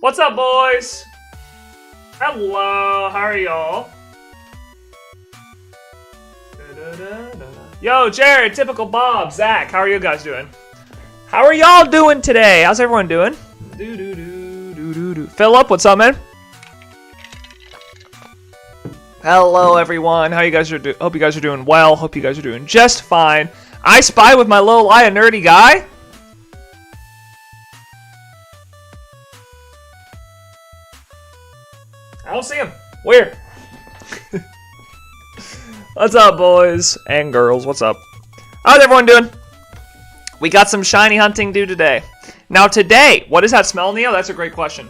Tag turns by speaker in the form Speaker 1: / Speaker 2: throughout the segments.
Speaker 1: What's up, boys? Hello, how are y'all? Yo, Jared, Typical Bob, Zach, how are you guys doing? How are y'all doing today? How's everyone doing? Philip, what's up, man? Hello, everyone. How you guys are doing? Hope you guys are doing well. Hope you guys are doing just fine. I spy with my little eye, a nerdy guy. I don't see him. Where? What's up, boys and girls? What's up? How's everyone doing? We got some shiny hunting to do today. Now today, what does that smell, Neo? That's a great question.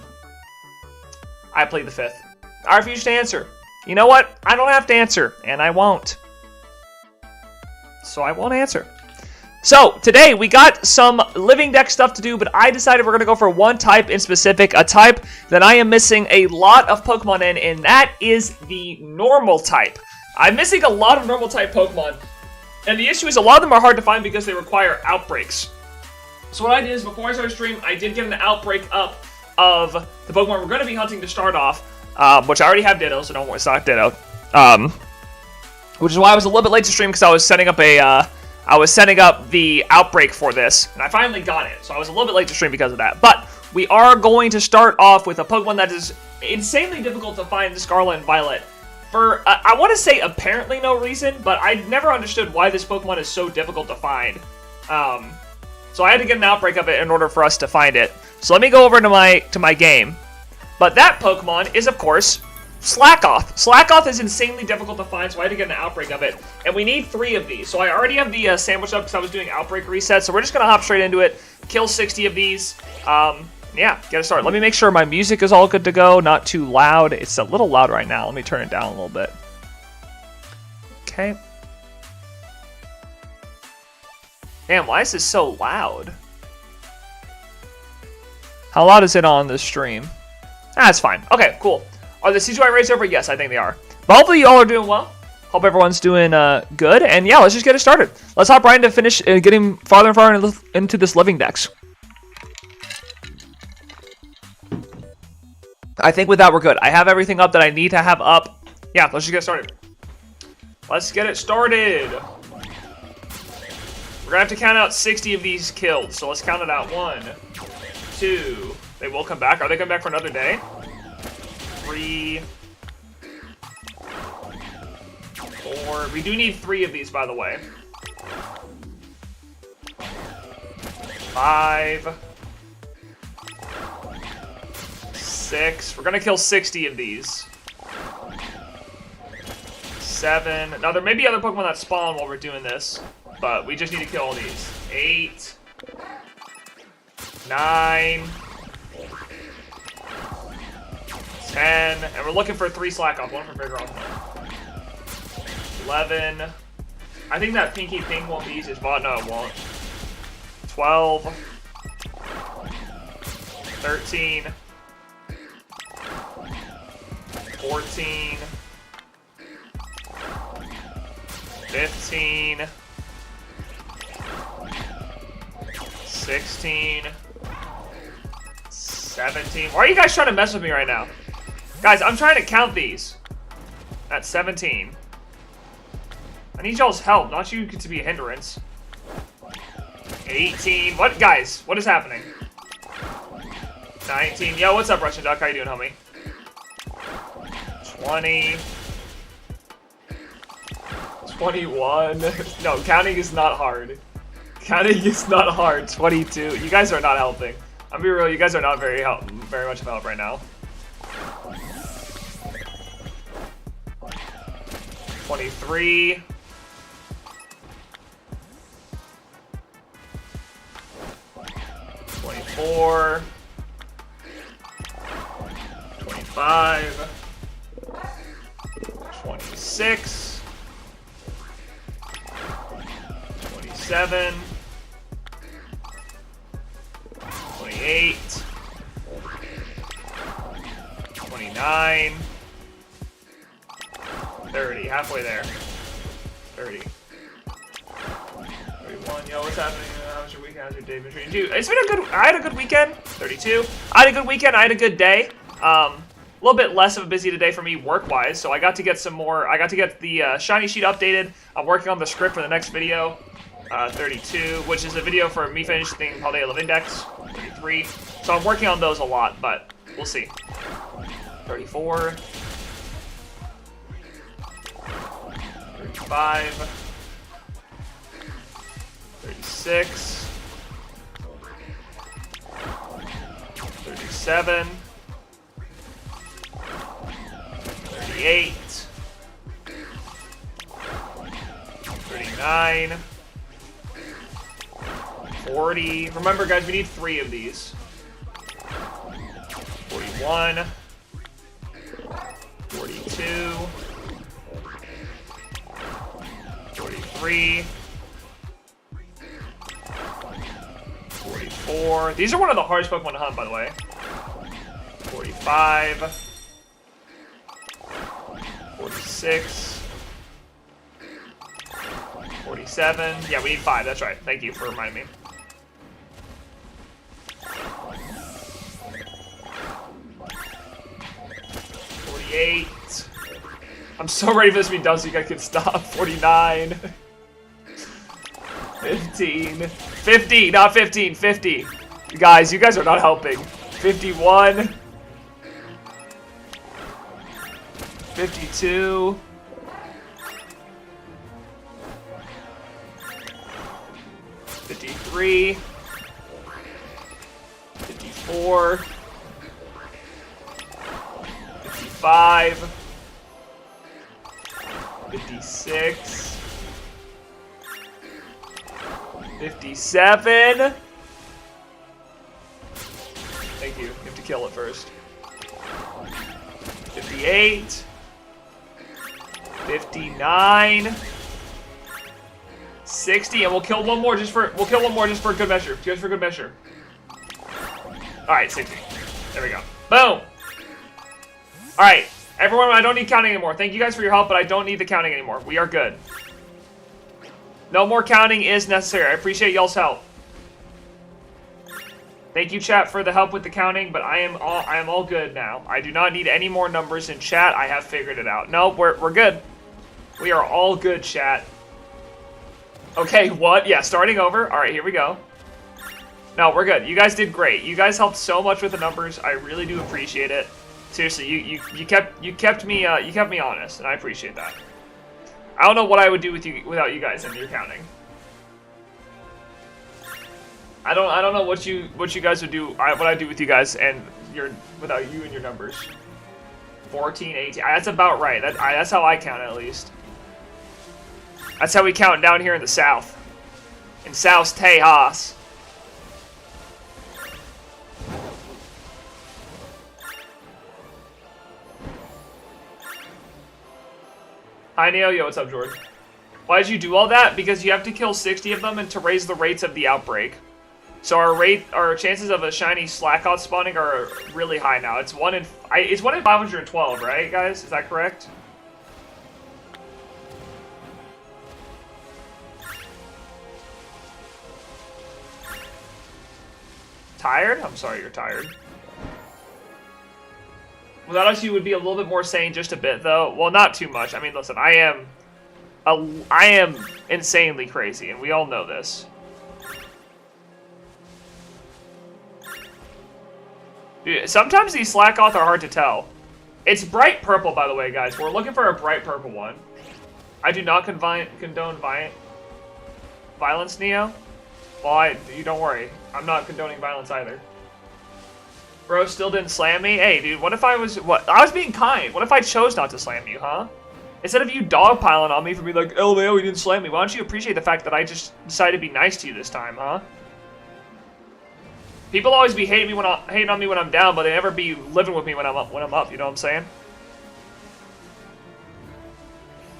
Speaker 1: I plead the fifth. I refuse to answer. You know what? I don't have to answer, and I won't. So I won't answer. So today we got some living deck stuff to do, but I decided we're going to go for one type in specific, a type that I am missing a lot of Pokemon in, and that is the normal type. I'm missing a lot of normal type Pokemon, and the issue is a lot of them are hard to find because they require outbreaks. So what I did is before I started stream, I did get an outbreak up of the Pokemon we're going to be hunting to start off, which I already have Ditto, so don't worry, it's not Ditto. Which is why I was a little bit late to stream because I was setting up the outbreak for this, and I finally got it. So I was a little bit late to stream because of that. But we are going to start off with a Pokemon that is insanely difficult to find, Scarlet and Violet. For, I want to say apparently no reason, but I never understood why this Pokemon is so difficult to find. So I had to get an outbreak of it in order for us to find it. So let me go over to my game. But that Pokemon is, of course, Slackoth. Slackoth is insanely difficult to find, so I had to get an outbreak of it. And we need 3 of these. So I already have the sandwich up because I was doing outbreak reset. So we're just going to hop straight into it, kill 60 of these. Yeah, get it started. Let me make sure my music is all good to go, not too loud. It's a little loud right now. Let me turn it down a little bit. Okay. Damn, why is this so loud? How loud is it on the stream? That's fine. Okay, cool. Are the CGI rates over? Yes, I think they are. But hopefully you all are doing well. Hope everyone's doing good. And yeah, let's just get it started. Let's hop right into finish getting farther and farther into this living dex. I think with that we're good. I have everything up that I need to have up. Yeah, let's just get started. Let's get it started. We're gonna have to count out 60 of these killed. So let's count it out. 1, 2. They will come back. Are they coming back for another day? 3, 4. We do need 3 of these, by the way. 5, 6. We're gonna kill 60 of these. 7. Now there may be other Pokemon that spawn while we're doing this, but we just need to kill all these. 8, 9, 10, and we're looking for 3 Slackoth, 1 for Vigoroth. 11. I think that Pinky Pink won't be easy as VOD. No, it won't. 12. 13. 14. 15. 16. 17. Why are you guys trying to mess with me right now? Guys, I'm trying to count these. That's 17. I need y'all's help, not you to be a hindrance. 18. What, guys? What is happening? 19. Yo, what's up, Russian Duck? How you doing, homie? 20. 21. No, counting is not hard. Counting is not hard. 22. You guys are not helping. I'm being real, you guys are not very much of help right now. 23. 24. 25. 26. 27. 28. 29. 30. Halfway there. 30. 31. Yo, what's happening? How's your week? how's your day been treating you? It's been a good. I had a good weekend. 32. I had a good weekend. I had a good day. A little bit less of a busy today for me work-wise, so I got to get some more. I got to get the shiny sheet updated. I'm working on the script for the next video. 32, which is a video for me finishing thing called Halo Index. 33. So I'm working on those a lot, but we'll see. 34. 35. 36. 37. 38. 39. 40. Remember, guys, we need 3 of these. 41. 42. 43. 44. These are one of the hardest Pokemon to hunt, by the way. 45. 46. 47. Yeah, we need 5. That's right. Thank you for reminding me. 48. I'm so ready for this to be done so you guys can stop. 49. 15. 50. Not 15. 50. Guys, you guys are not helping. 51. 52. 53. 54. 55. 56. 57. Thank you. You have to kill it first. 58. 59. 60, and we'll kill one more just for good measure. Just for good measure. Alright, 60. There we go. Boom! Alright, everyone, I don't need counting anymore. Thank you guys for your help, but I don't need the counting anymore. We are good. No more counting is necessary. I appreciate y'all's help. Thank you, chat, for the help with the counting, but I am all good now. I do not need any more numbers in chat. I have figured it out. No, we're good. We are all good, chat. Okay, what? Yeah, starting over. All right, here we go. No, we're good. You guys did great. You guys helped so much with the numbers. I really do appreciate it. Seriously, you kept me honest, and I appreciate that. I don't know what I would do with you without you guys and your counting. I don't know what you guys would do. What I do with you guys and without you and your numbers. 14, 18. That's about right. That's how I count at least. That's how we count down here in the South. In South Tejas. Hi Neo, yo, what's up, Jordan? Why did you do all that? Because you have to kill 60 of them and to raise the rates of the outbreak. So our chances of a shiny Slackoth spawning are really high now. It's 1 in 512, right, guys? Is that correct? Tired? I'm sorry you're tired. Without us, you would be a little bit more sane, just a bit, though. Well, not too much. I mean, listen, I am insanely crazy, and we all know this. Dude, sometimes these Slackoth are hard to tell. It's bright purple, by the way, guys. We're looking for a bright purple one. I do not condone violence, Neo. Well, you don't worry. I'm not condoning violence either. Bro still didn't slam me? Hey, dude, what if I was... I was being kind. What if I chose not to slam you, huh? Instead of you dogpiling on me for being like, LMAO, you didn't slam me, why don't you appreciate the fact that I just decided to be nice to you this time, huh? People always be hating on me when I'm down, but they never be living with me when I'm up, you know what I'm saying?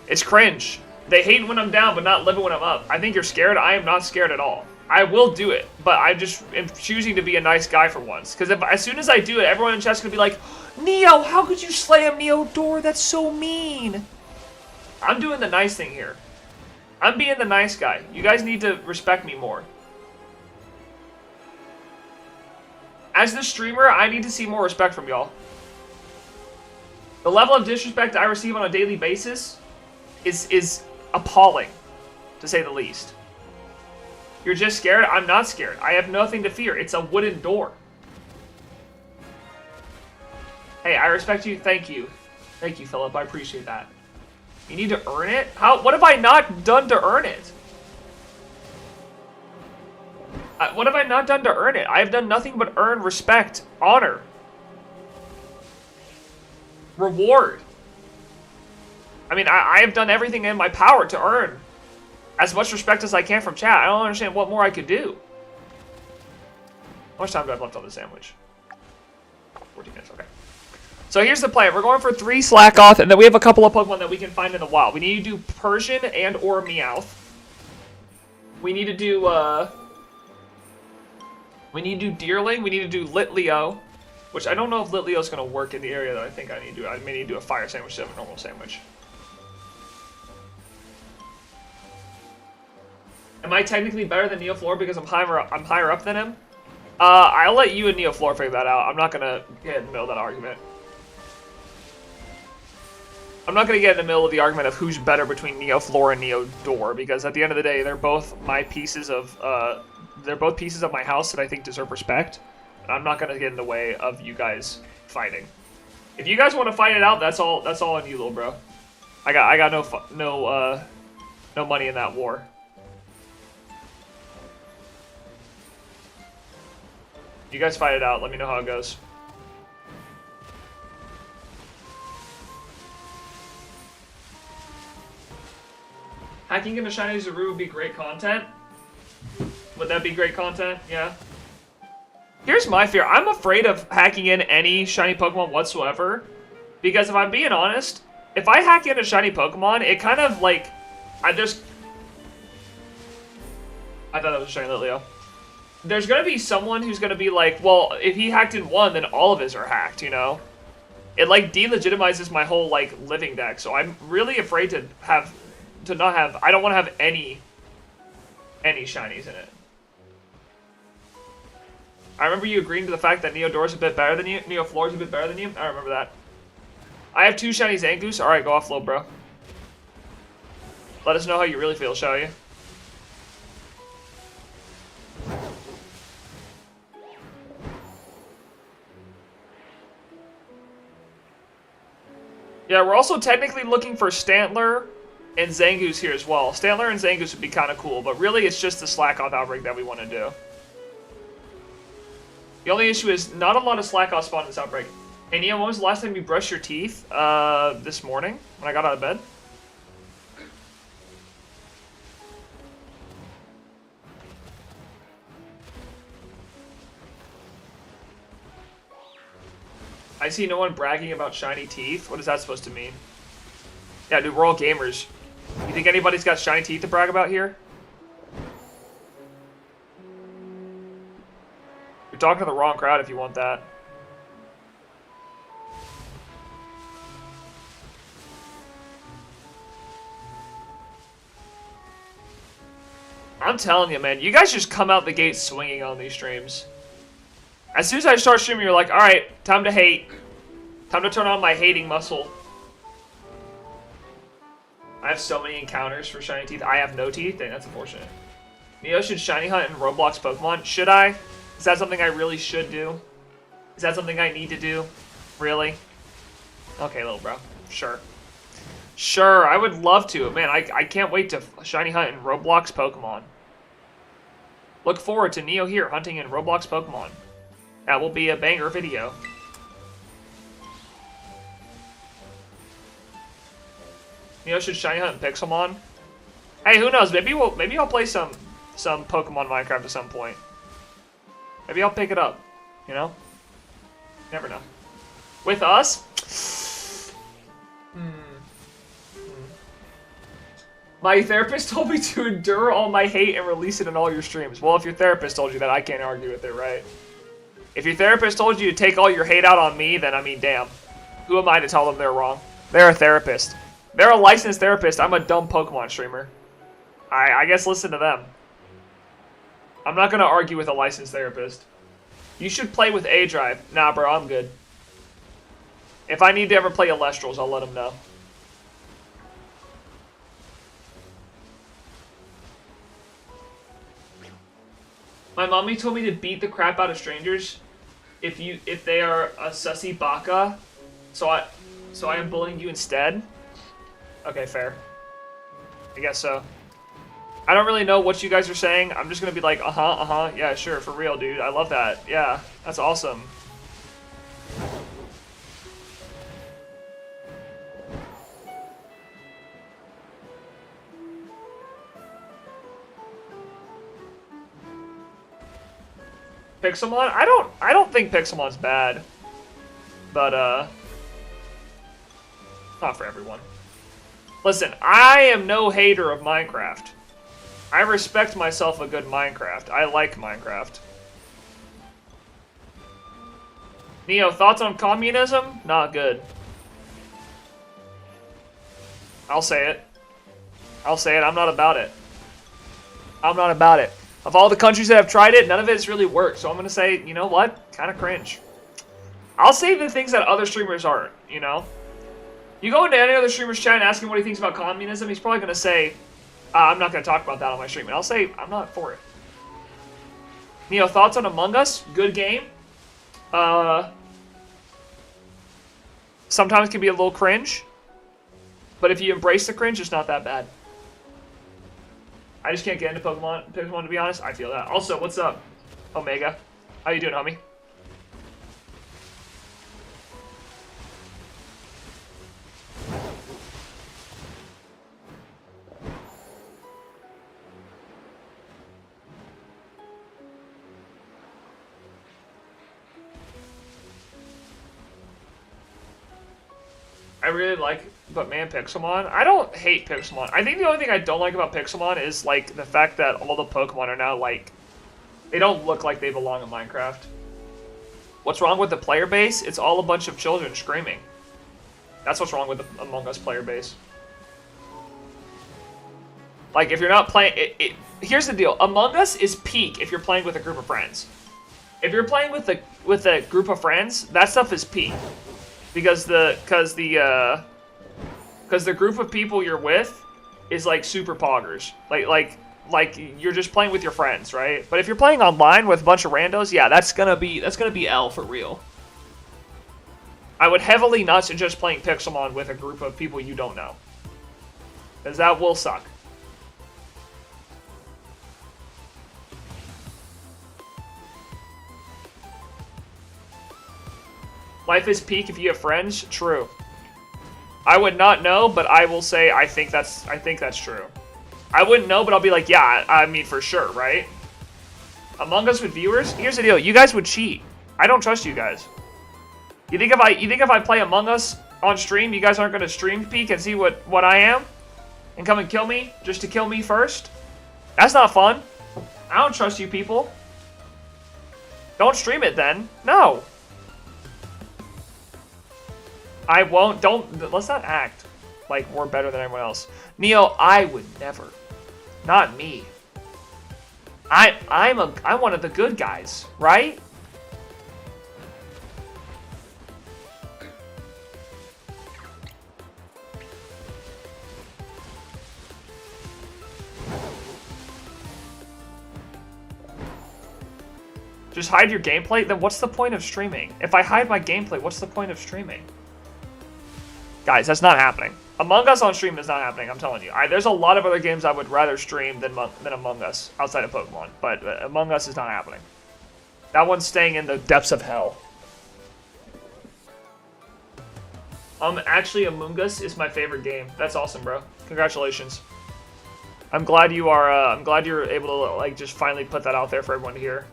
Speaker 1: It's cringe. They hate when I'm down, but not living when I'm up. I think you're scared. I am not scared at all. I will do it, but I just am choosing to be a nice guy for once. Because as soon as I do it, everyone in chat's gonna be like, Neo, how could you slam Neo door? That's so mean. I'm doing the nice thing here. I'm being the nice guy. You guys need to respect me more. As the streamer, I need to see more respect from y'all. The level of disrespect I receive on a daily basis is appalling, to say the least. You're just scared? I'm not scared. I have nothing to fear. It's a wooden door. Hey, I respect you. Thank you. Thank you, Philip. I appreciate that. You need to earn it? What have I not done to earn it? What have I not done to earn it? I have done nothing but earn respect, honor, reward. I mean, I have done everything in my power to earn as much respect as I can from chat. I don't understand what more I could do. How much time do I have left on the sandwich? 14 minutes, okay. So here's the plan. We're going for 3 Slackoth, and then we have a couple of Pokemon that we can find in the wild. We need to do Persian and or Meowth. We need to do, Deerling. We need to do Litleo, which I don't know if Litleo's going to work in the area that I think I need to do. I may need to do a fire sandwich instead of a normal sandwich. Am I technically better than NeoFlora because I'm higher up than him? I'll let you and NeoFlora figure that out. I'm not going to get in the middle of that argument. I'm not going to get in the middle of the argument of who's better between NeoFlora and Neodor, because at the end of the day, they're both my pieces of, my house that I think deserve respect, and I'm not going to get in the way of you guys fighting. If you guys want to fight it out, that's all on you, little bro. I got no money in that war. You guys fight it out. Let me know how it goes. Hacking into Shiny Zaru would be great content. Would that be great content? Yeah. Here's my fear. I'm afraid of hacking in any shiny Pokemon whatsoever. Because if I'm being honest, if I hack in a shiny Pokemon, it kind of like... I thought that was a shiny Litleo. There's going to be someone who's going to be like, well, if he hacked in one, then all of his are hacked, you know? It like delegitimizes my whole like living deck. So I'm really afraid to not have... I don't want to have any shinies in it. I remember you agreeing to the fact that Neodor's a bit better than you. NeoFlora's a bit better than you. I remember that. I have 2 shiny Zangoose. Alright, go off low, bro. Let us know how you really feel, shall you? Yeah, we're also technically looking for Stantler and Zangoose here as well. Stantler and Zangoose would be kind of cool, but really it's just the Slackoth outbreak that we want to do. The only issue is not a lot of Slackoth spawn in this outbreak. Hey Neo, when was the last time you brushed your teeth? This morning, when I got out of bed. I see no one bragging about shiny teeth. What is that supposed to mean? Yeah, dude, we're all gamers. You think anybody's got shiny teeth to brag about here? You're talking to the wrong crowd if you want that. I'm telling you, man, you guys just come out the gate swinging on these streams. As soon as I start streaming, you're like, alright, time to hate. Time to turn on my hating muscle. I have so many encounters for shiny teeth. I have no teeth? Dang, that's unfortunate. Neo should shiny hunt in Roblox Pokemon. Should I? Is that something I really should do? Is that something I need to do? Really? Okay, little bro. Sure. Sure, I would love to. Man, I can't wait to shiny hunt in Roblox Pokemon. Look forward to NeoHere hunting in Roblox Pokemon. That will be a banger video. Neo should shiny hunt in Pixelmon. Hey, who knows? Maybe I'll play some Pokemon Minecraft at some point. Maybe I'll pick it up. You know? Never know. With us? My therapist told me to endure all my hate and release it in all your streams. Well, if your therapist told you that, I can't argue with it, right? If your therapist told you to take all your hate out on me, then I mean, damn. Who am I to tell them they're wrong? They're a therapist. They're a licensed therapist. I'm a dumb Pokemon streamer. I guess listen to them. I'm not going to argue with a licensed therapist. You should play with A Drive. Nah, bro, I'm good. If I need to ever play Alestrals, I'll let him know. My mommy told me to beat the crap out of strangers if they are a sussy baka. So I am bullying you instead. Okay, fair. I guess so. I don't really know what you guys are saying. I'm just gonna be like, yeah, sure, for real, dude. I love that. Yeah, that's awesome. Pixelmon? I don't think Pixelmon's bad. But not for everyone. Listen, I am no hater of Minecraft. I respect myself a good Minecraft. I like Minecraft. Neo, thoughts on communism? Not good. I'll say it. I'll say it. I'm not about it. I'm not about it. Of all the countries that have tried it, none of it's really worked. So I'm going to say, you know what? Kind of cringe. I'll say the things that other streamers aren't, you know? You go into any other streamer's chat and ask him what he thinks about communism, he's probably going to say, I'm not going to talk about that on my stream. And I'll say, I'm not for it. Neo, thoughts on Among Us? Good game. Sometimes can be a little cringe. But if you embrace the cringe, it's not that bad. I just can't get into Pokemon, to be honest. I feel that. Also, what's up, Omega? How you doing, homie? I really like, but man, Pixelmon. I don't hate Pixelmon. I think the only thing I don't like about Pixelmon is like the fact that all the Pokemon are now like, they don't look like they belong in Minecraft. What's wrong with the player base? It's all a bunch of children screaming. That's what's wrong with the Among Us player base. Like if you're not playing, here's the deal. Among Us is peak if you're playing with a group of friends. If you're playing with a group of friends, that stuff is peak. Because the group of people you're with is like super poggers. Like you're just playing with your friends, right? But if you're playing online with a bunch of randos, yeah, that's gonna be L for real. I would heavily not suggest playing Pixelmon with a group of people you don't know, because that will suck. Life is peak if you have friends. True. I would not know, but I will say I think that's true. I wouldn't know, but I'll be like, yeah, I mean for sure, right? Among Us with viewers. Here's the deal: you guys would cheat. I don't trust you guys. You think if I play Among Us on stream, you guys aren't gonna stream peek and see what I am, and come and kill me just to kill me first? That's not fun. I don't trust you people. Don't stream it then. No. I won't. Let's not act like we're better than everyone else. Neo, I would never. Not me. I'm one of the good guys, right? Just hide your gameplay? Then what's the point of streaming? If I hide my gameplay, what's the point of streaming? Guys, that's not happening. Among Us on stream is not happening, I'm telling you. There's a lot of other games I would rather stream than Among Us, outside of Pokemon. But Among Us is not happening. That one's staying in the depths of hell. Actually, Among Us is my favorite game. That's awesome, bro. Congratulations. I'm glad you are, I'm glad you're able to, like, just finally put that out there for everyone to hear.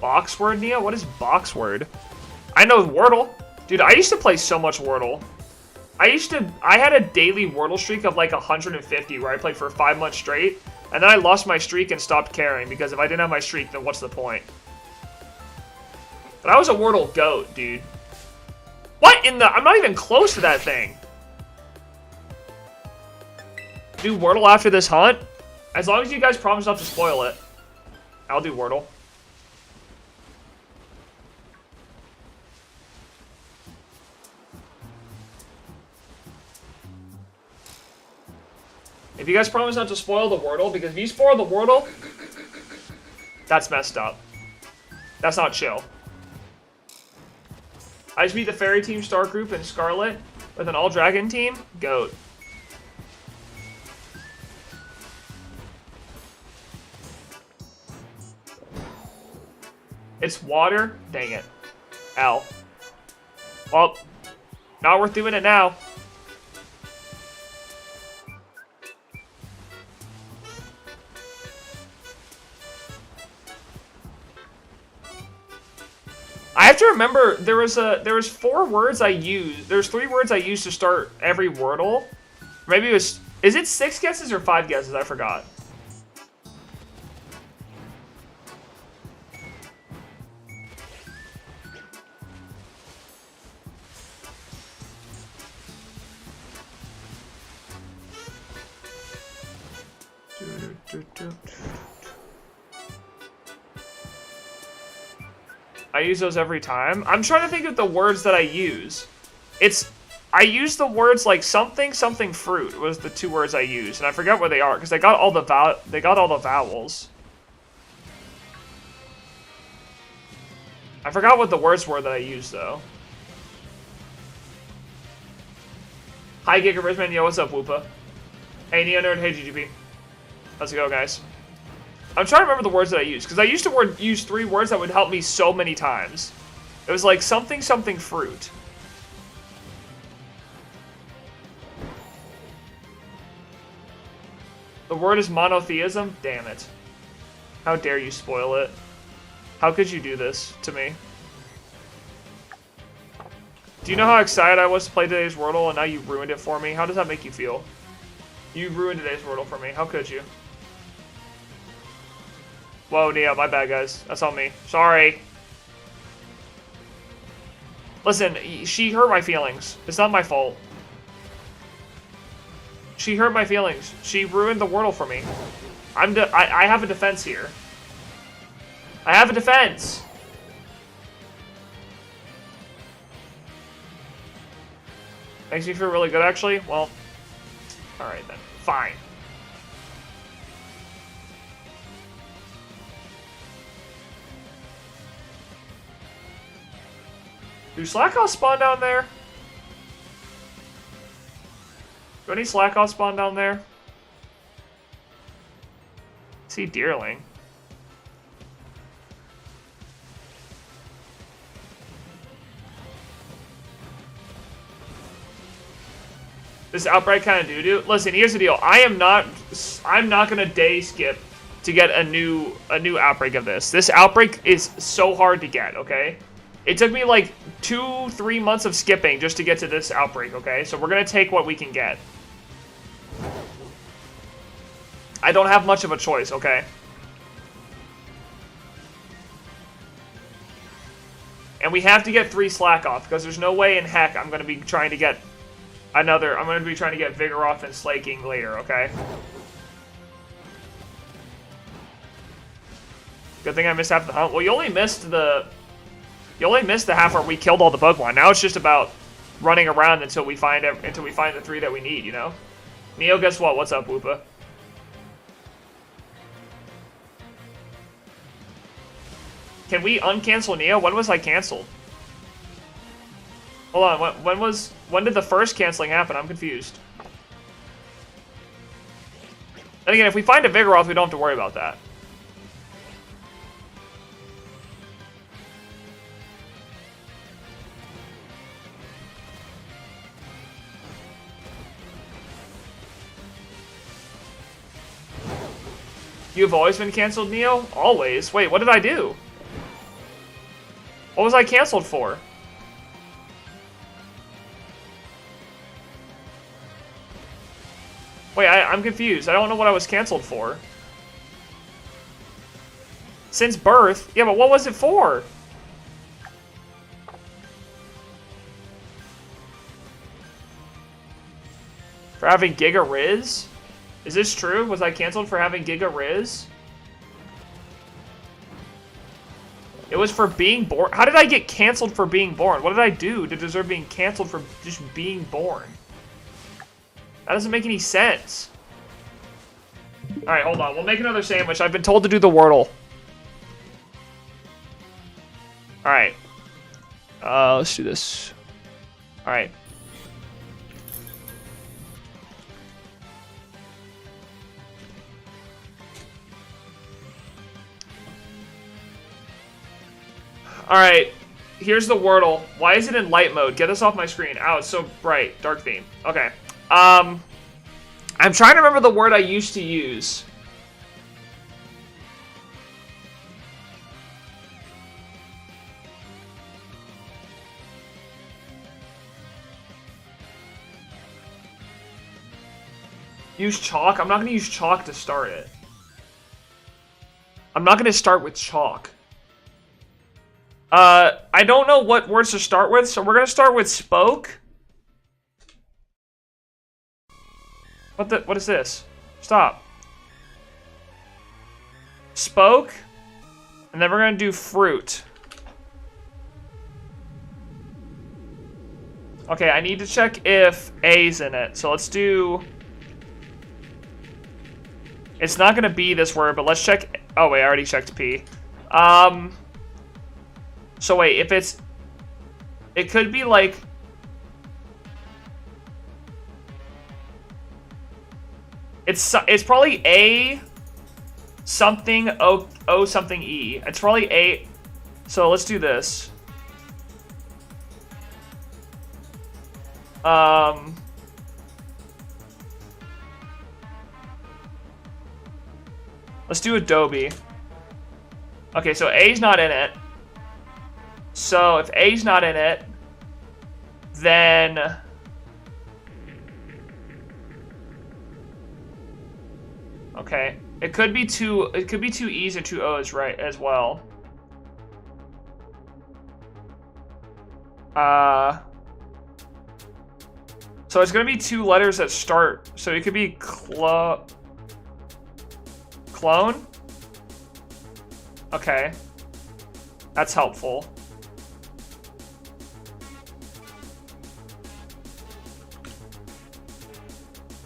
Speaker 1: Boxword, Neo? What is Boxword? I know Wordle. Dude, I used to play so much Wordle. I had a daily Wordle streak of like 150 where I played for 5 months straight, and then I lost my streak and stopped caring because if I didn't have my streak, then what's the point? But I was a Wordle goat, dude. What in the... I'm not even close to that thing. do Wordle after this hunt. As long as you guys promise not to spoil it, I'll do Wordle. If you guys promise not to spoil the Wordle, because if you spoil the Wordle, that's messed up. That's not chill. I just beat the Fairy Team Star Group in Scarlet with an all-dragon team. GOAT. It's water? Dang it. Ow. Well, not worth doing it now. I have to remember there was 4 words I used. There's 3 words I used to start every Wordle. Maybe it was. Is it 6 guesses or 5 guesses? I forgot. I use those every time. I'm trying to think of the words that I use. I use the words like something fruit was the 2 words I used, and I forgot what they are because they got all the vowels. I forgot what the words were that I used though. Hi Gigarisman, yo, what's up, Whoopa? Hey NeoHere, hey GGP. Let's go, guys. I'm trying to remember the words that I used, because I used to use 3 words that would help me so many times. It was like something fruit. The word is monotheism? Damn it. How dare you spoil it. How could you do this to me? Do you know how excited I was to play today's Wordle and now you ruined it for me? How does that make you feel? You ruined today's Wordle for me. How could you? Whoa, Neo, my bad, guys. That's on me. Sorry. Listen, she hurt my feelings. It's not my fault. She hurt my feelings. She ruined the Wordle for me. I have a defense here. I have a defense. Makes me feel really good, actually. Well, alright then. Fine. Do Slackoffs spawn down there? Do any Slackoffs spawn down there? I see Deerling. This outbreak kind of doo-doo. Listen, here's the deal. I'm not gonna day skip to get a new outbreak of this. This outbreak is so hard to get, okay? It took me like 2-3 months of skipping just to get to this outbreak, okay? So we're gonna take what we can get. I don't have much of a choice, okay? And we have to get 3 Slackoff, because there's no way in heck I'm gonna be trying to get another. I'm gonna be trying to get Vigoroth and Slaking later, okay? Good thing I missed half the hunt. Well, you only missed the half where we killed all the Pokemon. Now it's just about running around until we find the 3 that we need, you know? Neo, guess what? What's up, Whoopa? Can we uncancel Neo? When was I canceled? Hold on, when did the first canceling happen? I'm confused. And again, if we find a Vigoroth, we don't have to worry about that. You've always been canceled, Neo? Always? Wait, what did I do? What was I canceled for? Wait, I'm confused. I don't know what I was canceled for. Since birth? Yeah, but what was it for? For having Giga Riz? Is this true? Was I canceled for having Giga Riz? It was for being born. How did I get canceled for being born? What did I do to deserve being canceled for just being born? That doesn't make any sense. Alright, hold on. We'll make another sandwich. I've been told to do the Wordle. Alright. Let's do this. Alright. Alright. Here's the Wordle. Why is it in light mode? Get this off my screen. Ow, it's so bright. Dark theme. Okay. I'm trying to remember the word I used to use. Use chalk? I'm not going to use chalk to start it. I'm not going to start with chalk. I don't know what words to start with, so we're going to start with spoke. What is this? Stop. Spoke. And then we're going to do fruit. Okay, I need to check if A's in it. So let's do... It's not going to be this word, but let's check... Oh, wait, I already checked P. So wait, if it's... It could be like... It's probably A something O something E. It's probably A. So let's do this. Let's do Adobe. Okay, so A's not in it. So if A's not in it, then okay, it could be two E's or two O's, right, as well. So it's gonna be two letters that start. So it could be clone. Okay, that's helpful.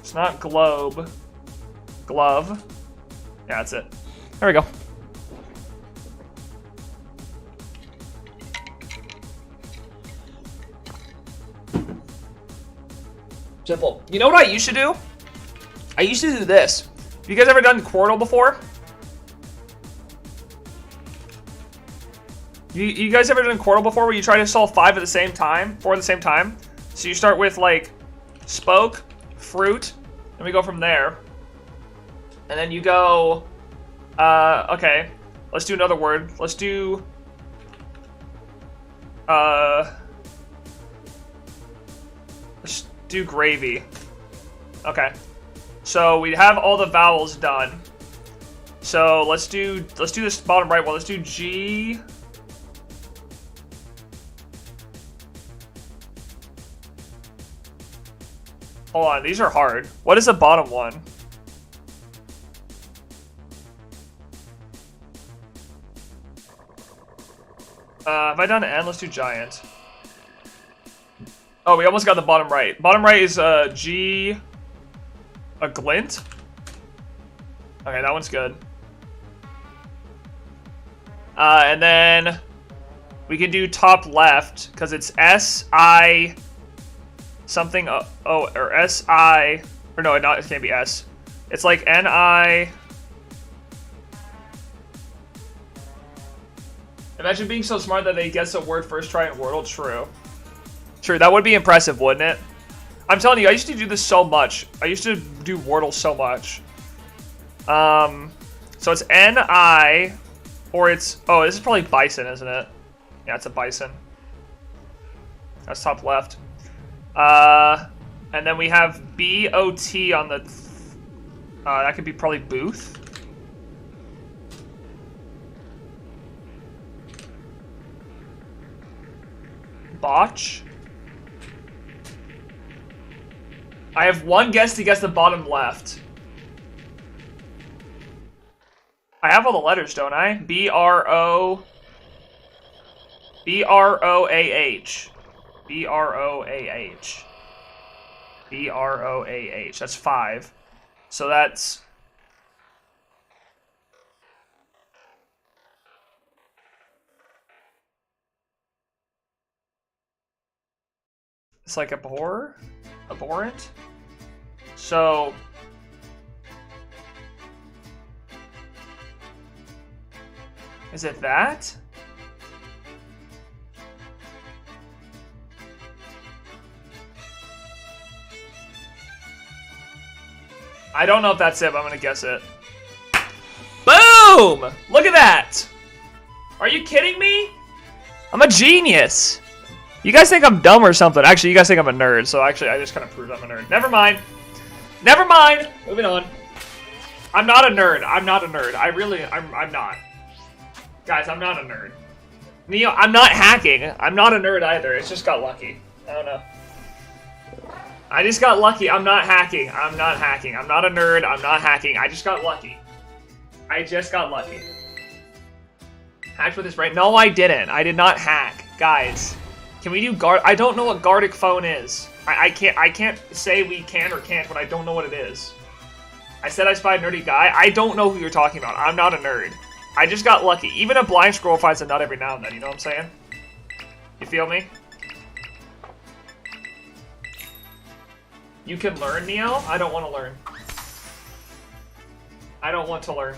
Speaker 1: It's not globe. Glove. Yeah, that's it. There we go. Simple. You know what I used to do? I used to do this. Have you guys ever done Quordle before? You guys ever done Quordle before where you try to solve 4 at the same time? So you start with like spoke, fruit, and we go from there. And then you go, okay, let's do another word. Let's do, let's do gravy. Okay, so we have all the vowels done. So let's do this bottom right one. Let's do G. Hold on, these are hard. What is the bottom one? Have I done N? Let's do giant. Oh, we almost got the bottom right. Bottom right is G. A glint? Okay, that one's good. And then we can do top left because it's S-I something. Oh, or S-I. Or no, it can't be S. It's like N-I. Imagine being so smart that they guess a word first try in Wordle. True. True, that would be impressive, wouldn't it? I'm telling you, I used to do this so much. I used to do Wordle so much. So it's N-I, or it's... Oh, this is probably bison, isn't it? Yeah, it's a bison. That's top left. And then we have B-O-T on the... that could be probably booth. Botch. I have one guess to guess the bottom left. I have all the letters, don't I? B-R-O-A-H. B-R-O-A-H. B-R-O-A-H. B-R-O-A-H. That's 5. So that's... It's like abhor? Abhorrent? So... Is it that? I don't know if that's it, but I'm gonna guess it. Boom! Look at that! Are you kidding me? I'm a genius! You guys think I'm dumb or something. Actually, you guys think I'm a nerd, so actually I just kind of proved I'm a nerd. Never mind. Never mind! Moving on. I'm not a nerd. I'm not a nerd. I'm not. Guys, I'm not a nerd. Neo, I'm not hacking. I'm not a nerd either. It's just got lucky. I don't know. I just got lucky. I'm not hacking. I'm not hacking. I'm not a nerd. I'm not hacking. I just got lucky. I just got lucky. Hacked with his brain? No, I didn't. I did not hack. Guys, can we do guard? I don't know what Gardic phone is. I can't say we can or can't when I don't know what it is. I said I spied a nerdy guy. I don't know who you're talking about. I'm not a nerd. I just got lucky. Even a blind scroll finds a nut every now and then. You know what I'm saying? You feel me? You can learn, Neo? I don't want to learn. I don't want to learn.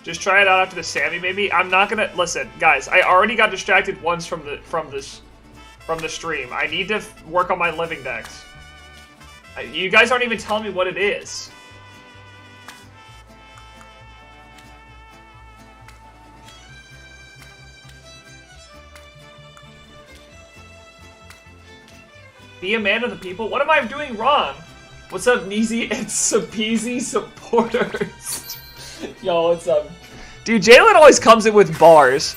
Speaker 1: Just try it out after the Sammy, maybe. I'm not gonna listen, guys. I already got distracted once from the stream. I need to work on my living decks. You guys aren't even telling me what it is. Be a man of the people? What am I doing wrong? What's up, Neezy and Sapeezy supporters? Yo, what's up? Dude, Jalen always comes in with bars.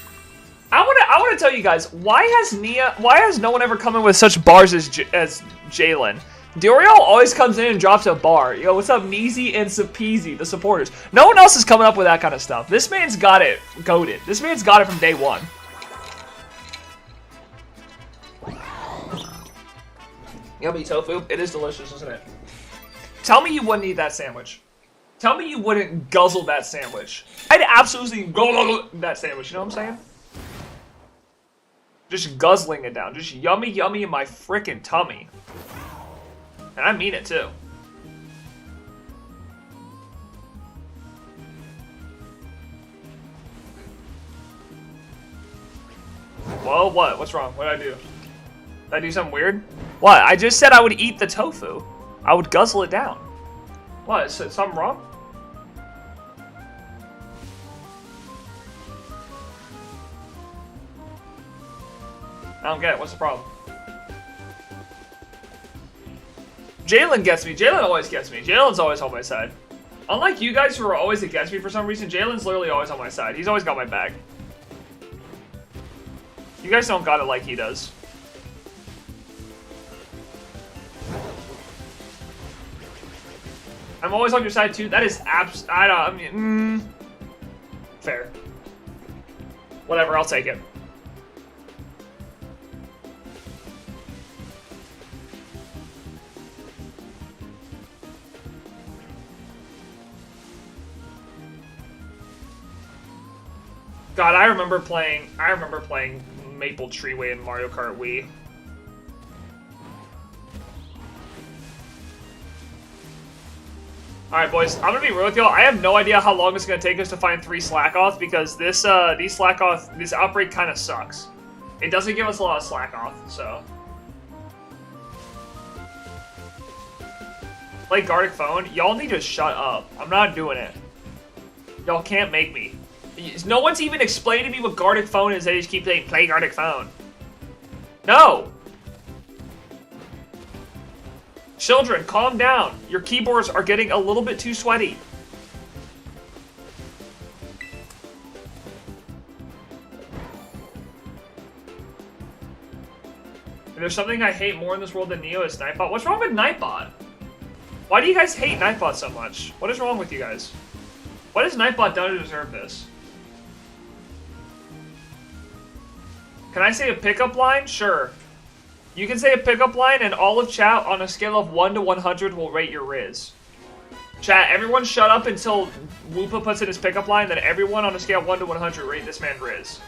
Speaker 1: I wanna tell you guys, why has no one ever come in with such bars as Jalen? Doriel always comes in and drops a bar. Yo, what's up, Neezy and Sapeezy, the supporters? No one else is coming up with that kind of stuff. This man's got it goated. This man's got it from day one. Yummy tofu. It is delicious, isn't it? Tell me you wouldn't eat that sandwich. Tell me you wouldn't guzzle that sandwich. I'd absolutely guzzle that sandwich, you know what I'm saying? Just guzzling it down. Just yummy, yummy in my frickin' tummy. And I mean it, too. Whoa, what? What's wrong? What did I do? Did I do something weird? What? I just said I would eat the tofu. I would guzzle it down. What? Is something wrong? I don't get it. What's the problem? Jalen gets me. Jalen always gets me. Jalen's always on my side. Unlike you guys who are always against me for some reason, Jalen's literally always on my side. He's always got my back. You guys don't got it like he does. I'm always on your side too. That is fair. Whatever, I'll take it. God, I remember playing Maple Treeway in Mario Kart Wii. Alright, boys, I'm gonna be real with y'all. I have no idea how long it's gonna take us to find 3 Slack-Off because this outbreak kind of sucks. It doesn't give us a lot of Slack-Off, so. Play Gardic Phone? Y'all need to shut up. I'm not doing it. Y'all can't make me. No one's even explained to me what Gardic Phone is. They just keep saying, play Gardic Phone. No! Children, calm down. Your keyboards are getting a little bit too sweaty. there's something I hate more in this world than Neo, it's Nightbot. What's wrong with Nightbot? Why do you guys hate Nightbot so much? What is wrong with you guys? What has Nightbot done to deserve this? Can I say a pickup line? Sure. You can say a pickup line and all of chat on a scale of 1 to 100 will rate your Riz. Chat, everyone shut up until Woopa puts in his pickup line, then everyone on a scale of 1 to 100 rate this man Riz.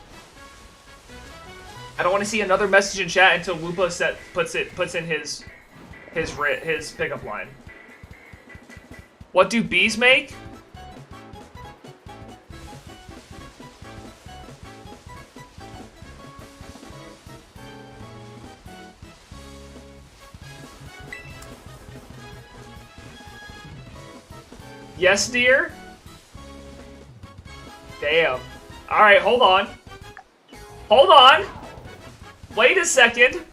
Speaker 1: I don't want to see another message in chat until Woopa puts in his pickup line. What do bees make? Yes, dear? Damn. Alright, hold on. Hold on! Wait a second.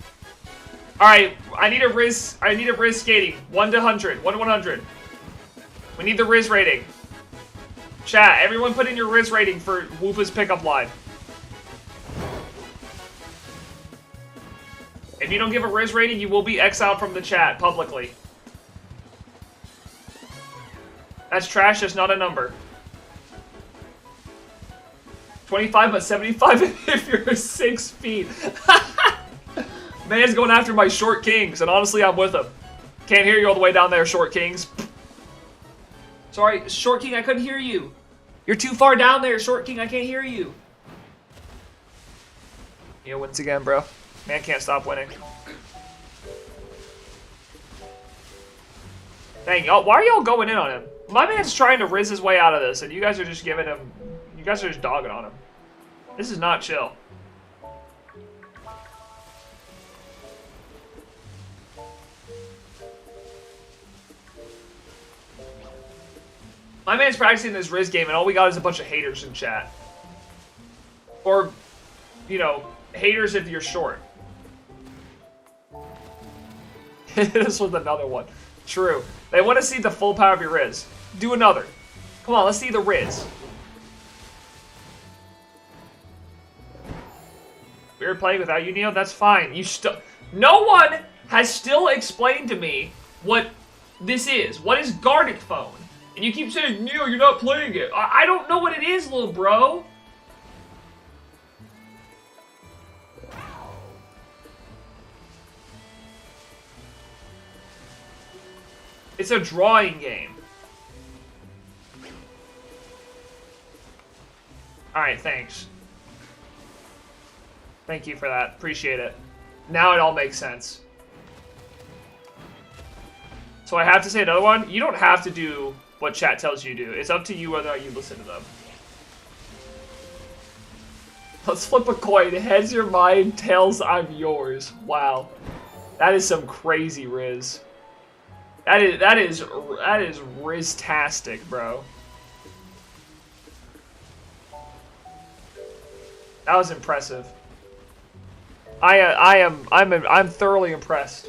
Speaker 1: Alright, I need a Riz skating. 1 to 100. 1 to 100. We need the Riz rating. Chat, everyone put in your Riz rating for Woopa's pickup line. If you don't give a Riz rating, you will be exiled from the chat publicly. That's trash, that's not a number. 25 but 75 if you're 6 feet. Man's going after my short kings, and honestly, I'm with him. Can't hear you all the way down there, short kings. Sorry, short king, I couldn't hear you. You're too far down there, short king, I can't hear you. Yeah, wins again, bro. Man can't stop winning. Dang, y'all, why are y'all going in on him? My man's trying to Riz his way out of this, and you guys are just giving him... You guys are just dogging on him. This is not chill. My man's practicing this Riz game, and all we got is a bunch of haters in chat. Or, you know, haters if you're short. This was another one. True. They want to see the full power of your Riz. Do another. Come on, let's see the Riz. We were playing without you, Neo? That's fine. You still... No one has still explained to me what this is. What is Gardic Phone? And you keep saying, Neo, you're not playing it. I don't know what it is, little bro. It's a drawing game. Alright, thanks. Thank you for that. Appreciate it. Now it all makes sense. So I have to say another one. You don't have to do what chat tells you to do. It's up to you whether or not you listen to them. Let's flip a coin. Heads you're mine, tails I'm yours. Wow. That is some crazy Riz. That is Riz-tastic, bro. That was impressive. I'm thoroughly impressed.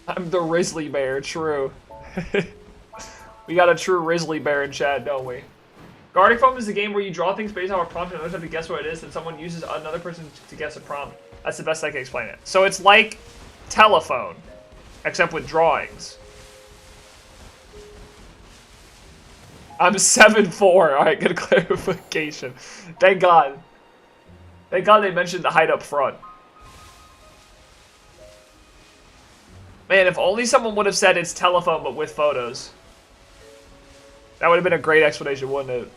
Speaker 1: I'm the Risley Bear, true. We got a true Risley Bear in chat, don't we? Gardic Phone is the game where you draw things based on a prompt and others have to guess what it is, and someone uses another person to guess a prompt. That's the best I can explain it. So it's like telephone, except with drawings. I'm 7'4". Alright, good clarification. Thank God. Thank God they mentioned the height up front. Man, if only someone would have said it's telephone but with photos. That would have been a great explanation, wouldn't it?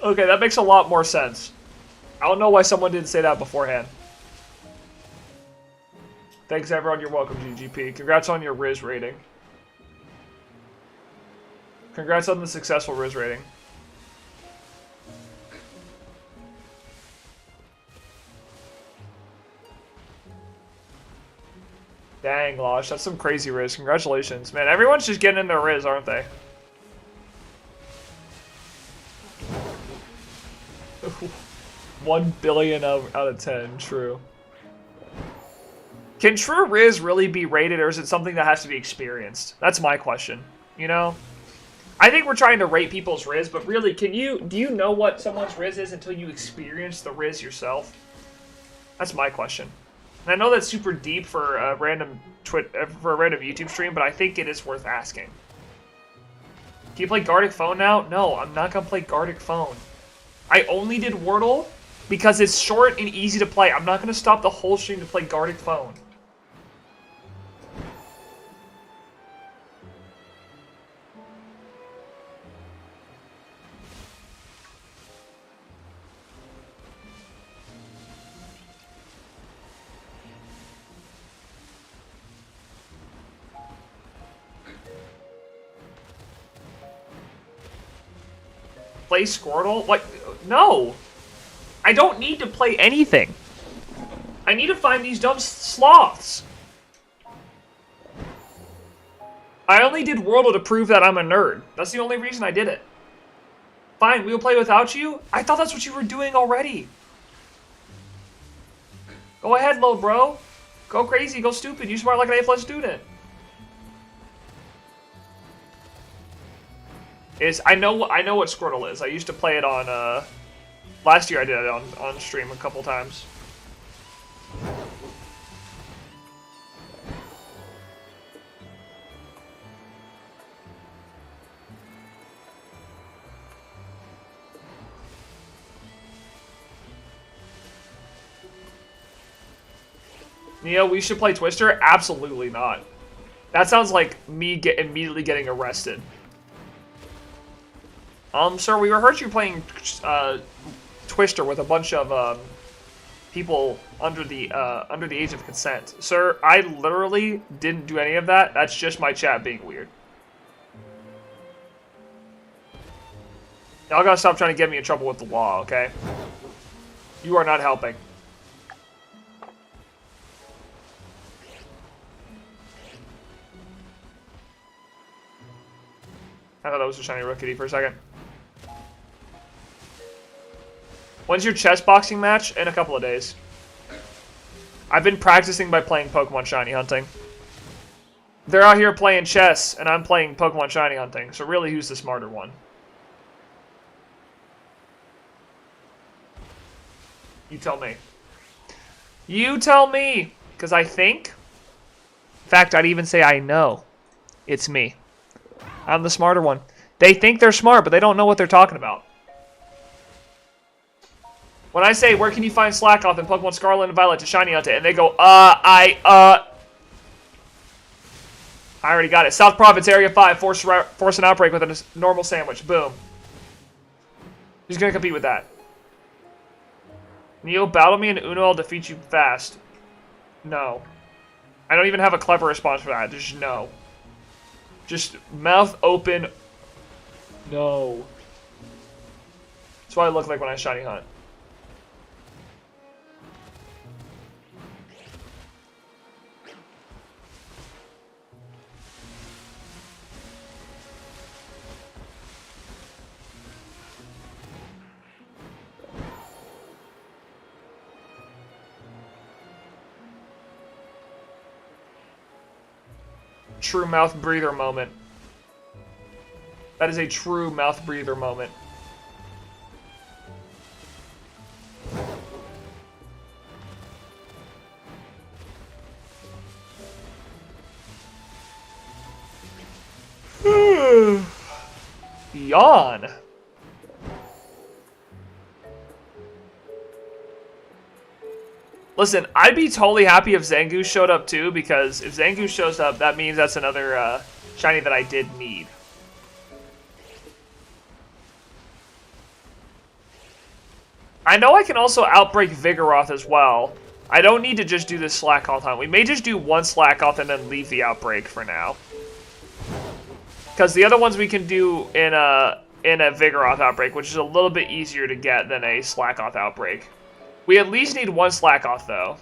Speaker 1: Okay, that makes a lot more sense. I don't know why someone didn't say that beforehand. Thanks, everyone. You're welcome, GGP. Congrats on your Riz rating. Congrats on the successful Riz rating. Dang, Losh. That's some crazy Riz. Congratulations. Man, everyone's just getting in their Riz, aren't they? 1 billion out of 10, true. Can true Riz really be rated, or is it something that has to be experienced? That's my question, you know? I think we're trying to rate people's Riz, but really, do you know what someone's Riz is until you experience the Riz yourself? That's my question. And I know that's super deep for a random YouTube stream, but I think it is worth asking. Can you play Gartic Phone now? No, I'm not gonna play Gartic Phone. I only did Wordle because it's short and easy to play. I'm not gonna stop the whole stream to play Gartic Phone. Play Squirtle? Like, no! I don't need to play anything. I need to find these dumb sloths. I only did Wordle to prove that I'm a nerd. That's the only reason I did it. Fine, we'll play without you? I thought that's what you were doing already. Go ahead, little bro. Go crazy, go stupid. You smart like an A+ student. I know what Squirtle is. I used to play it on last year I did it on stream a couple times. Neo, we should play Twister? Absolutely not. That sounds like me immediately getting arrested. Sir, we heard you playing Twister with a bunch of people under the age of consent. Sir, I literally didn't do any of that. That's just my chat being weird. Y'all gotta stop trying to get me in trouble with the law, okay? You are not helping. I thought that was a shiny Rookity for a second. When's your chess boxing match? In a couple of days. I've been practicing by playing Pokemon Shiny Hunting. They're out here playing chess, and I'm playing Pokemon Shiny Hunting, so really, who's the smarter one? You tell me. You tell me! Because I think... In fact, I'd even say I know. It's me. I'm the smarter one. They think they're smart, but they don't know what they're talking about. When I say, where can you find Slackoth in Pokemon Scarlet and Violet to Shiny Hunt it? And they go, I already got it. South Province, Area 5, force an outbreak with a normal sandwich. Boom. Who's going to compete with that? Neo, battle me and Uno, I'll defeat you fast. No. I don't even have a clever response for that. Just no. Just mouth open. No. That's what I look like when I Shiny Hunt. True mouth breather moment. That is a true mouth breather moment. Yawn. Listen, I'd be totally happy if Zangoose showed up too, because if Zangoose shows up, that means that's another shiny that I did need. I know I can also outbreak Vigoroth as well. I don't need to just do this Slackoth hunt. We may just do one Slackoth and then leave the outbreak for now. Because the other ones we can do in a Vigoroth outbreak, which is a little bit easier to get than a Slackoth outbreak. We at least need one Slackoth, though.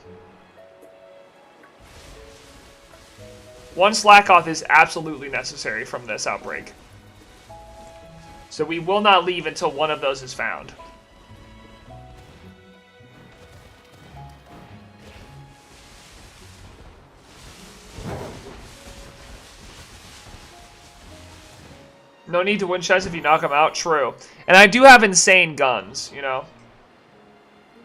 Speaker 1: One Slackoth is absolutely necessary from this outbreak. So we will not leave until one of those is found. No need to win chests if you knock them out. True. And I do have insane guns, you know.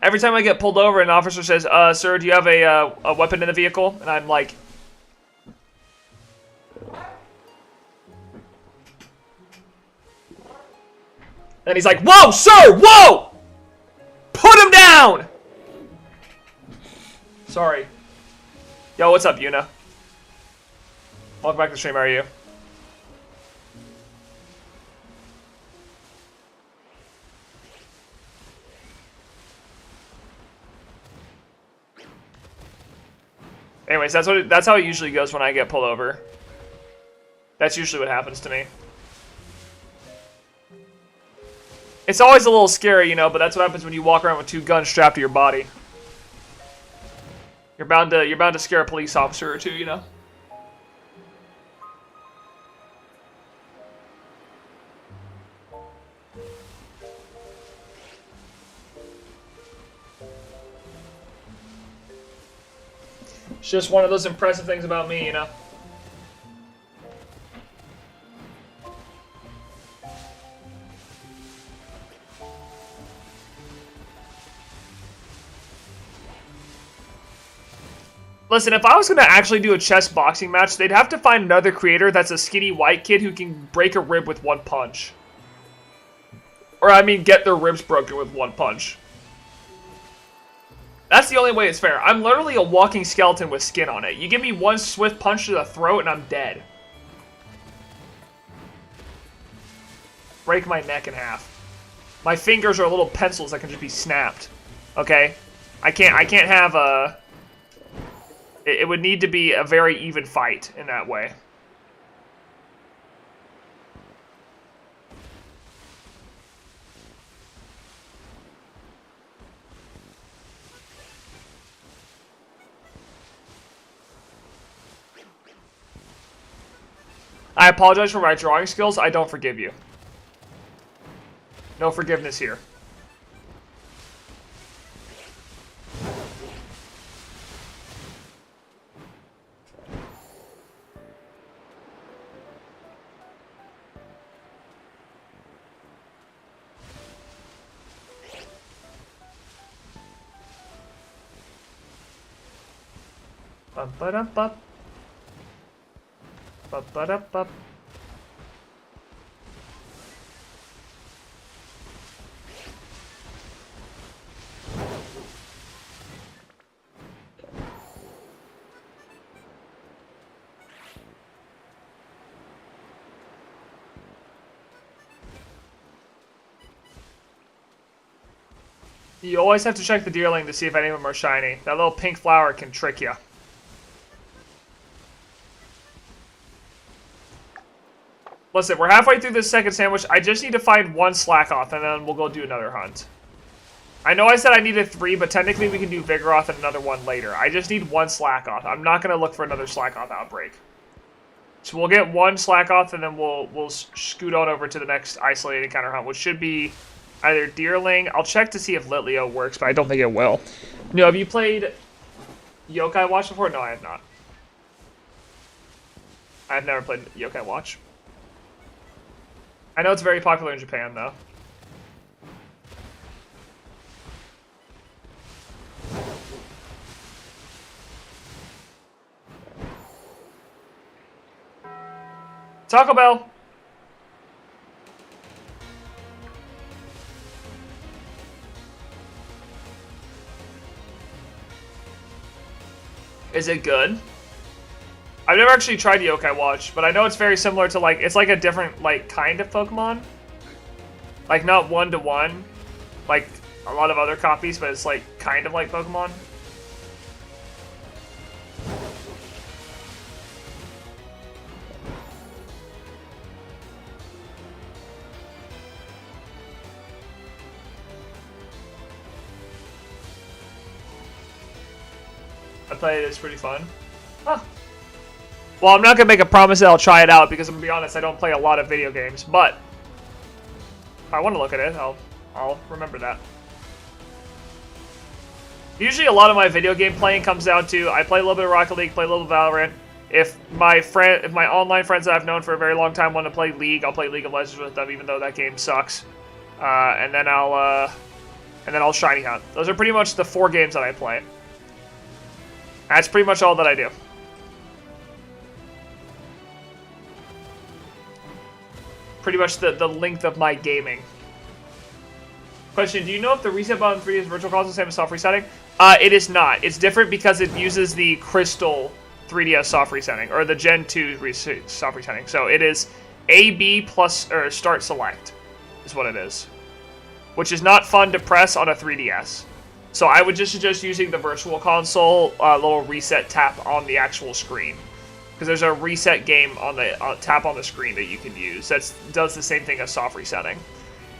Speaker 1: Every time I get pulled over, an officer says, sir, do you have a weapon in the vehicle? And I'm like... And he's like, whoa, sir, whoa! Put him down! Sorry. Yo, what's up, Yuna? Welcome back to the stream, how are you? Anyways, that's how it usually goes when I get pulled over. That's usually what happens to me. It's always a little scary, you know, but that's what happens when you walk around with 2 guns strapped to your body. You're bound to scare a police officer or two, you know. It's just one of those impressive things about me, you know. Listen, if I was going to actually do a chess boxing match, they'd have to find another creator that's a skinny white kid who can break a rib with 1 punch. Or, I mean, get their ribs broken with 1 punch. That's the only way it's fair. I'm literally a walking skeleton with skin on it. You give me 1 swift punch to the throat and I'm dead. Break my neck in half. My fingers are little pencils that can just be snapped. Okay? I can't have a... It would need to be a very even fight in that way. I apologize for my drawing skills. I don't forgive you. No forgiveness here. Ba-ba-da-ba. Ba-ba-da-ba. You always have to check the deerling to see if any of them are shiny. That little pink flower can trick you. Listen, we're halfway through this second sandwich. I just need to find 1 Slackoth, and then we'll go do another hunt. I know I said I needed 3, but technically we can do Vigoroth and another one later. I just need 1 Slackoth. I'm not going to look for another Slackoth outbreak. So we'll get 1 Slackoth, and then we'll scoot on over to the next isolated encounter hunt, which should be either Deerling. I'll check to see if Litleo works, but I don't think it will. No, have you played Yokai Watch before? No, I have not. I've never played Yokai Watch. I know it's very popular in Japan, though. Taco Bell! Is it good? I've never actually tried Yokai Watch, but I know it's very similar to, like, it's like a different, like, kind of Pokemon. Like, not one-to-one, like a lot of other copies, but it's, like, kind of like Pokemon. I played it, it's pretty fun. Huh. Well, I'm not going to make a promise that I'll try it out, because I'm going to be honest, I don't play a lot of video games, but if I want to look at it, I'll remember that. Usually a lot of my video game playing comes down to, I play a little bit of Rocket League, play a little bit of Valorant, If my online friends that I've known for a very long time want to play League, I'll play League of Legends with them, even though that game sucks. And then I'll shiny hunt. Those are pretty much the 4 games that I play. That's pretty much all that I do. Pretty much the length of my gaming. Question, do you know if the reset button 3DS Virtual Console is the same as soft resetting? It is not. It's different because it uses the Crystal 3DS soft resetting, or the Gen 2 soft resetting. So it is AB plus, or start select, is what it is. Which is not fun to press on a 3DS. So I would just suggest using the Virtual Console little reset tap on the actual screen. Because there's a reset game on the tap on the screen that you can use that does the same thing as soft resetting.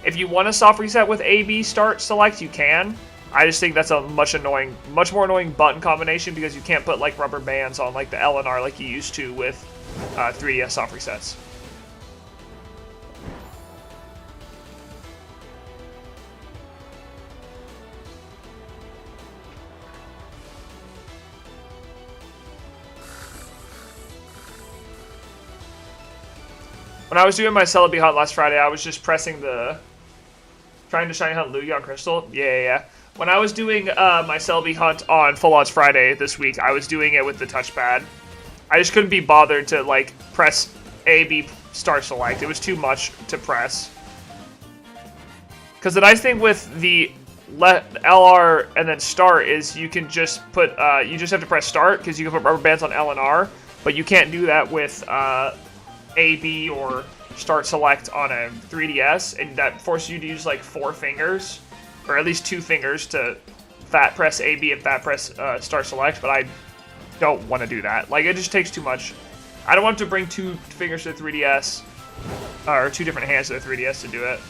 Speaker 1: If you want to soft reset with AB start select, you can. I just think that's a much more annoying button combination because you can't put like rubber bands on like the L and R like you used to with 3DS soft resets. When I was doing my Celebi hunt last Friday, I was just pressing trying to shiny hunt Lugia on Crystal. Yeah. When I was doing my Celebi hunt on Full Odds Friday this week, I was doing it with the touchpad. I just couldn't be bothered to like press A, B, start select. It was too much to press. Because the nice thing with the LR and then start is you can just put, you just have to press start because you can put rubber bands on L and R, but you can't do that with A, B, or start select on a 3DS, and that forces you to use like 4 fingers, or at least 2 fingers to fat press A, B, and fat press start select, but I don't want to do that. Like, it just takes too much. I don't want to bring 2 fingers to the 3DS, or 2 different hands to the 3DS to do it.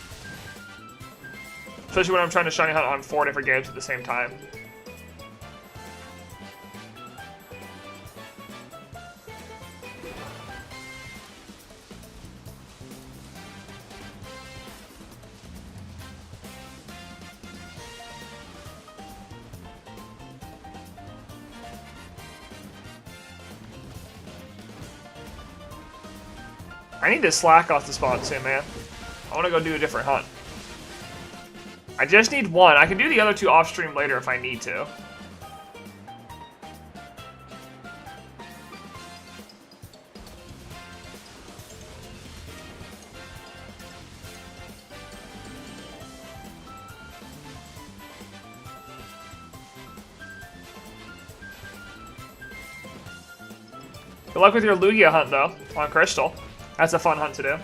Speaker 1: Especially when I'm trying to shiny hunt on 4 different games at the same time. I need to slack off the spawn soon, man. I want to go do a different hunt. I just need 1. I can do the other 2 off stream later if I need to. Good luck with your Lugia hunt, though, on Crystal. That's a fun hunt to do.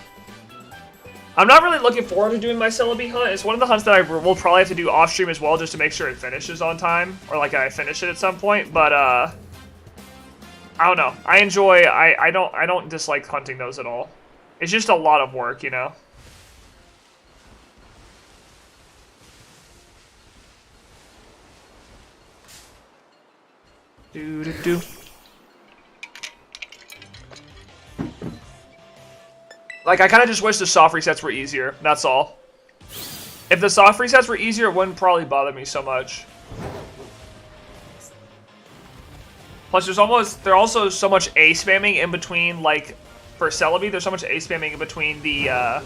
Speaker 1: I'm not really looking forward to doing my Celebi hunt. It's one of the hunts that I will probably have to do off stream as well, just to make sure it finishes on time, or like I finish it at some point. But I don't know. I enjoy. I don't dislike hunting those at all. It's just a lot of work, you know. Do. Like, I kind of just wish the soft resets were easier, that's all. If the soft resets were easier, it wouldn't probably bother me so much. Plus, there's also so much A spamming in between, like, for Celebi, there's so much A spamming in between the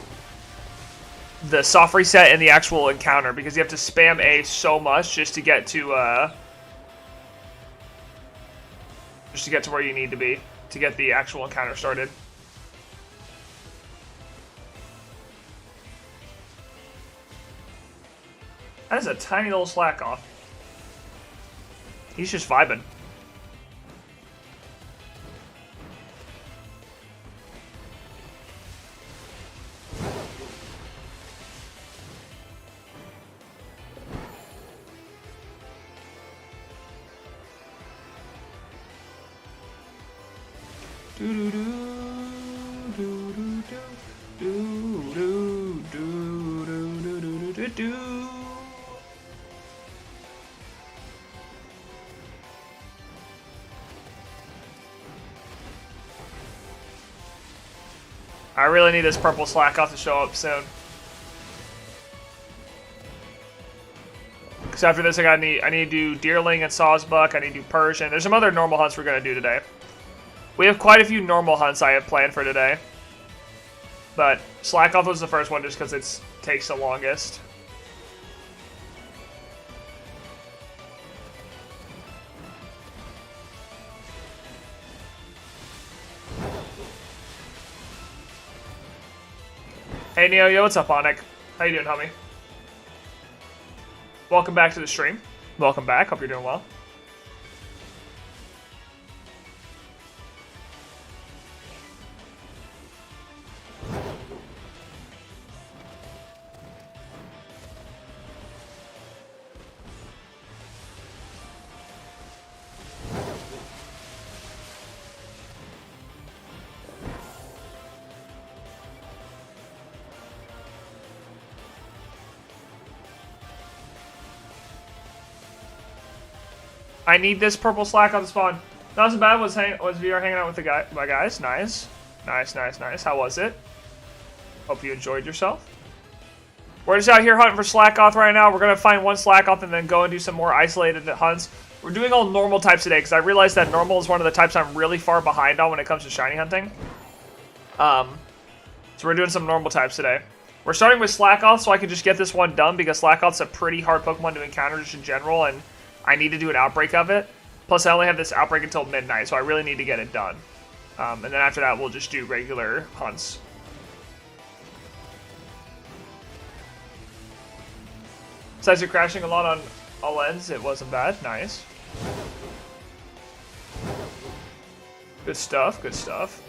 Speaker 1: soft reset and the actual encounter, because you have to spam A so much just to get to where you need to be, to get the actual encounter started. That is a tiny little slack off. He's just vibing. Do do do do do do do do do do. I really need this purple slack off to show up soon. Because after this, I need to do Deerling and Sawsbuck. I need to do Persian. There's some other normal hunts we're gonna do today. We have quite a few normal hunts I have planned for today. But Slack Off was the first one just because it takes the longest. Hey Neo, yo, what's up, Onic? How you doing, homie? Welcome back to the stream. Welcome back, hope you're doing well. I need this purple slack on the spawn. Not so bad. Was VR hanging out with my guys? Nice, nice. How was it? Hope you enjoyed yourself. We're just out here hunting for slack off right now. We're gonna find one slack off and then go and do some more isolated hunts. We're doing all normal types today because I realized that normal is one of the types I'm really far behind on when it comes to shiny hunting. So we're doing some normal types today. We're starting with slack off so I can just get this one done because slack off's a pretty hard Pokemon to encounter just in general, and I need to do an outbreak of it. Plus, I only have this outbreak until midnight, so I really need to get it done. And then after that, we'll just do regular hunts. Besides you're crashing a lot on all ends, it wasn't bad. Nice. Good stuff, good stuff.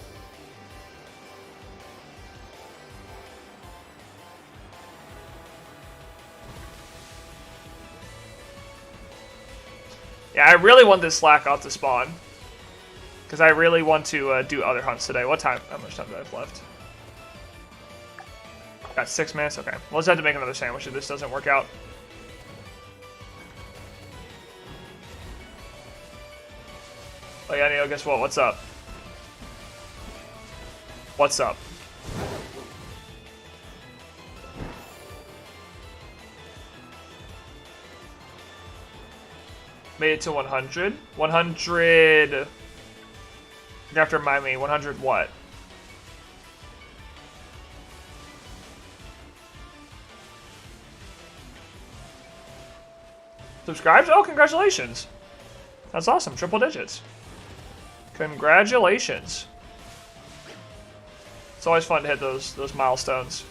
Speaker 1: Yeah, I really want this slack off to spawn. Because I really want to do other hunts today. What time? How much time do I have left? Got 6 minutes? Okay. We'll just have to make another sandwich if this doesn't work out. Oh yeah, Neo, guess what? What's up? What's up? Made it to 100. 100... You have to remind me. 100 what? Subscribes? Oh, congratulations. That's awesome. Triple digits. Congratulations. It's always fun to hit those milestones.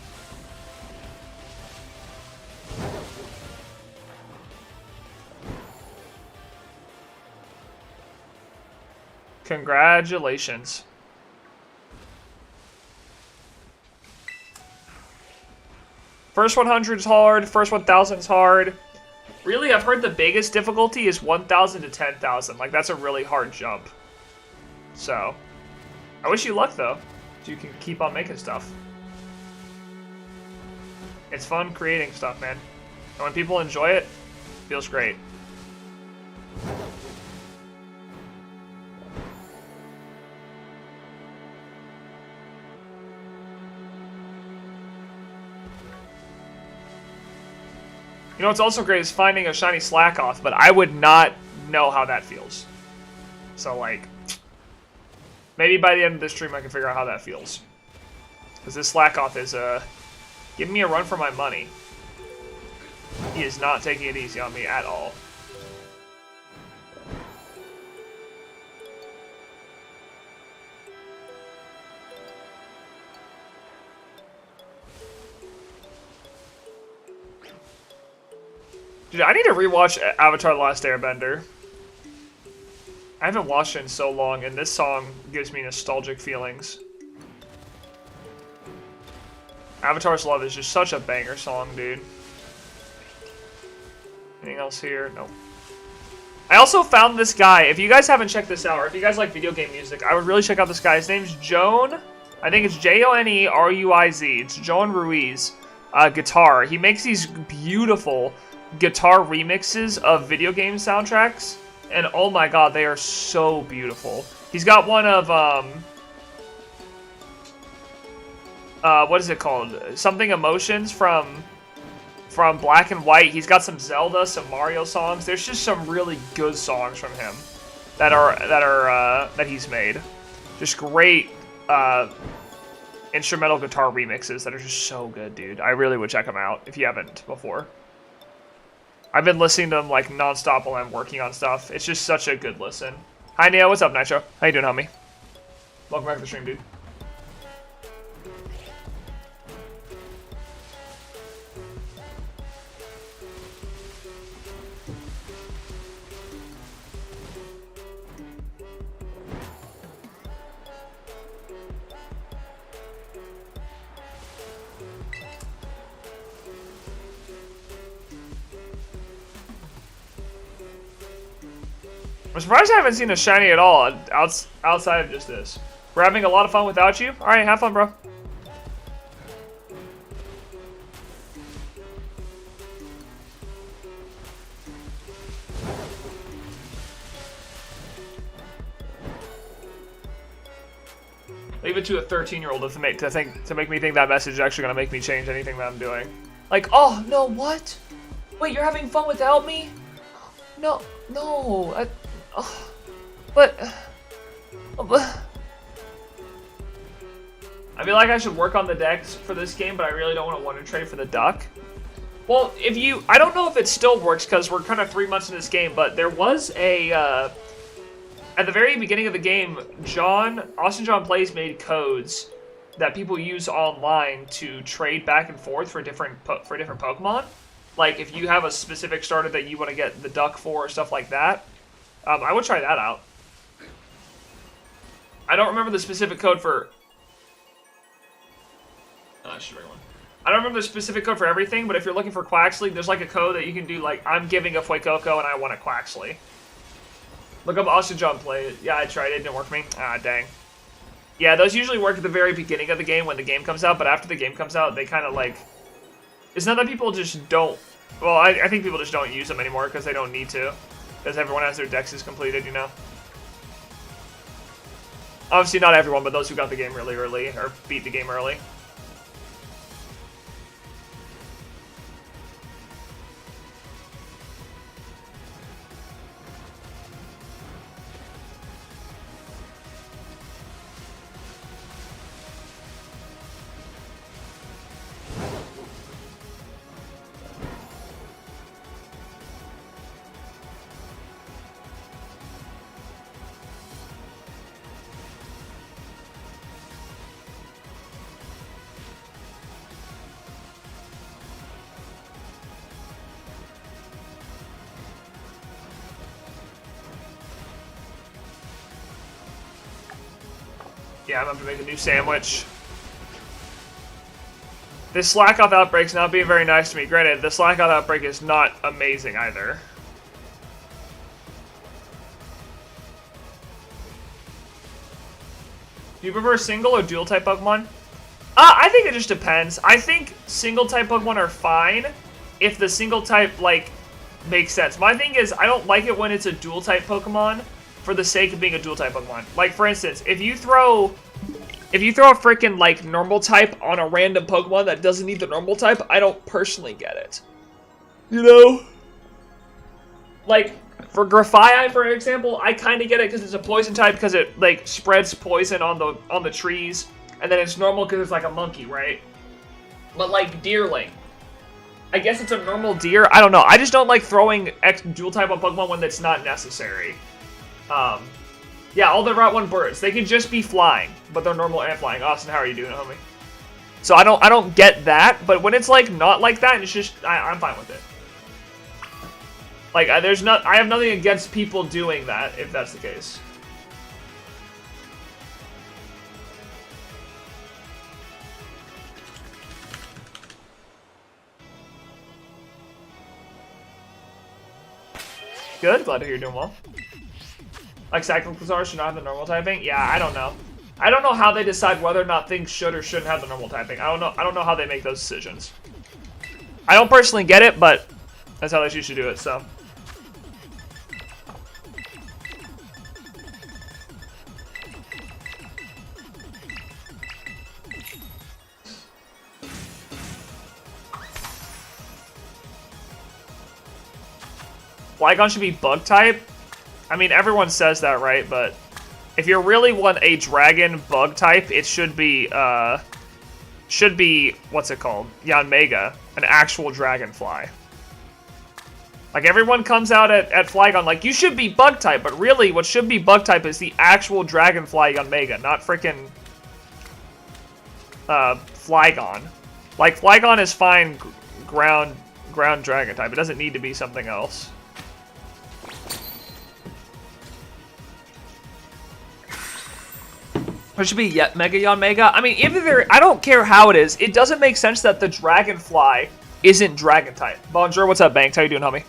Speaker 1: Congratulations. First 100 is hard, first 1000 is hard. Really, I've heard the biggest difficulty is 1000 to 10,000. Like, that's a really hard jump. So, I wish you luck, though. So you can keep on making stuff. It's fun creating stuff, man. And when people enjoy it, it feels great. You know what's also great is finding a shiny Slackoth, but I would not know how that feels. So, like, maybe by the end of this stream I can figure out how that feels. Because this Slackoth is, giving me a run for my money. He is not taking it easy on me at all. Dude, I need to rewatch Avatar: The Last Airbender. I haven't watched it in so long, and this song gives me nostalgic feelings. Avatar's Love is just such a banger song, dude. Anything else here? Nope. I also found this guy. If you guys haven't checked this out, or if you guys like video game music, I would really check out this guy. His name's Joan. I think it's Joneruiz. It's Joan Ruiz. Guitar. He makes these beautiful guitar remixes of video game soundtracks, and oh my god, they are so beautiful. He's got one of what is it called? Something Emotions from Black and White. He's got some Zelda, some Mario songs. There's just some really good songs from him that he's made. Just great instrumental guitar remixes that are just so good, dude. I really would check them out if you haven't before. I've been listening to them like nonstop while I'm working on stuff. It's just such a good listen. Hi Neo, what's up, Nitro? How you doing, homie? Welcome back to the stream, dude. I'm surprised I haven't seen a shiny at all outside of just this. We're having a lot of fun without you. All right, have fun, bro. Leave it to a 13-year-old to make me think that message is actually gonna make me change anything that I'm doing. Like, oh no, what? Wait, you're having fun without me? No, no. But I feel like I should work on the decks for this game, but I really don't want to wonder trade for the duck. Well, I don't know if it still works because we're kind of 3 months in this game, but there was a, at the very beginning of the game, Austin John Plays made codes that people use online to trade back and forth for different Pokemon. Like if you have a specific starter that you want to get the duck for or stuff like that. I would try that out. I don't remember the specific code for... I should bring one. I don't remember the specific code for everything, but if you're looking for Quaxley, there's like a code that you can do like, I'm giving a Fuecoco and I want a Quaxley. Look up Austin John Play. Yeah, I tried. It didn't work for me. Ah, dang. Yeah, those usually work at the very beginning of the game when the game comes out, but after the game comes out, they kind of like... It's not that people just don't... Well, I think people just don't use them anymore because they don't need to. Because everyone has their decks completed, you know? Obviously not everyone, but those who got the game really early, or beat the game early. Yeah, I'm about to make a new sandwich. This Slack-Off outbreak's not being very nice to me. Granted, the Slack-Off outbreak is not amazing either. Do you prefer single or dual type Pokemon? I think it just depends. I think single type Pokemon are fine if the single type, like, makes sense. My thing is, I don't like it when it's a dual type Pokemon for the sake of being a dual type Pokemon. Like, for instance, if you throw a freaking, like, normal type on a random Pokemon that doesn't need the normal type, I don't personally get it. You know? Like, for Grafaiai, for example, I kind of get it because it's a poison type because it, like, spreads poison on the trees. And then it's normal because it's like a monkey, right? But, like, Deerling. I guess it's a normal deer. I don't know. I just don't like throwing dual type on Pokemon when that's not necessary. Yeah, all the Route 1 birds. They can just be flying, but they're normal and flying. Austin, how are you doing, homie? So I don't get that, but when it's like not like that, it's just I'm fine with it. Like I have nothing against people doing that if that's the case. Good, glad to hear you're doing well. Like Cycloclazar should not have the normal typing? Yeah, I don't know. I don't know how they decide whether or not things should or shouldn't have the normal typing. I don't know how they make those decisions. I don't personally get it, but that's how they choose to do it, so. Flygon should be bug type? I mean, everyone says that, right? But If you really want a dragon bug type, it should be what's it called? Yanmega, an actual dragonfly. Like, everyone comes out at Flygon like, you should be bug type, but really, what should be bug type is the actual dragonfly Yanmega, not frickin' Flygon. Like, Flygon is fine ground dragon type. It doesn't need to be something else. It should be Mega Yanmega. I mean, I don't care how it is. It doesn't make sense that the dragonfly isn't dragon type. Bonjour, what's up, Banks? How you doing, homie?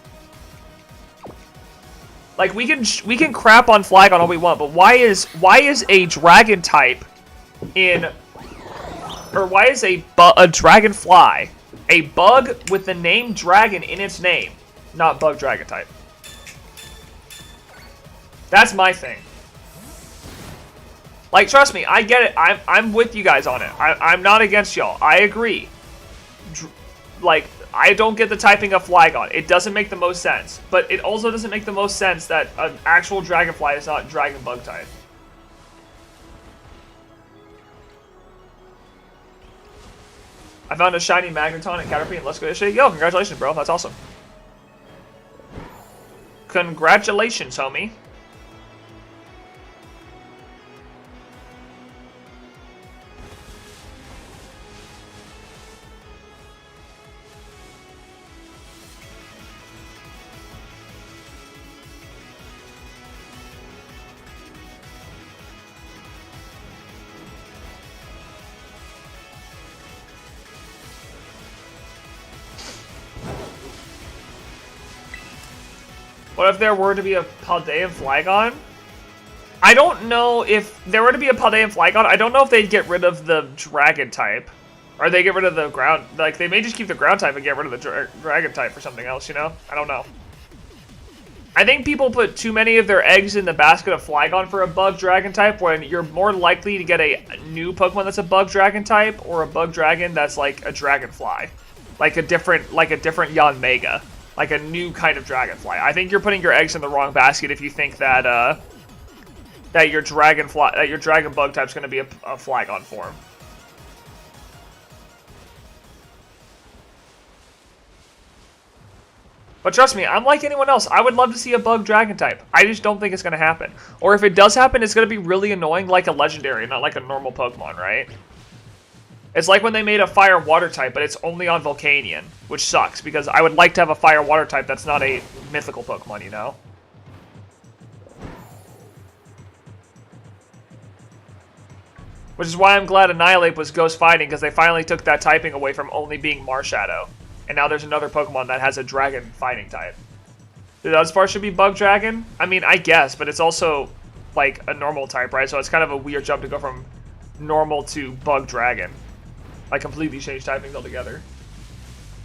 Speaker 1: Like, we can crap on Flygon all we want, but why is a dragon type why is a dragonfly a bug with the name dragon in its name, not bug dragon type? That's my thing. Like, trust me, I get it. I'm with you guys on it. I'm not against y'all. I agree. Like, I don't get the typing of Flygon. It doesn't make the most sense. But it also doesn't make the most sense that an actual dragonfly is not dragon bug type. I found a shiny Magneton and Caterpie and let's go. There you go. Congratulations, bro. That's awesome. Congratulations, homie. What if there were to be a Paldean Flygon? I don't know if there were to be a Paldean Flygon. I don't know if they'd get rid of the dragon type. Or they get rid of the ground. Like, they may just keep the ground type and get rid of the dragon type for something else, you know? I don't know. I think people put too many of their eggs in the basket of Flygon for a bug dragon type when you're more likely to get a new Pokemon that's a bug dragon type or a bug dragon that's like a dragonfly. Like a different Yanmega. Like a new kind of dragonfly. I think you're putting your eggs in the wrong basket if you think that that your dragon bug type's going to be a Flygon form. But trust me, I'm like anyone else. I would love to see a bug dragon type. I just don't think it's going to happen. Or if it does happen, it's going to be really annoying like a legendary, not like a normal Pokemon, right? It's like when they made a fire water type, but it's only on Volcanion, which sucks, because I would like to have a fire water type that's not a mythical Pokemon, you know? Which is why I'm glad Annihilate was ghost fighting, because they finally took that typing away from only being Marshadow. And now there's another Pokemon that has a dragon fighting type. The Dunsparce should be Bug Dragon? I mean, I guess, but it's also, like, a normal type, right? So it's kind of a weird jump to go from normal to Bug Dragon. Like, completely change typings altogether.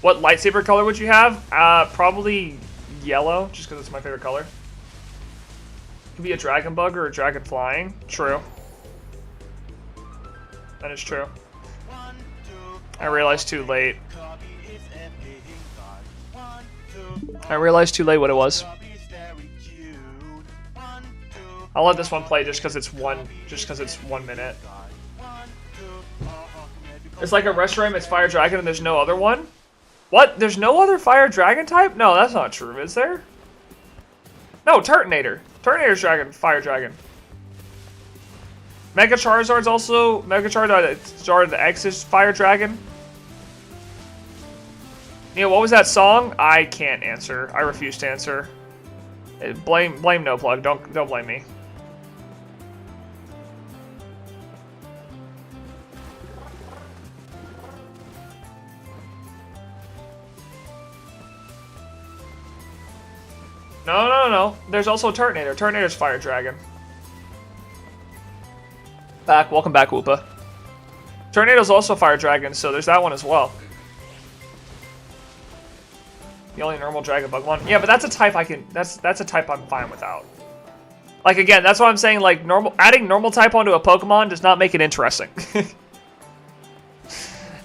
Speaker 1: What lightsaber color would you have? Probably yellow, just because it's my favorite color. Could be a dragon bug or a dragon flying. True. That is true. I realized too late. I realized too late what it was. I'll let this one play just because it's 1 minute. It's like a restaurant, it's Fire Dragon and there's no other one? What? There's no other Fire Dragon type? No, that's not true, is there? No, Turtonator. Turtonator's Fire Dragon. Mega Charizard's also... Mega Charizard X is Fire Dragon. Neil, what was that song? I can't answer. I refuse to answer. Blame No Plug. Don't blame me. No. There's also Turtonator. Turtonator's Fire Dragon. Welcome back, Woopa. Turtonator's also Fire Dragon, so there's that one as well. The only normal Dragon Bug one. Yeah, but that's a type that's a type I'm fine without. Like, again, that's why I'm saying, like, adding normal type onto a Pokemon does not make it interesting.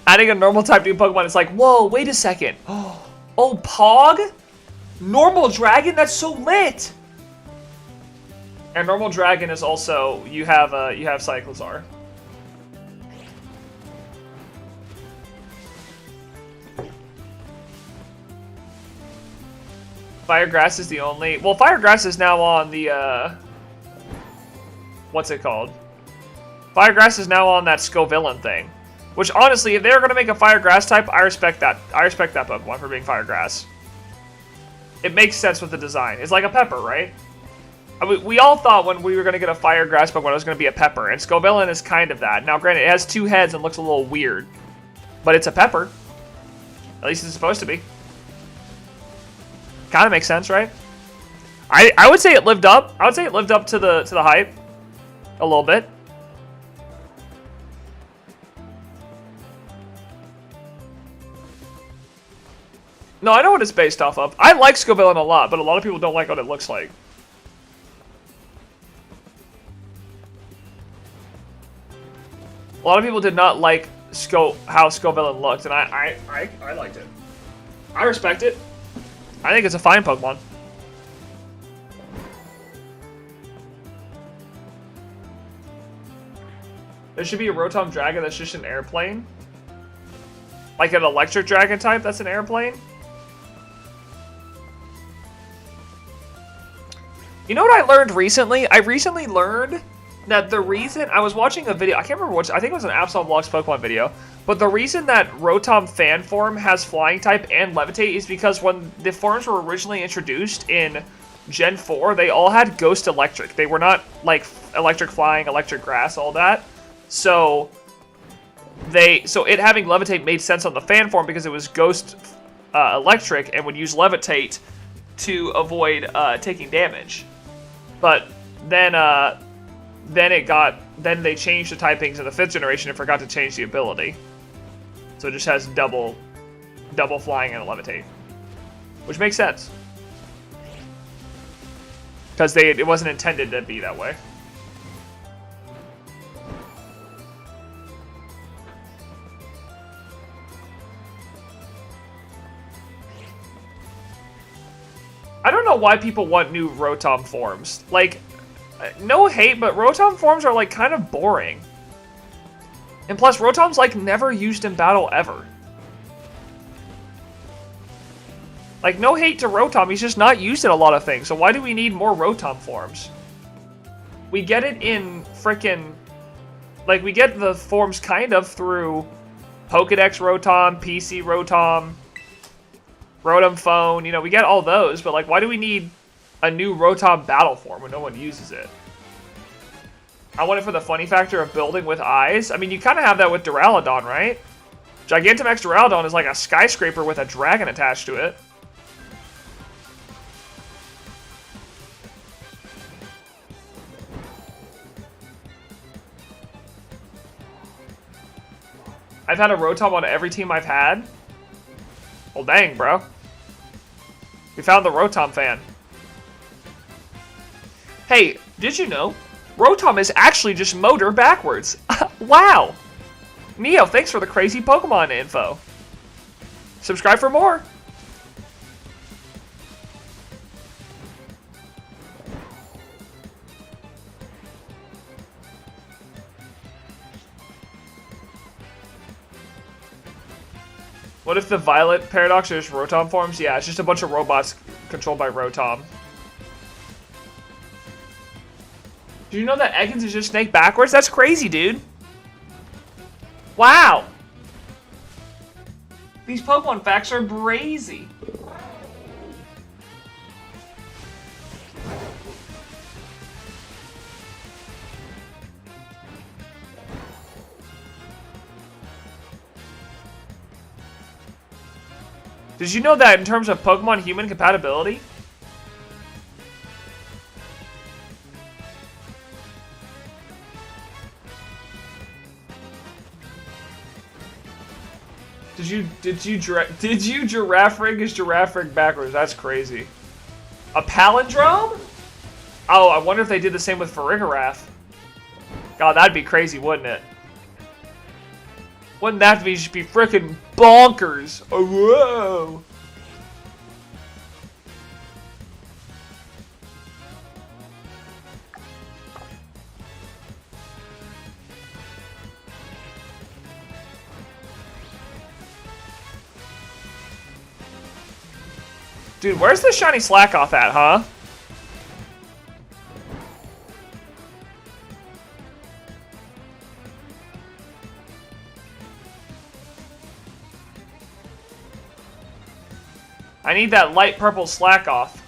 Speaker 1: Adding a normal type to a Pokemon is like, whoa, wait a second. Oh, Pog? Normal Dragon? That's so lit! And normal dragon is also you have Cyclozar. Firegrass is the only... Well, Firegrass is now on the, what's it called? Firegrass is now on that Scovillain thing. Which, honestly, if they're going to make a Firegrass type, I respect that. I respect that Pokemon for being Firegrass. It makes sense with the design. It's like a Pepper, right? I mean, we all thought when we were going to get a Firegrass Pokemon, it was going to be a Pepper. And Scovillain is kind of that. Now, granted, it has 2 heads and looks a little weird. But it's a Pepper. At least it's supposed to be. Kind of makes sense, right? I would say it lived up. I would say it lived up to the hype a little bit. No, I know what it's based off of. I like Scovillain a lot, but a lot of people don't like what it looks like. A lot of people did not like how Scovillain looked, and I liked it. I respect it. I think it's a fine Pokemon. There should be a Rotom Dragon that's just an airplane. Like an electric dragon type that's an airplane. You know what I learned recently? I recently learned that the reason... I was watching a video, I can't remember which, I think it was an Absol Vlogs Pokemon video, but the reason that Rotom fan form has flying type and levitate is because when the forms were originally introduced in Gen 4, they all had Ghost Electric. They were not like Electric Flying, Electric Grass, all that. So it having levitate made sense on the fan form because it was Ghost Electric and would use levitate to avoid taking damage. But then they changed the typings in the 5th generation and forgot to change the ability. So it just has double flying and levitate, which makes sense because it wasn't intended to be that way. I don't know why people want new Rotom forms. Like, no hate, but Rotom forms are like kind of boring. And plus, Rotom's like never used in battle ever. Like, no hate to Rotom, he's just not used in a lot of things. So why do we need more Rotom forms? We get it in frickin'... Like, we get the forms kind of through Pokedex Rotom, PC Rotom, Rotom Phone. You know, we get all those, but like, why do we need a new Rotom battle form when no one uses it? I want it for the funny factor of building with eyes. I mean, you kind of have that with Duraludon, right? Gigantamax Duraludon is like a skyscraper with a dragon attached to it. I've had a Rotom on every team I've had. Well, dang, bro. We found the Rotom fan. Hey, did you know? Rotom is actually just motor backwards. Wow! Neo, thanks for the crazy Pokemon info. Subscribe for more. What if the Violet Paradox is Rotom forms? Yeah, it's just a bunch of robots controlled by Rotom. Do you know that Ekans is just Snake backwards? That's crazy, dude. Wow. These Pokemon facts are brazy. Did you know that in terms of Pokemon human compatibility? Did you giraffe rig is giraffe rig backwards? That's crazy. A palindrome? Oh, I wonder if they did the same with Farigiraf. God, that'd be crazy, wouldn't it? Wouldn't that be just be freaking bonkers? Oh, whoa! Dude, where's the shiny slack off at, huh? I need that light purple slack off.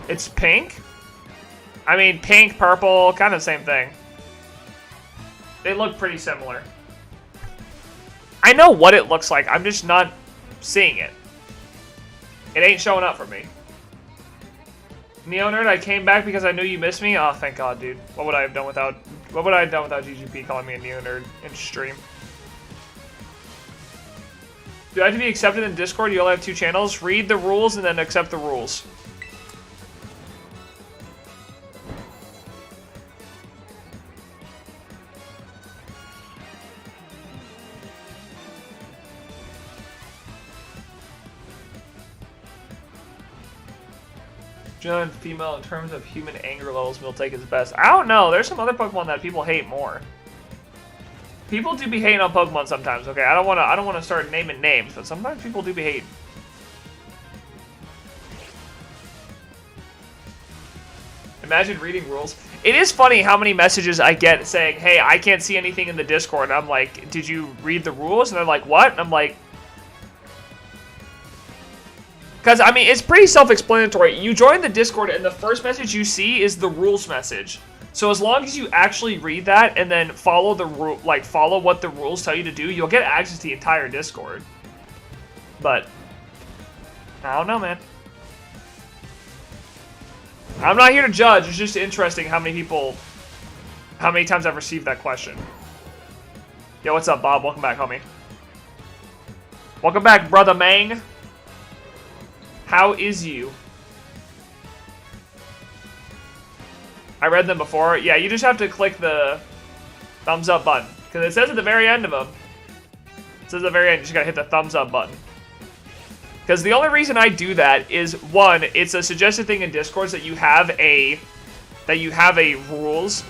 Speaker 1: It's pink? I mean, pink, purple, kind of the same thing. They look pretty similar. I know what it looks like, I'm just not seeing it. It ain't showing up for me. NeoNerd, I came back because I knew you missed me. Oh, thank God, dude. What would I have done without GGP calling me a NeoNerd in stream? Do I have to be accepted in Discord? You only have 2 channels. Read the rules and then accept the rules. Male and female in terms of human anger levels, will take his best. I don't know. There's some other Pokemon that people hate more. People do be hating on Pokemon sometimes. Okay, I don't want to start naming names, but sometimes people do be hating. Imagine reading rules. It is funny how many messages I get saying, "Hey, I can't see anything in the Discord." And I'm like, "Did you read the rules?" And they're like, "What?" And I'm like. Because, I mean, it's pretty self-explanatory. You join the Discord, and the first message you see is the rules message. So as long as you actually read that and then follow the follow what the rules tell you to do, you'll get access to the entire Discord. But I don't know, man. I'm not here to judge. It's just interesting how many times I've received that question. Yo, what's up, Bob? Welcome back, homie. Welcome back, brother Mang. How is you? I read them before. Yeah, you just have to click the thumbs up button. Because it says at the very end of them. It says at the very end, you just gotta hit the thumbs up button. Because the only reason I do that is, one, it's a suggested thing in Discord that you have a rules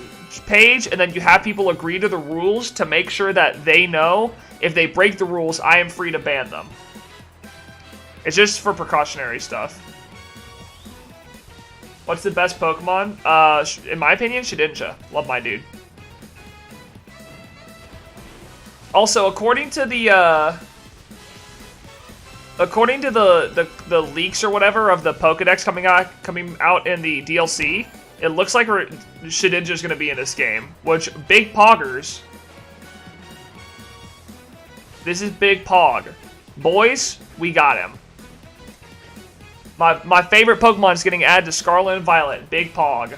Speaker 1: page, and then you have people agree to the rules to make sure that they know if they break the rules, I am free to ban them. It's just for precautionary stuff. What's the best Pokemon? In my opinion, Shedinja. Love my dude. Also, according to the leaks or whatever of the Pokedex coming out in the DLC, it looks like Shedinja's gonna be in this game. Which, big poggers. This is Big Pog. Boys, we got him. My favorite Pokemon is getting added to Scarlet and Violet. Big Pog.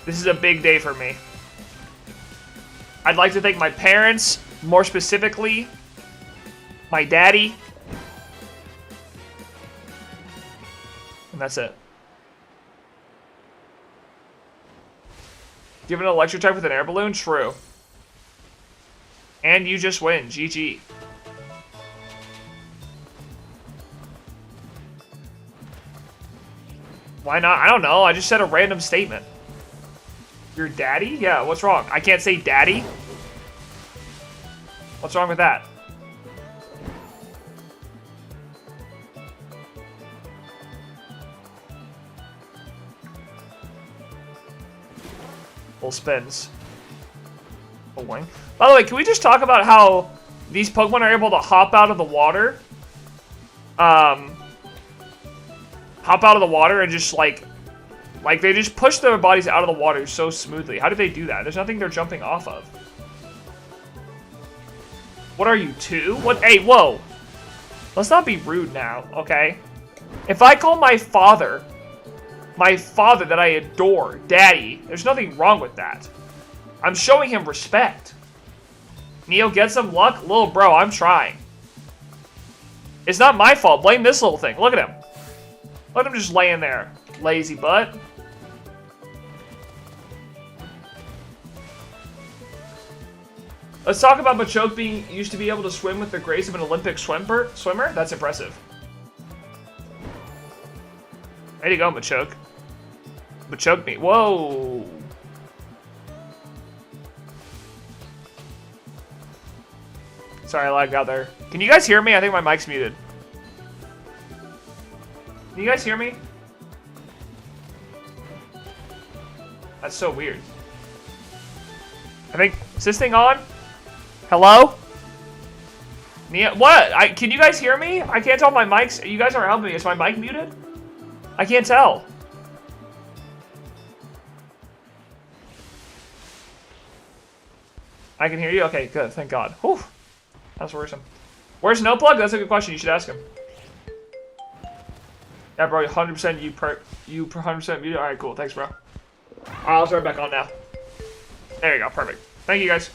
Speaker 1: This is a big day for me. I'd like to thank my parents, more specifically, my daddy. And that's it. Give an electric type with an air balloon? True. And you just win. GG. Why not? I don't know. I just said a random statement. Your daddy? Yeah, what's wrong? I can't say daddy? What's wrong with that? Full spins. A wing. By the way, can we just talk about how these Pokemon are able to hop out of the water? Hop out of the water and just like they just push their bodies out of the water so smoothly. How do they do that? There's nothing they're jumping off of. What are you, 2? What? Hey, whoa. Let's not be rude now, okay? If I call my father that I adore, Daddy, there's nothing wrong with that. I'm showing him respect. Neo, get some luck? Little bro, I'm trying. It's not my fault. Blame this little thing. Look at him. Let him just laying there. Lazy butt. Let's talk about Machoke being used to be able to swim with the grace of an Olympic swimmer. That's impressive. Way to go, Machoke. Machoke me. Whoa. Sorry, I lagged out there. Can you guys hear me? I think my mic's muted. Can you guys hear me? That's so weird. I think, is this thing on? Hello? What? Can you guys hear me? I can't tell if my mic's, you guys aren't helping me. Is my mic muted? I can't tell. I can hear you? Okay, good. Thank God. Whew. That's worrisome. Where's No Plug? That's a good question. You should ask him. Yeah, bro. 100% you 100% muted. All right, cool. Thanks, bro. All right, I'll turn it back on now. There you go. Perfect. Thank you, guys.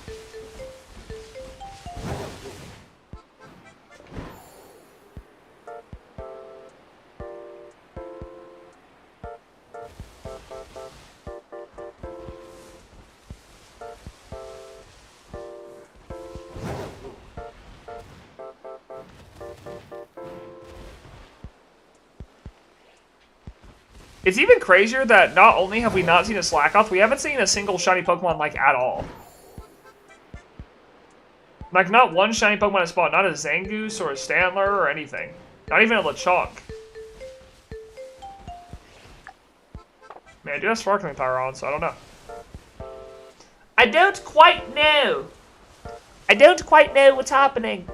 Speaker 1: It's even crazier that not only have we not seen a Slackoth, we haven't seen a single shiny Pokemon, like, at all. Like, not one shiny Pokemon has spawned. Not a Zangoose or a Stantler or anything. Not even a Lechonk. Man, I do have Sparkling Power on, so I don't know. I don't quite know. I don't quite know what's happening.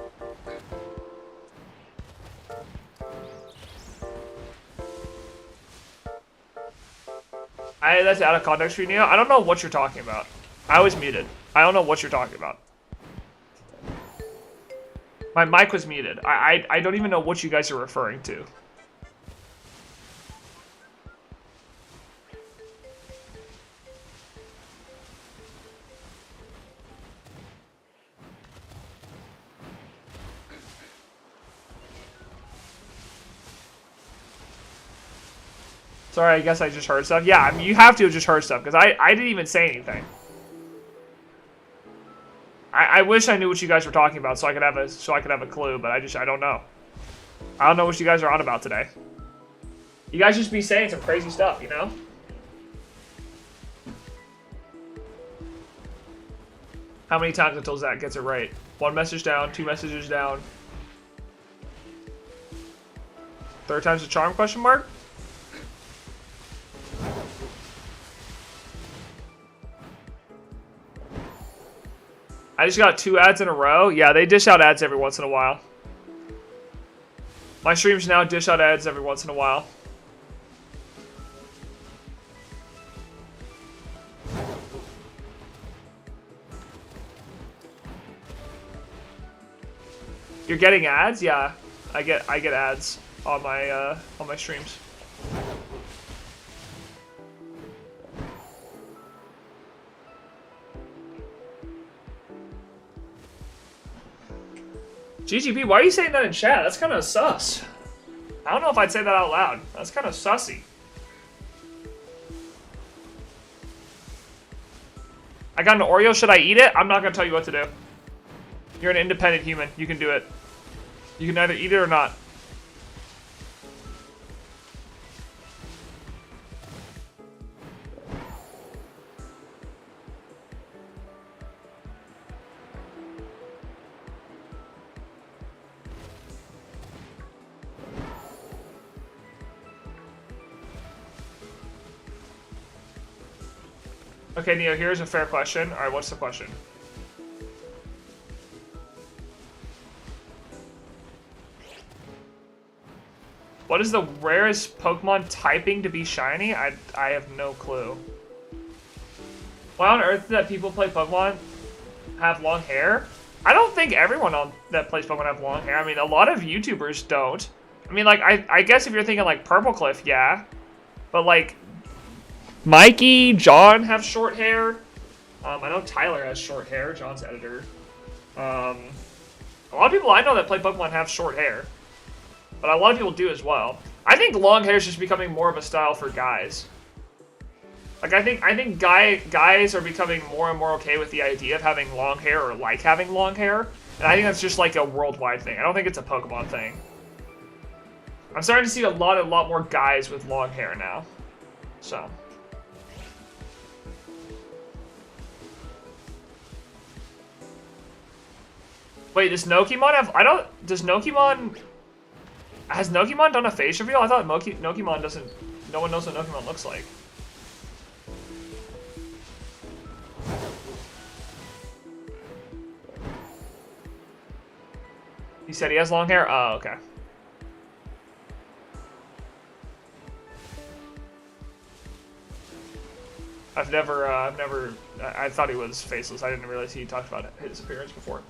Speaker 1: That's out of context for you, Neo. I don't know what you're talking about. I was muted. I don't know what you're talking about. My mic was muted. I don't even know what you guys are referring to. Sorry, I guess I just heard stuff. Yeah, I mean, you have to have just heard stuff, because I didn't even say anything. I wish I knew what you guys were talking about so I could have a clue, but I don't know. I don't know what you guys are on about today. You guys just be saying some crazy stuff, you know? How many times until Zach gets it right? 1 message down, 2 messages down. 3rd time's a charm, question mark? I just got 2 ads in a row. Yeah, they dish out ads every once in a while. My streams now dish out ads every once in a while. You're getting ads? Yeah, I get ads on my streams. GGP, why are you saying that in chat? That's kind of sus. I don't know if I'd say that out loud. That's kind of sussy. I got an Oreo. Should I eat it? I'm not going to tell you what to do. You're an independent human. You can do it. You can either eat it or not. Okay, Neo, here's a fair question. Alright, what's the question? What is the rarest Pokemon typing to be shiny? I have no clue. Why on earth that people play Pokemon have long hair? I don't think everyone that plays Pokemon have long hair. I mean, a lot of YouTubers don't. I mean, like, I guess if you're thinking, like, Purple Cliff, yeah. But, like, Mikey, John have short hair. I know Tyler has short hair. John's editor. A lot of people I know that play Pokemon have short hair. But a lot of people do as well. I think long hair is just becoming more of a style for guys. Like, I think guys are becoming more and more okay with the idea of having long hair or like having long hair. And I think that's just like a worldwide thing. I don't think it's a Pokemon thing. I'm starting to see a lot more guys with long hair now. So. Wait, does Nokimon have... Does Nokimon... Has Nokimon done a face reveal? I thought Nokimon doesn't... No one knows what Nokimon looks like. He said he has long hair? Oh, okay. I thought he was faceless. I didn't realize he talked about his appearance before.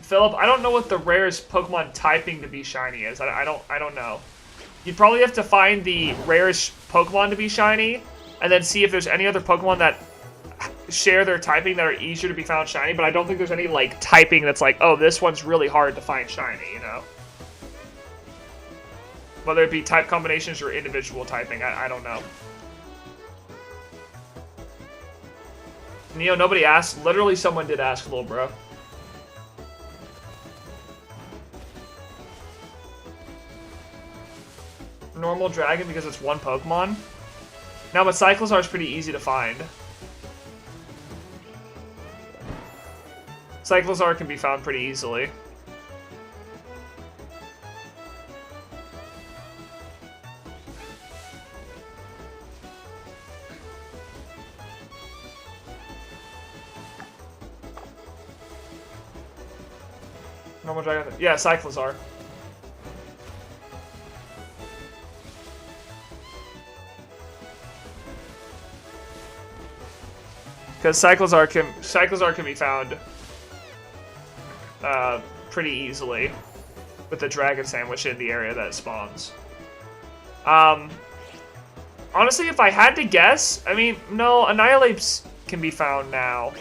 Speaker 1: Philip, I don't know what the rarest Pokemon typing to be shiny is. I don't know. You'd probably have to find the rarest Pokemon to be shiny, and then see if there's any other Pokemon that share their typing that are easier to be found shiny, but I don't think there's any, like, typing that's like, oh, this one's really hard to find shiny, you know? Whether it be type combinations or individual typing, I don't know. Neo, nobody asked. Literally, someone did ask, little bro. Normal dragon because it's one Pokemon. Now, but Cyclozar is pretty easy to find. Cyclozar can be found pretty easily. Normal dragon. Yeah, Cyclozar. Because Cyclozar can be found pretty easily with the Dragon Sandwich in the area that it spawns. Honestly, if I had to guess, I mean, no, Annihilape's can be found now.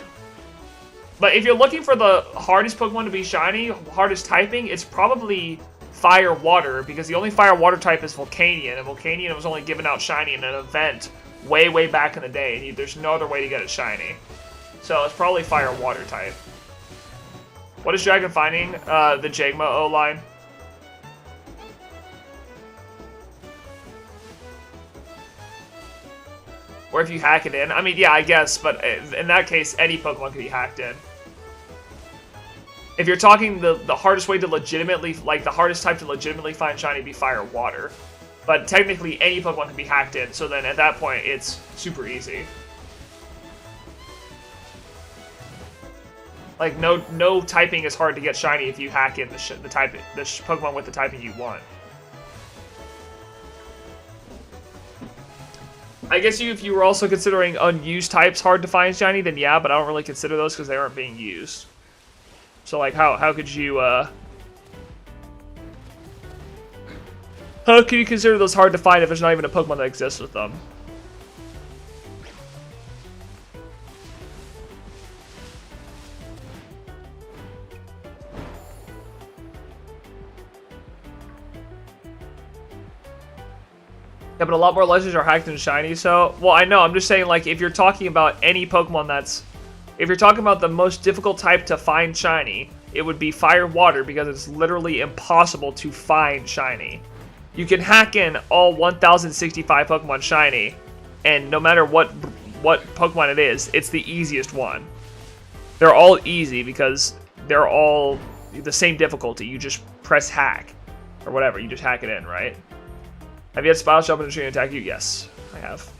Speaker 1: But if you're looking for the hardest Pokemon to be shiny, hardest typing, it's probably Fire Water, because the only Fire Water type is Volcanion, and Volcanion was only given out shiny in an event way back in the day, and there's no other way to get it shiny. So it's probably Fire Water type. What is Dragon finding? The Jagma O-line. Or if you hack it in. I mean, yeah, I guess, but in that case, any Pokemon can be hacked in. If you're talking the hardest way to legitimately, like the hardest type to legitimately find shiny, be Fire Water. But technically, any Pokemon can be hacked in, so then at that point, it's super easy. Like, no typing is hard to get shiny if you hack in the Pokemon with the typing you want. I guess if you were also considering unused types hard to find shiny, then yeah, but I don't really consider those because they aren't being used. So, like, how could you, how can you consider those hard to find if there's not even a Pokemon that exists with them? Yeah, but a lot more legends are hacked and shiny, so... Well, I know, I'm just saying, like, if you're talking about any Pokemon that's... If you're talking about the most difficult type to find shiny, it would be Fire Water, because it's literally impossible to find shiny. You can hack in all 1,065 Pokemon shiny, and no matter what Pokemon it is, it's the easiest one. They're all easy, because they're all the same difficulty. You just press hack, or whatever, you just hack it in, right? Have you had Spile jump in the tree and attack you? Yes, I have.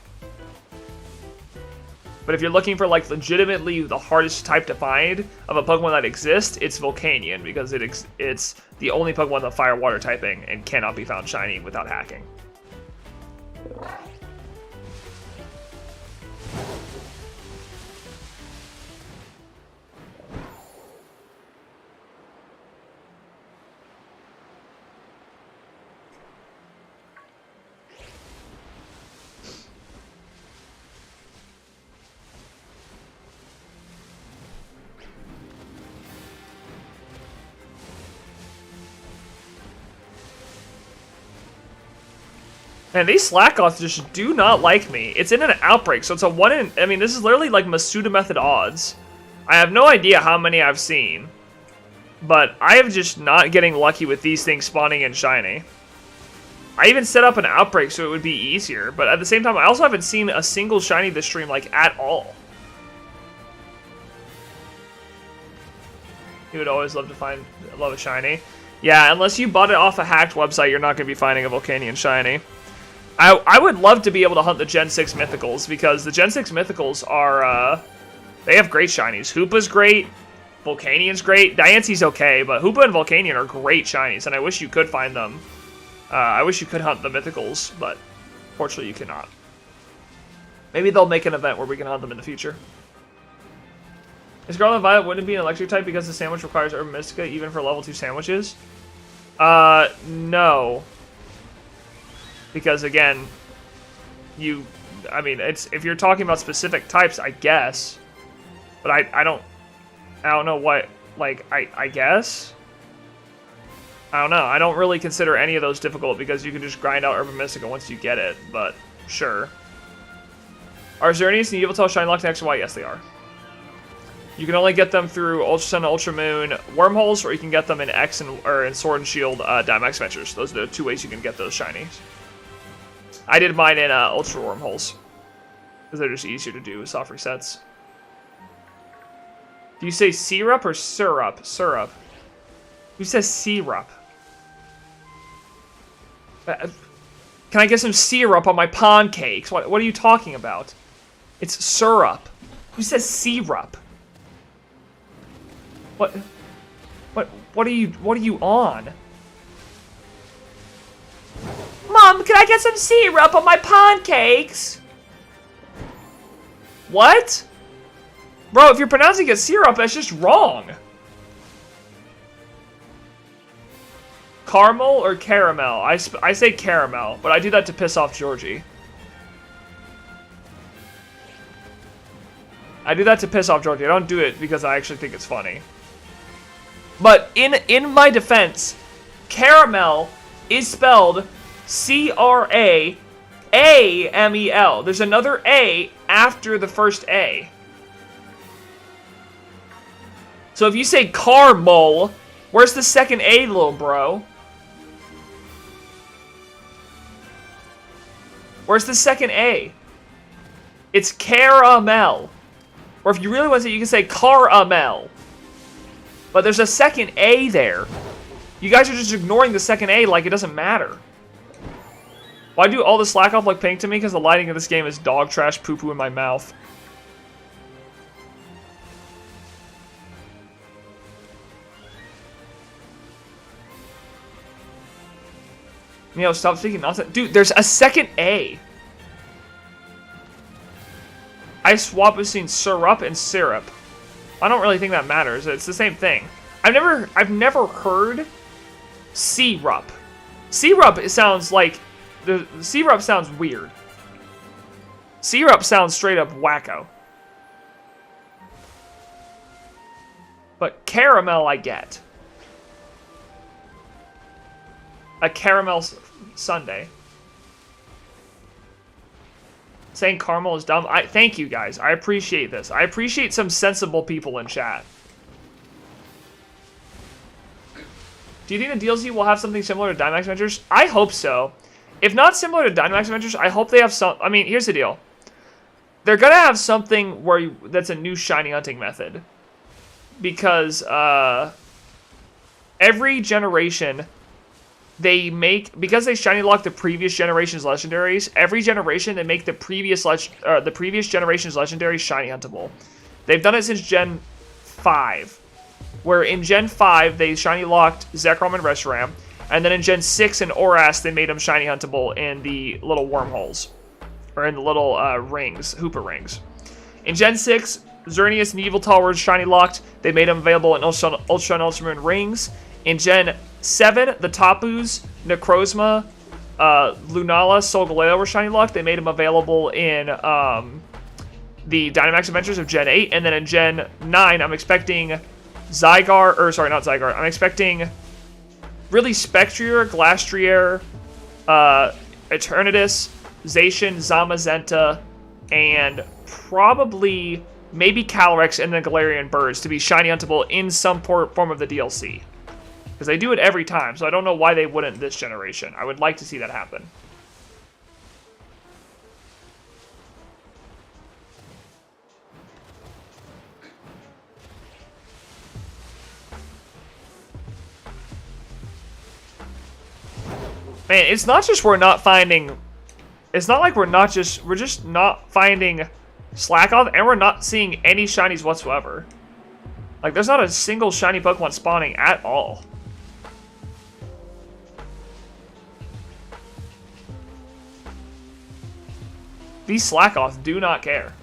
Speaker 1: But if you're looking for, like, legitimately the hardest type to find of a Pokemon that exists, it's Volcanion, because it's the only Pokemon with Fire Water typing and cannot be found shiny without hacking. Man, these Slackoths just do not like me. It's in an outbreak, so it's a 1 in... I mean, this is literally like Masuda method odds. I have no idea how many I've seen. But I am just not getting lucky with these things spawning in shiny. I even set up an outbreak so it would be easier. But at the same time, I also haven't seen a single shiny this stream, like, at all. You would always love a shiny. Yeah, unless you bought it off a hacked website, you're not going to be finding a Volcanion shiny. I would love to be able to hunt the Gen 6 Mythicals, because the Gen 6 Mythicals are, they have great shinies. Hoopa's great, Volcanion's great, Diance's okay, but Hoopa and Volcanion are great shinies, and I wish you could find them. I wish you could hunt the Mythicals, but fortunately you cannot. Maybe they'll make an event where we can hunt them in the future. Is Scarlet Violet wouldn't be an electric type because the sandwich requires Urban Mystica even for level 2 sandwiches? No. Because again, I mean, if you're talking about specific types, I guess. But I don't know what, like, I guess? I don't know. I don't really consider any of those difficult because you can just grind out Urban Mystica once you get it, but sure. Are Xerneas and Yveltal Shine Locked in X and Y? Yes, they are. You can only get them through Ultra Sun and Ultra Moon wormholes, or you can get them in X or in Sword and Shield Dynamax Ventures. Those are the two ways you can get those shinies. I did mine in Ultra Wormholes, because they're just easier to do with soft resets. Do you say syrup or syrup? Syrup. Who says syrup? Can I get some syrup on my pancakes? What are you talking about? It's syrup. Who says syrup? What are you on? Mom, can I get some syrup on my pancakes? What? Bro, if you're pronouncing it syrup, that's just wrong. Caramel or caramel? I say caramel, but I do that to piss off Georgie. I do that to piss off Georgie. I don't do it because I actually think it's funny. But in my defense, caramel is spelled C-R-A-A-M-E-L. There's another A after the first A. So if you say caramel, where's the second A, little bro? Where's the second A? It's caramel. Or if you really want to say, you can say caramel. But there's a second A there. You guys are just ignoring the second A like it doesn't matter. Why do all the slack off look pink to me? Because the lighting of this game is dog trash poo-poo in my mouth. You know, stop speaking nonsense. Dude, there's a second A. I swap between syrup and syrup. I don't really think that matters. It's the same thing. I've never heard syrup. Syrup, it sounds like the syrup sounds weird. Syrup sounds straight up wacko. But caramel I get. A caramel sundae. Saying caramel is dumb. Thank you guys. I appreciate this. I appreciate some sensible people in chat. Do you think the DLC will have something similar to Dynamax Adventures? I hope so. If not similar to Dynamax Adventures, I hope they have some... I mean, here's the deal. They're gonna have something where that's a new shiny hunting method. Because, every generation... They make, because they shiny lock the previous generation's legendaries, every generation they make the previous generation's legendaries shiny huntable. They've done it since Gen 5, where in Gen 5 they shiny locked Zekrom and Reshiram, and then in Gen 6 and Oras they made them shiny huntable in the little wormholes, or in the little rings, Hoopa rings. In Gen 6, Xerneas and Yveltal were shiny locked. They made them available in Ultra and Ultra Moon rings. In Gen 7, the Tapus, Necrozma, Lunala, Solgaleo were shiny locked. They made them available in the Dynamax Adventures of Gen 8. And then in Gen 9, I'm expecting Zygarde, or sorry, not Zygarde. I'm expecting really Spectrier, Glastrier, Eternatus, Zacian, Zamazenta, and probably maybe Calyrex and the Galarian Birds to be shiny huntable in some form of the DLC. Because they do it every time, so I don't know why they wouldn't this generation. I would like to see that happen. Man, it's not just we're not finding... It's not like we're just not finding Slackoth, and we're not seeing any shinies whatsoever. Like, there's not a single shiny Pokemon spawning at all. These Slackoth do not care.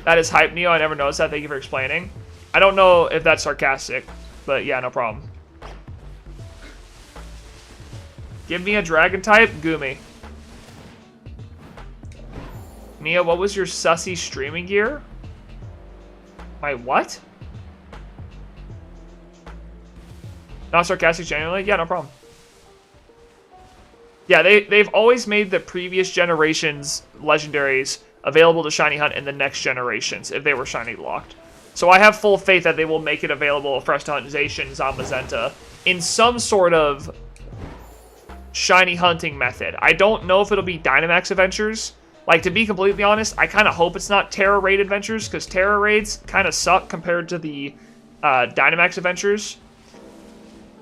Speaker 1: That is hype, Neo. I never noticed that. Thank you for explaining. I don't know if that's sarcastic, but yeah, no problem. Give me a dragon type, Gumi. Neo, what was your sussy streaming gear? My what? Not sarcastic, genuinely? Yeah, no problem. Yeah, they've always made the previous generation's legendaries available to shiny hunt in the next generations if they were shiny locked. So I have full faith that they will make it available for us to hunt Zacian, Zamazenta in some sort of shiny hunting method. I don't know if it'll be Dynamax Adventures. Like, to be completely honest, I kind of hope it's not Terra Raid Adventures, because Terra Raids kind of suck compared to the Dynamax Adventures.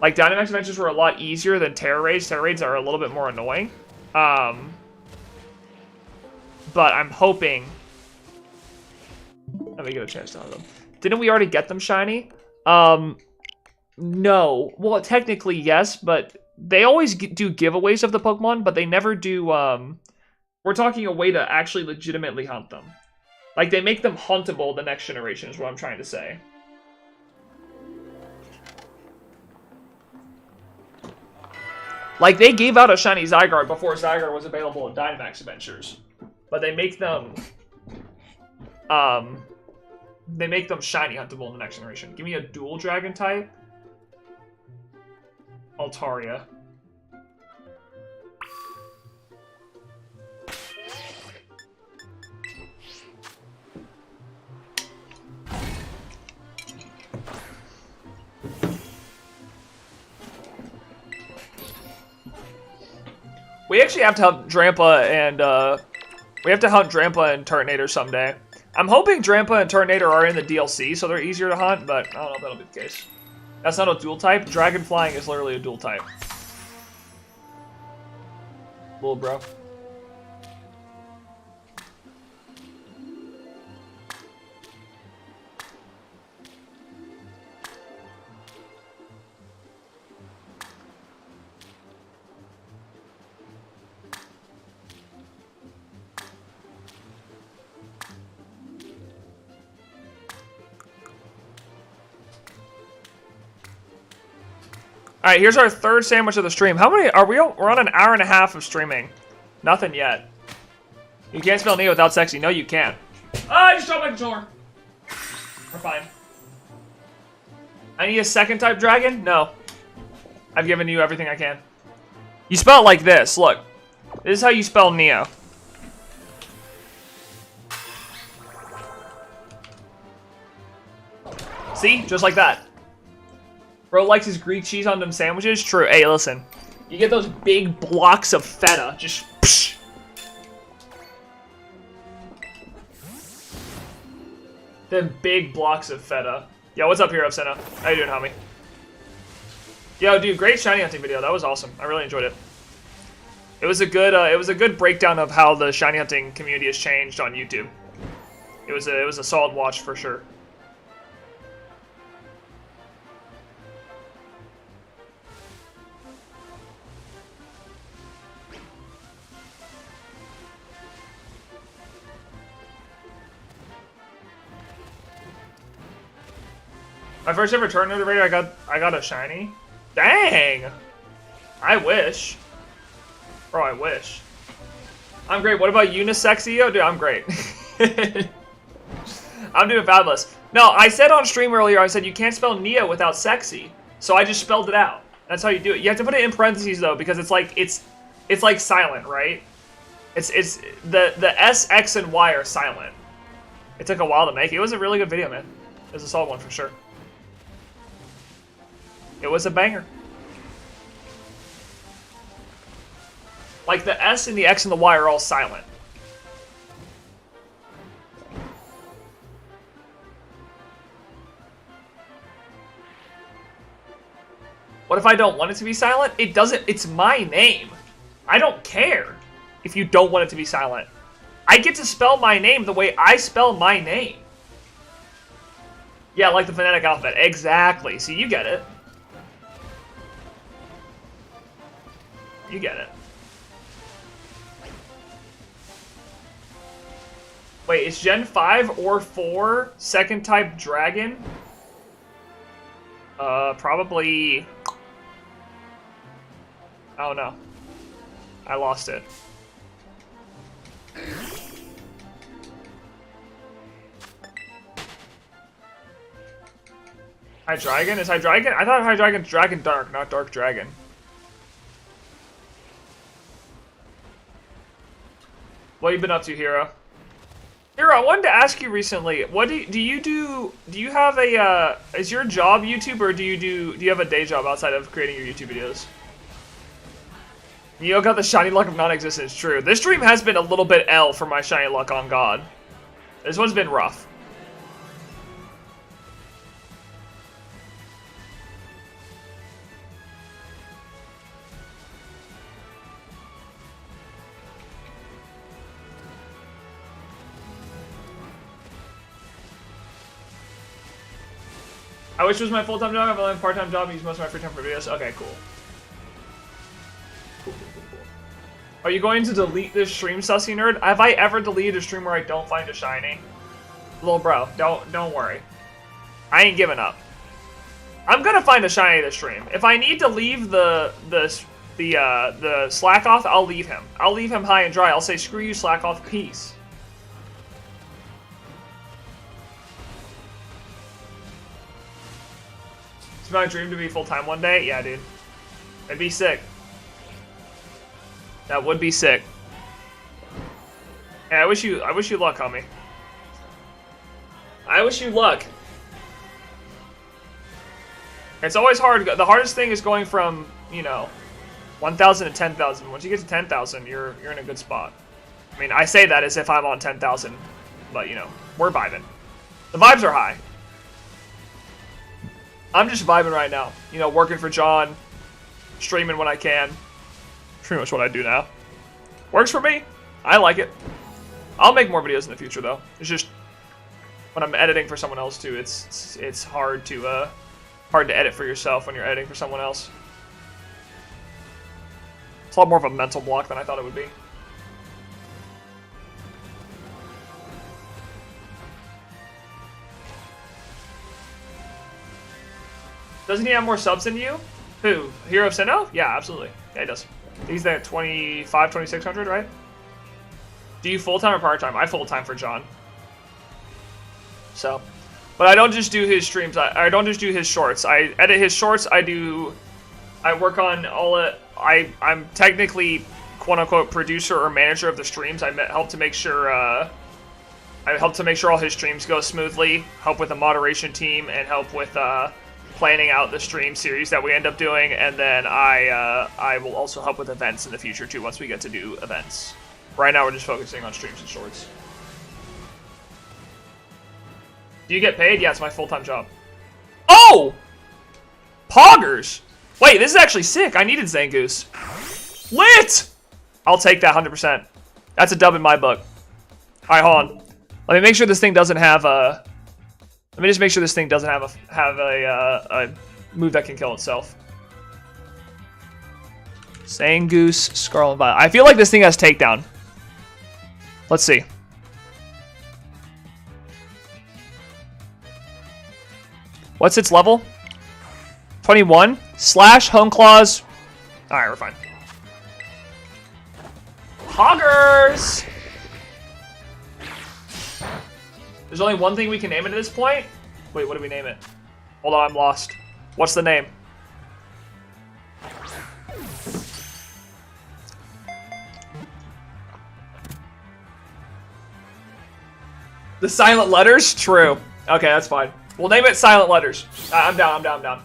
Speaker 1: Like, Dynamax Adventures were a lot easier than Terra Raids. Terra Raids are a little bit more annoying. But I'm hoping... Let me get a chance to hunt them. Didn't we already get them shiny? No. Well, technically, yes, but they always do giveaways of the Pokemon, but they never do... We're talking a way to actually legitimately hunt them. Like, they make them huntable the next generation is what I'm trying to say. Like, they gave out a shiny Zygarde before Zygarde was available in Dynamax Adventures. But they make them... They make them shiny huntable in the next generation. Give me a dual dragon type. Altaria. We actually have to hunt Drampa and, we have to hunt Drampa and Turtonator someday. I'm hoping Drampa and Turtonator are in the DLC, so they're easier to hunt, but I don't know if that'll be the case. That's not a dual type. Dragon Flying is literally a dual type. Little bro. All right, here's our third sandwich of the stream. How many are we? We're on an hour and a half of streaming. Nothing yet. You can't spell Neo without sexy. No, you can't. Oh, I just dropped my controller. We're fine. I need a second type dragon? No. I've given you everything I can. You spell it like this. Look. This is how you spell Neo. See? Just like that. Bro likes his Greek cheese on them sandwiches? True. Hey, listen. You get those big blocks of feta. Just... Psh. Them big blocks of feta. Yo, what's up here, Obscena? How you doing, homie? Yo, dude, great shiny hunting video. That was awesome. I really enjoyed it. It was a good breakdown of how the shiny hunting community has changed on YouTube. It was a solid watch for sure. My first ever tournament raid, I got a shiny. Dang! I wish. Bro, I wish. I'm great. What about unisex EO? Dude, I'm great. I'm doing fabulous. No, I said on stream earlier, I said you can't spell Neo without sexy. So I just spelled it out. That's how you do it. You have to put it in parentheses though, because it's like, It's like silent, right? It's the S, X, and Y are silent. It took a while to make. It was a really good video, man. It was a solid one for sure. It was a banger. Like the S and the X and the Y are all silent. What if I don't want it to be silent? It doesn't. It's my name. I don't care if you don't want it to be silent. I get to spell my name the way I spell my name. Yeah, like the phonetic alphabet. Exactly. See, you get it. You get it. Wait, is Gen 5 or 4 second type dragon? Probably... Oh no. I lost it. Hydreigon? Is Hydreigon? I thought Hydreigon's Dragon Dark, not Dark Dragon. What have you been up to, Hero? Hero, I wanted to ask you recently. What do you do? Do you have a? Is your job YouTube, or do you have a day job outside of creating your YouTube videos? Neo got the shiny luck of non-existence. True. This stream has been a little bit L for my shiny luck on God. This one's been rough. I wish it was my full-time job. I have a part-time job. I use most of my free time for videos. Okay, cool. Cool. Are you going to delete this stream, Sussy Nerd? Have I ever deleted a stream where I don't find a shiny? Little bro, don't worry. I ain't giving up. I'm gonna find a shiny this stream. If I need to leave the slack off, I'll leave him. I'll leave him high and dry. I'll say, screw you, slack off, peace. It's my dream to be full-time one day? Yeah, dude. It'd be sick. That would be sick. Yeah, I wish you luck, homie. I wish you luck. It's always hard. The hardest thing is going from, you know, 1,000 to 10,000. Once you get to 10,000, you're in a good spot. I mean, I say that as if I'm on 10,000, but, you know, we're vibing. The vibes are high. I'm just vibing right now. You know, working for John, streaming when I can. Pretty much what I do now. Works for me. I like it. I'll make more videos in the future, though. It's just when I'm editing for someone else too. It's hard to edit for yourself when you're editing for someone else. It's a lot more of a mental block than I thought it would be. Doesn't he have more subs than you? Who? Hero of Sinnoh? Yeah, absolutely. Yeah, he does. He's at 25, 2,600, right? Do you full-time or part-time? I full-time for John. So, but I don't just do his streams. I don't just do his shorts. I edit his shorts. I work on all it. I'm technically, quote-unquote, producer or manager of the streams. I help to make sure all his streams go smoothly, help with the moderation team, and help with planning out the stream series that we end up doing, and then I will also help with events in the future too once we get to do events. Right now we're just focusing on streams and shorts. Do you get paid? Yeah, it's my full-time job. Oh! Poggers! Wait, this is actually sick. I needed Zangoose. Lit! I'll take that 100%. That's a dub in my book. Alright, hold on. Let me make sure this thing doesn't have a... Let me just make sure this thing doesn't have a move that can kill itself. Zangoose, Scarlet Violet. I feel like this thing has takedown. Let's see. What's its level? 21. Slash, Home Claws. Alright, we're fine. Poggers! There's only one thing we can name it at this point? Wait, what do we name it? Hold on, I'm lost. What's the name? The silent letters? True. Okay, that's fine. We'll name it silent letters. I'm down, I'm down, I'm down.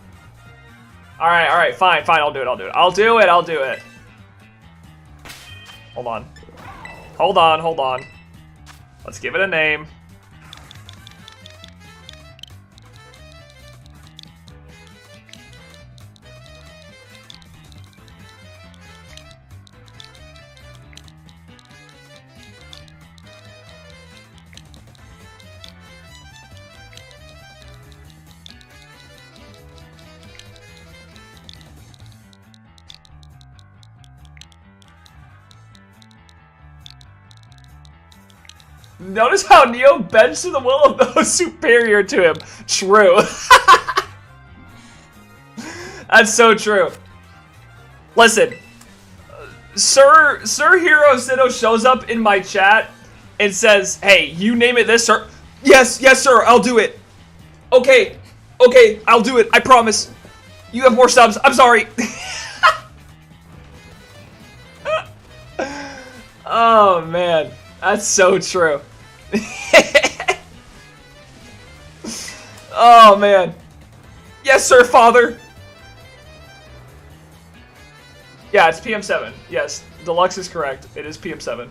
Speaker 1: Alright, fine, I'll do it. I'll do it. Hold on. Let's give it a name. Notice how Neo bends to the will of those superior to him. True. That's so true. Listen, Sir Hero Sito shows up in my chat and says, "Hey, you name it this, sir." Yes, sir, I'll do it. Okay, I'll do it. I promise. You have more subs. I'm sorry. Oh man, that's so true. Oh man. Yes, sir, father. Yeah, it's PM7. Yes, Deluxe is correct. It is PM7.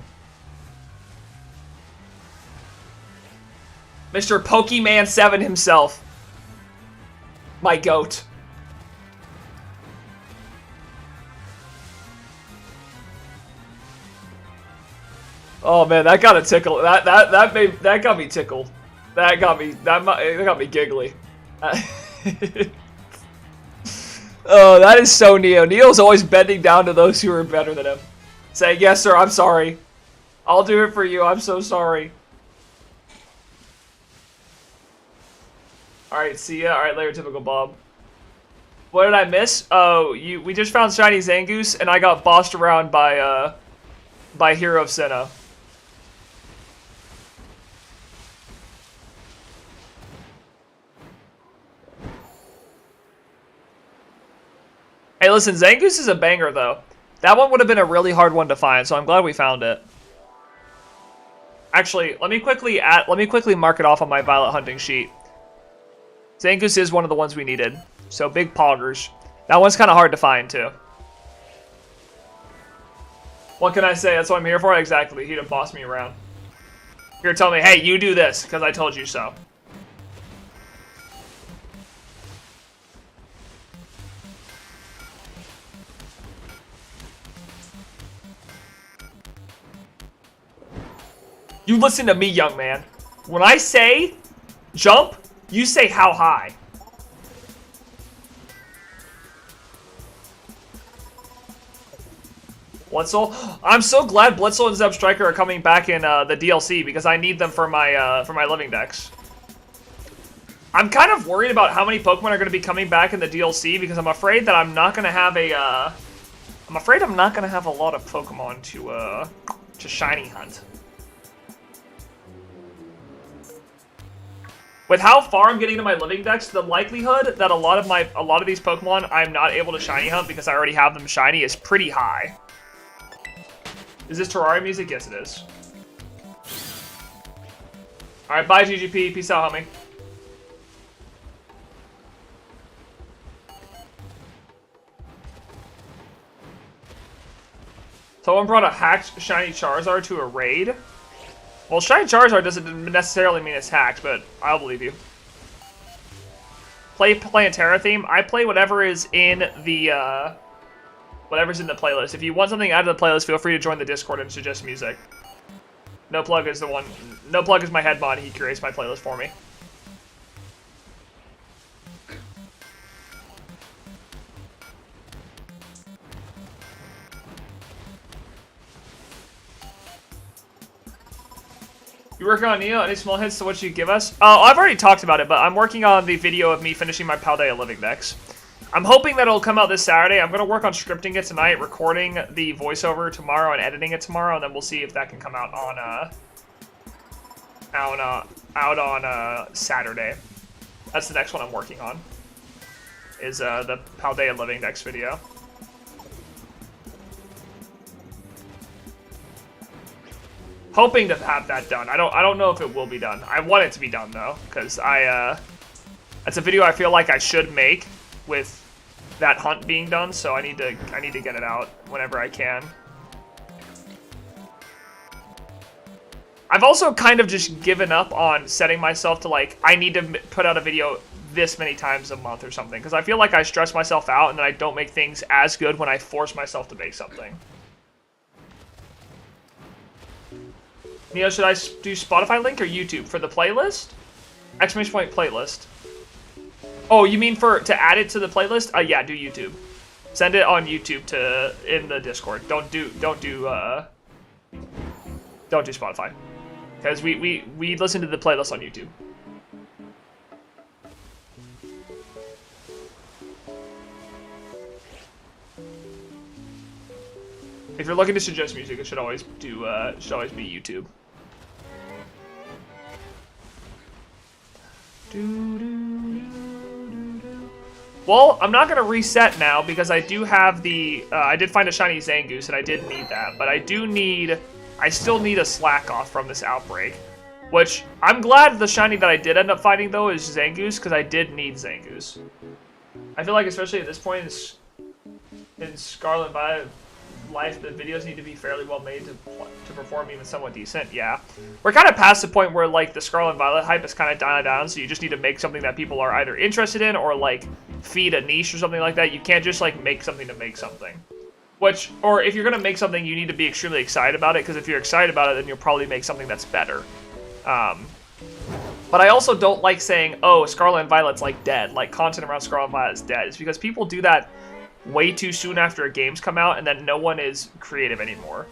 Speaker 1: Mr. Pokemon 7 himself. My goat. Oh man, that got a tickle. That got me tickled. That got me giggly. Oh, that is so Neo. Neo's always bending down to those who are better than him. Saying, "Yes, sir, I'm sorry. I'll do it for you. I'm so sorry." Alright, see ya. Alright, later, typical Bob. What did I miss? Oh, we just found Shiny Zangoose, and I got bossed around by Hero of Sinnoh. Hey, listen, Zangoose is a banger, though. That one would have been a really hard one to find, so I'm glad we found it. Actually, let me quickly mark it off on my Violet hunting sheet. Zangoose is one of the ones we needed, so big poggers. That one's kind of hard to find, too. What can I say? That's what I'm here for? Exactly. He done bossed me around. Here, tell me, hey, you do this, because I told you so. You listen to me, young man. When I say jump, you say how high. Blitzel? I'm so glad Blitzel and Zeb Striker are coming back in the DLC because I need them for my living decks. I'm kind of worried about how many Pokemon are going to be coming back in the DLC because I'm afraid that I'm not going to have a I'm afraid I'm not going to have a lot of Pokemon to shiny hunt. With how far I'm getting to my living decks, the likelihood that a lot of these Pokemon I'm not able to shiny hunt because I already have them shiny is pretty high. Is this Terraria music? Yes, it is. Alright, bye GGP. Peace out, homie. Someone brought a hacked shiny Charizard to a raid. Well, shiny Charizard doesn't necessarily mean it's hacked, but I'll believe you. Play Plantera theme. I play whatever is in the whatever's in the playlist. If you want something out of the playlist, feel free to join the Discord and suggest music. No Plug is the one. No Plug is my head mod. He curates my playlist for me. You working on Neo? Any small hints to what you give us? I've already talked about it, but I'm working on the video of me finishing my Paldea living decks. I'm hoping that it'll come out this Saturday. I'm going to work on scripting it tonight, recording the voiceover tomorrow, and editing it tomorrow, and then we'll see if that can come out on Saturday. That's the next one I'm working on, is the Paldea living decks video. hoping to have that done. I don't know if it will be done. I want it to be done though, because it's a video I feel like I should make with that hunt being done. So I need to get it out whenever I can. I've also kind of just given up on setting myself to like, I need to put out a video this many times a month or something. Because I feel like I stress myself out and then I don't make things as good when I force myself to make something. Neo, should I do Spotify link or YouTube? For the playlist? Exclamation point playlist. Oh, you mean to add it to the playlist? Yeah, do YouTube. Send it on YouTube in the Discord. Don't do Spotify. Because we listen to the playlist on YouTube. If you're looking to suggest music, it should always be YouTube. Well, I'm not gonna reset now because I do have the I did find a shiny Zangoose and I did need that, but I still need a slack off from this outbreak, which I'm glad the shiny that I did end up finding though is Zangoose, because I did need Zangoose. I feel like especially at this point in Scarlet and Violet life, the videos need to be fairly well made to perform even somewhat decent. Yeah, we're kind of past the point where like the Scarlet and Violet hype is kind of dying down, so you just need to make something that people are either interested in or like feed a niche or something like that. You can't just like make something to make something. Or if you're gonna make something, you need to be extremely excited about it, because if you're excited about it, then you'll probably make something that's better. But I also don't like saying, oh, Scarlet and Violet's like dead, like content around Scarlet and Violet's dead. It's because people do that way too soon after games come out, and then no one is creative anymore.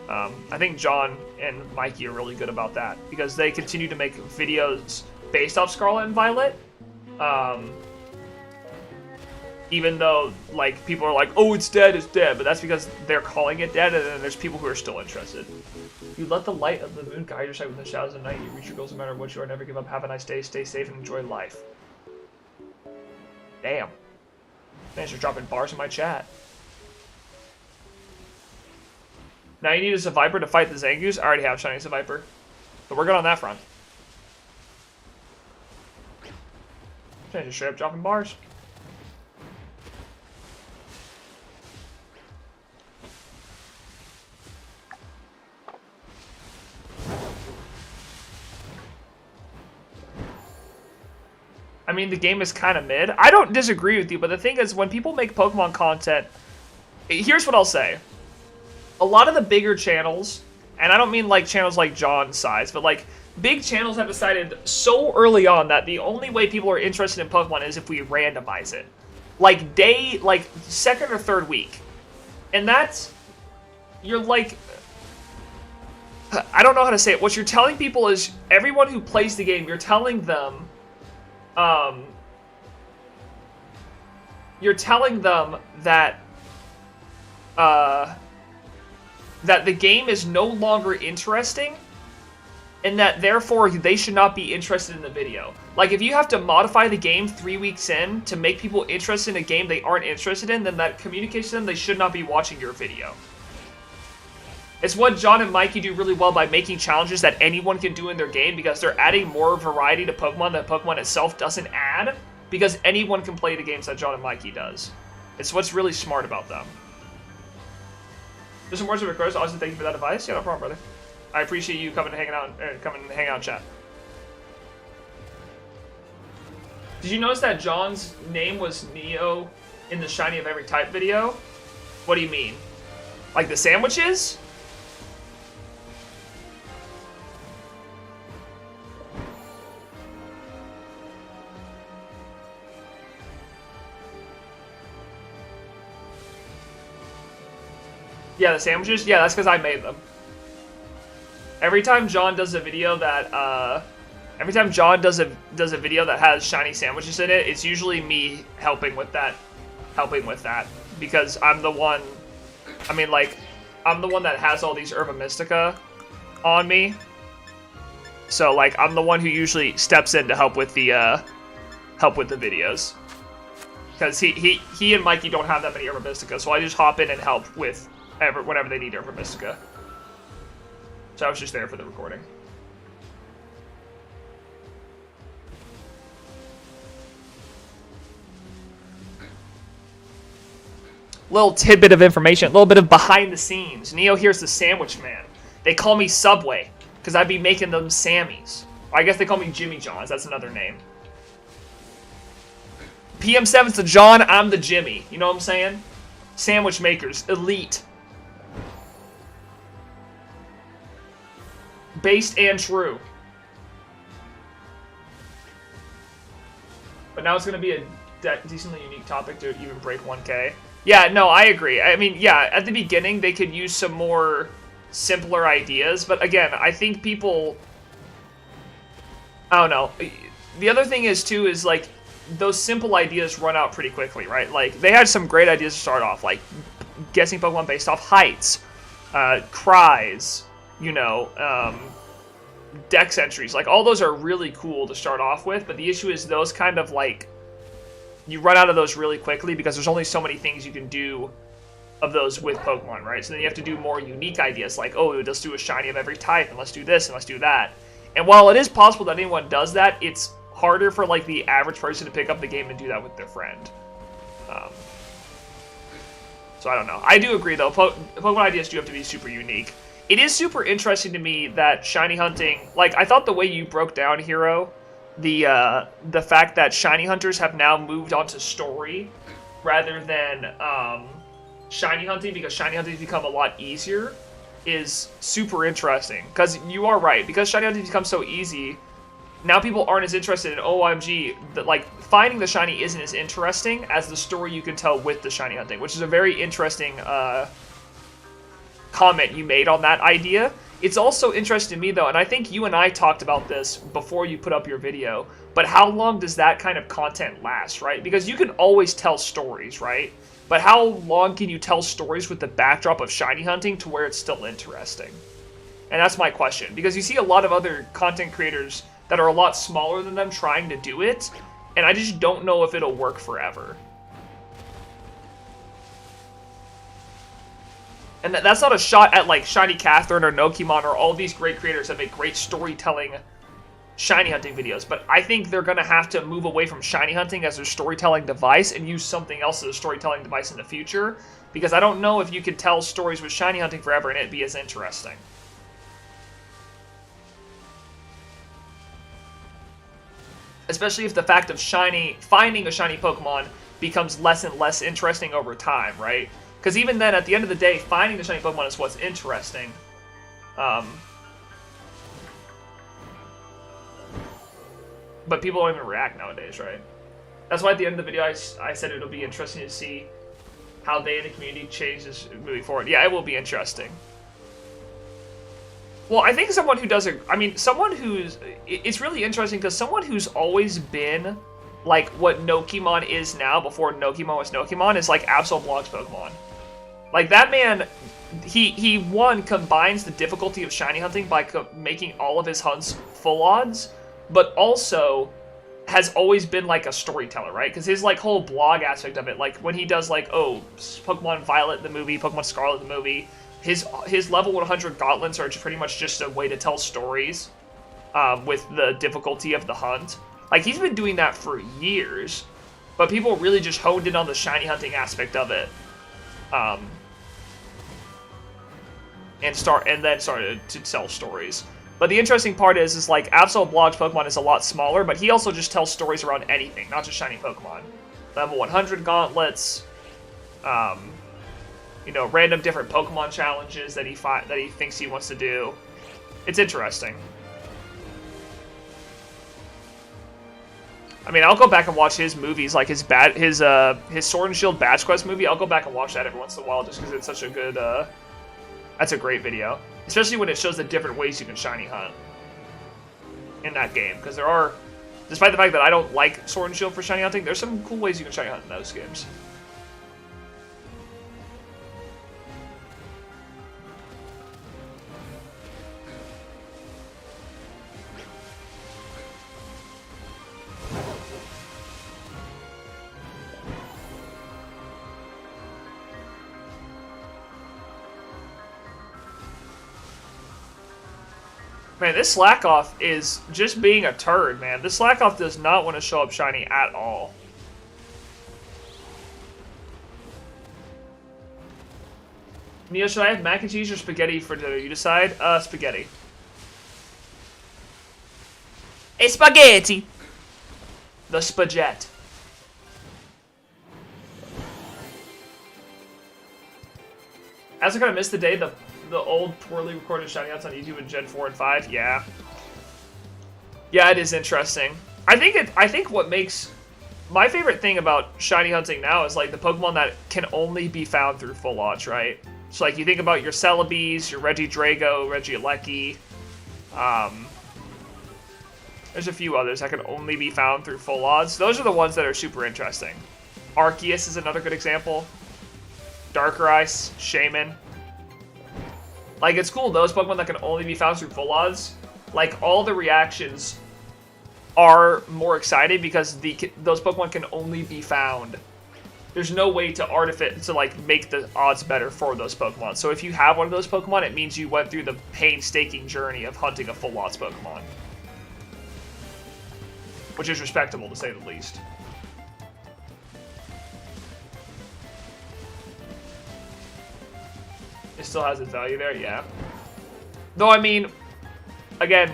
Speaker 1: I think John and Mikey are really good about that, because they continue to make videos based off Scarlet and Violet. Even though, like, people are like, oh, it's dead, but that's because they're calling it dead, and then there's people who are still interested. You let the light of the moon guide your sight within the shadows of night. You reach your goals no matter what you are. Never give up. Have a nice day. Stay safe and enjoy life. Damn. Thanks for dropping bars in my chat. Now you need a Survivor to fight the Zangoose. I already have Shiny Survivor. But we're good on that front. Just straight up dropping bars. I mean, the game is kind of mid. I don't disagree with you, but the thing is, when people make Pokemon content, here's what I'll say. A lot of the bigger channels, and I don't mean like channels like John's size, but like big channels have decided so early on that the only way people are interested in Pokemon is if we randomize it. Like second or third week. And that's, you're like, I don't know how to say it. What you're telling people is, everyone who plays the game, you're telling them that that the game is no longer interesting, and that therefore they should not be interested in the video. Like, if you have to modify the game 3 weeks in to make people interested in a game they aren't interested in, then that communicates to them they should not be watching your video. It's what John and Mikey do really well by making challenges that anyone can do in their game, because they're adding more variety to Pokemon that Pokemon itself doesn't add, because anyone can play the games that John and Mikey does. It's what's really smart about them. Just some words of request. Austin, thank you for that advice. Yeah, no problem, brother. I appreciate you coming and hanging out in chat. Did you notice that John's name was Neo in the Shiny of Every Type video? What do you mean? Like the sandwiches? Yeah, the sandwiches? Yeah, that's because I made them. Every time John does a video that, video that has shiny sandwiches in it, it's usually me helping with that. Because I'm the one, I'm the one that has all these Herba Mystica on me. So, like, I'm the one who usually steps in to help with the videos. Because he and Mikey don't have that many Herba Mystica, so I just hop in and help with whenever they need Herba Mystica. So I was just there for the recording. Little tidbit of information, a little bit of behind the scenes. NeoHere's the sandwich man. They call me Subway because I'd be making them Sammys. Or I guess they call me Jimmy John's. That's another name. PM7's the John, I'm the Jimmy. You know what I'm saying? Sandwich makers, elite. Based and true. But now it's going to be a decently unique topic to even break 1K. Yeah, no, I agree. I mean, yeah, at the beginning, they could use some more simpler ideas. But again, I think people... I don't know. The other thing is, too, is, like, those simple ideas run out pretty quickly, right? Like, they had some great ideas to start off, like guessing Pokemon based off heights, cries, you know, dex entries. Like, all those are really cool to start off with, but the issue is those kind of, like, you run out of those really quickly because there's only so many things you can do of those with Pokemon, right? So then you have to do more unique ideas, like, oh, let's do a shiny of every type, and let's do this, and let's do that. And while it is possible that anyone does that, it's harder for, like, the average person to pick up the game and do that with their friend. So I don't know. I do agree, though. Pokemon ideas do have to be super unique. It is super interesting to me that shiny hunting... Like, I thought the way you broke down, Hero, the fact that shiny hunters have now moved on to story rather than shiny hunting, because shiny hunting has become a lot easier, is super interesting. Because you are right. Because shiny hunting becomes so easy... Now people aren't as interested in OMG, that, like, finding the shiny isn't as interesting as the story you can tell with the shiny hunting, which is a very interesting comment you made on that idea. It's also interesting to me, though, and I think you and I talked about this before you put up your video, but how long does that kind of content last, right? Because you can always tell stories, right? But how long can you tell stories with the backdrop of shiny hunting to where it's still interesting? And that's my question, because you see a lot of other content creators that are a lot smaller than them trying to do it, and I just don't know if it'll work forever. And that's not a shot at, like, Shiny Catherine or Nokimon or all these great creators that make great storytelling shiny hunting videos, but I think they're going to have to move away from shiny hunting as their storytelling device and use something else as a storytelling device in the future, because I don't know if you could tell stories with shiny hunting forever and it'd be as interesting. Especially if the fact of finding a shiny Pokemon becomes less and less interesting over time, right? Because even then, at the end of the day, finding the shiny Pokemon is what's interesting. But people don't even react nowadays, right? That's why at the end of the video, I said it'll be interesting to see how they in the community change this moving forward. Yeah, it will be interesting. Well, I think someone who does someone who's... It's really interesting because someone who's always been, like, what Nokimon is now, before Nokimon was Nokimon, is, like, Absolblog's Pokemon. Like, that man, he combines the difficulty of shiny hunting by making all of his hunts full odds, but also has always been, like, a storyteller, right? Because his, like, whole blog aspect of it, like, when he does, like, oh, Pokemon Violet the movie, Pokemon Scarlet the movie... His level 100 gauntlets are pretty much just a way to tell stories with the difficulty of the hunt. Like, he's been doing that for years, but people really just honed in on the shiny hunting aspect of it. And then started to tell stories. But the interesting part is like, Absolblog's Pokemon is a lot smaller, but he also just tells stories around anything, not just shiny Pokemon. Level 100 gauntlets, you know, random different Pokemon challenges that he thinks he wants to do. It's interesting. I mean, I'll go back and watch his movies, like his Sword and Shield Badge Quest movie. I'll go back and watch that every once in a while, just because it's such a good. That's a great video, especially when it shows the different ways you can shiny hunt in that game. Because there are, despite the fact that I don't like Sword and Shield for shiny hunting, there's some cool ways you can shiny hunt in those games. Man, this Slackoff is just being a turd, man. This Slackoff does not want to show up shiny at all. Neo, should I have mac and cheese or spaghetti for dinner? You decide. Spaghetti. A spaghetti! The spaghetti. As I kind of missed the day, the old poorly recorded shiny hunts on YouTube in Gen 4 and 5. Yeah. Yeah, it is interesting. I think what makes my favorite thing about shiny hunting now is like the Pokemon that can only be found through full odds, right? So like you think about your Celebes, your Regidrago, Regieleki. There's a few others that can only be found through full odds. Those are the ones that are super interesting. Arceus is another good example. Darker Ice, Shaman. Like, it's cool, those Pokemon that can only be found through full odds, like, all the reactions are more exciting because those Pokemon can only be found. There's no way to like, make the odds better for those Pokemon. So if you have one of those Pokemon, it means you went through the painstaking journey of hunting a full odds Pokemon. Which is respectable, to say the least. It still has its value there, yeah. Though, I mean, again,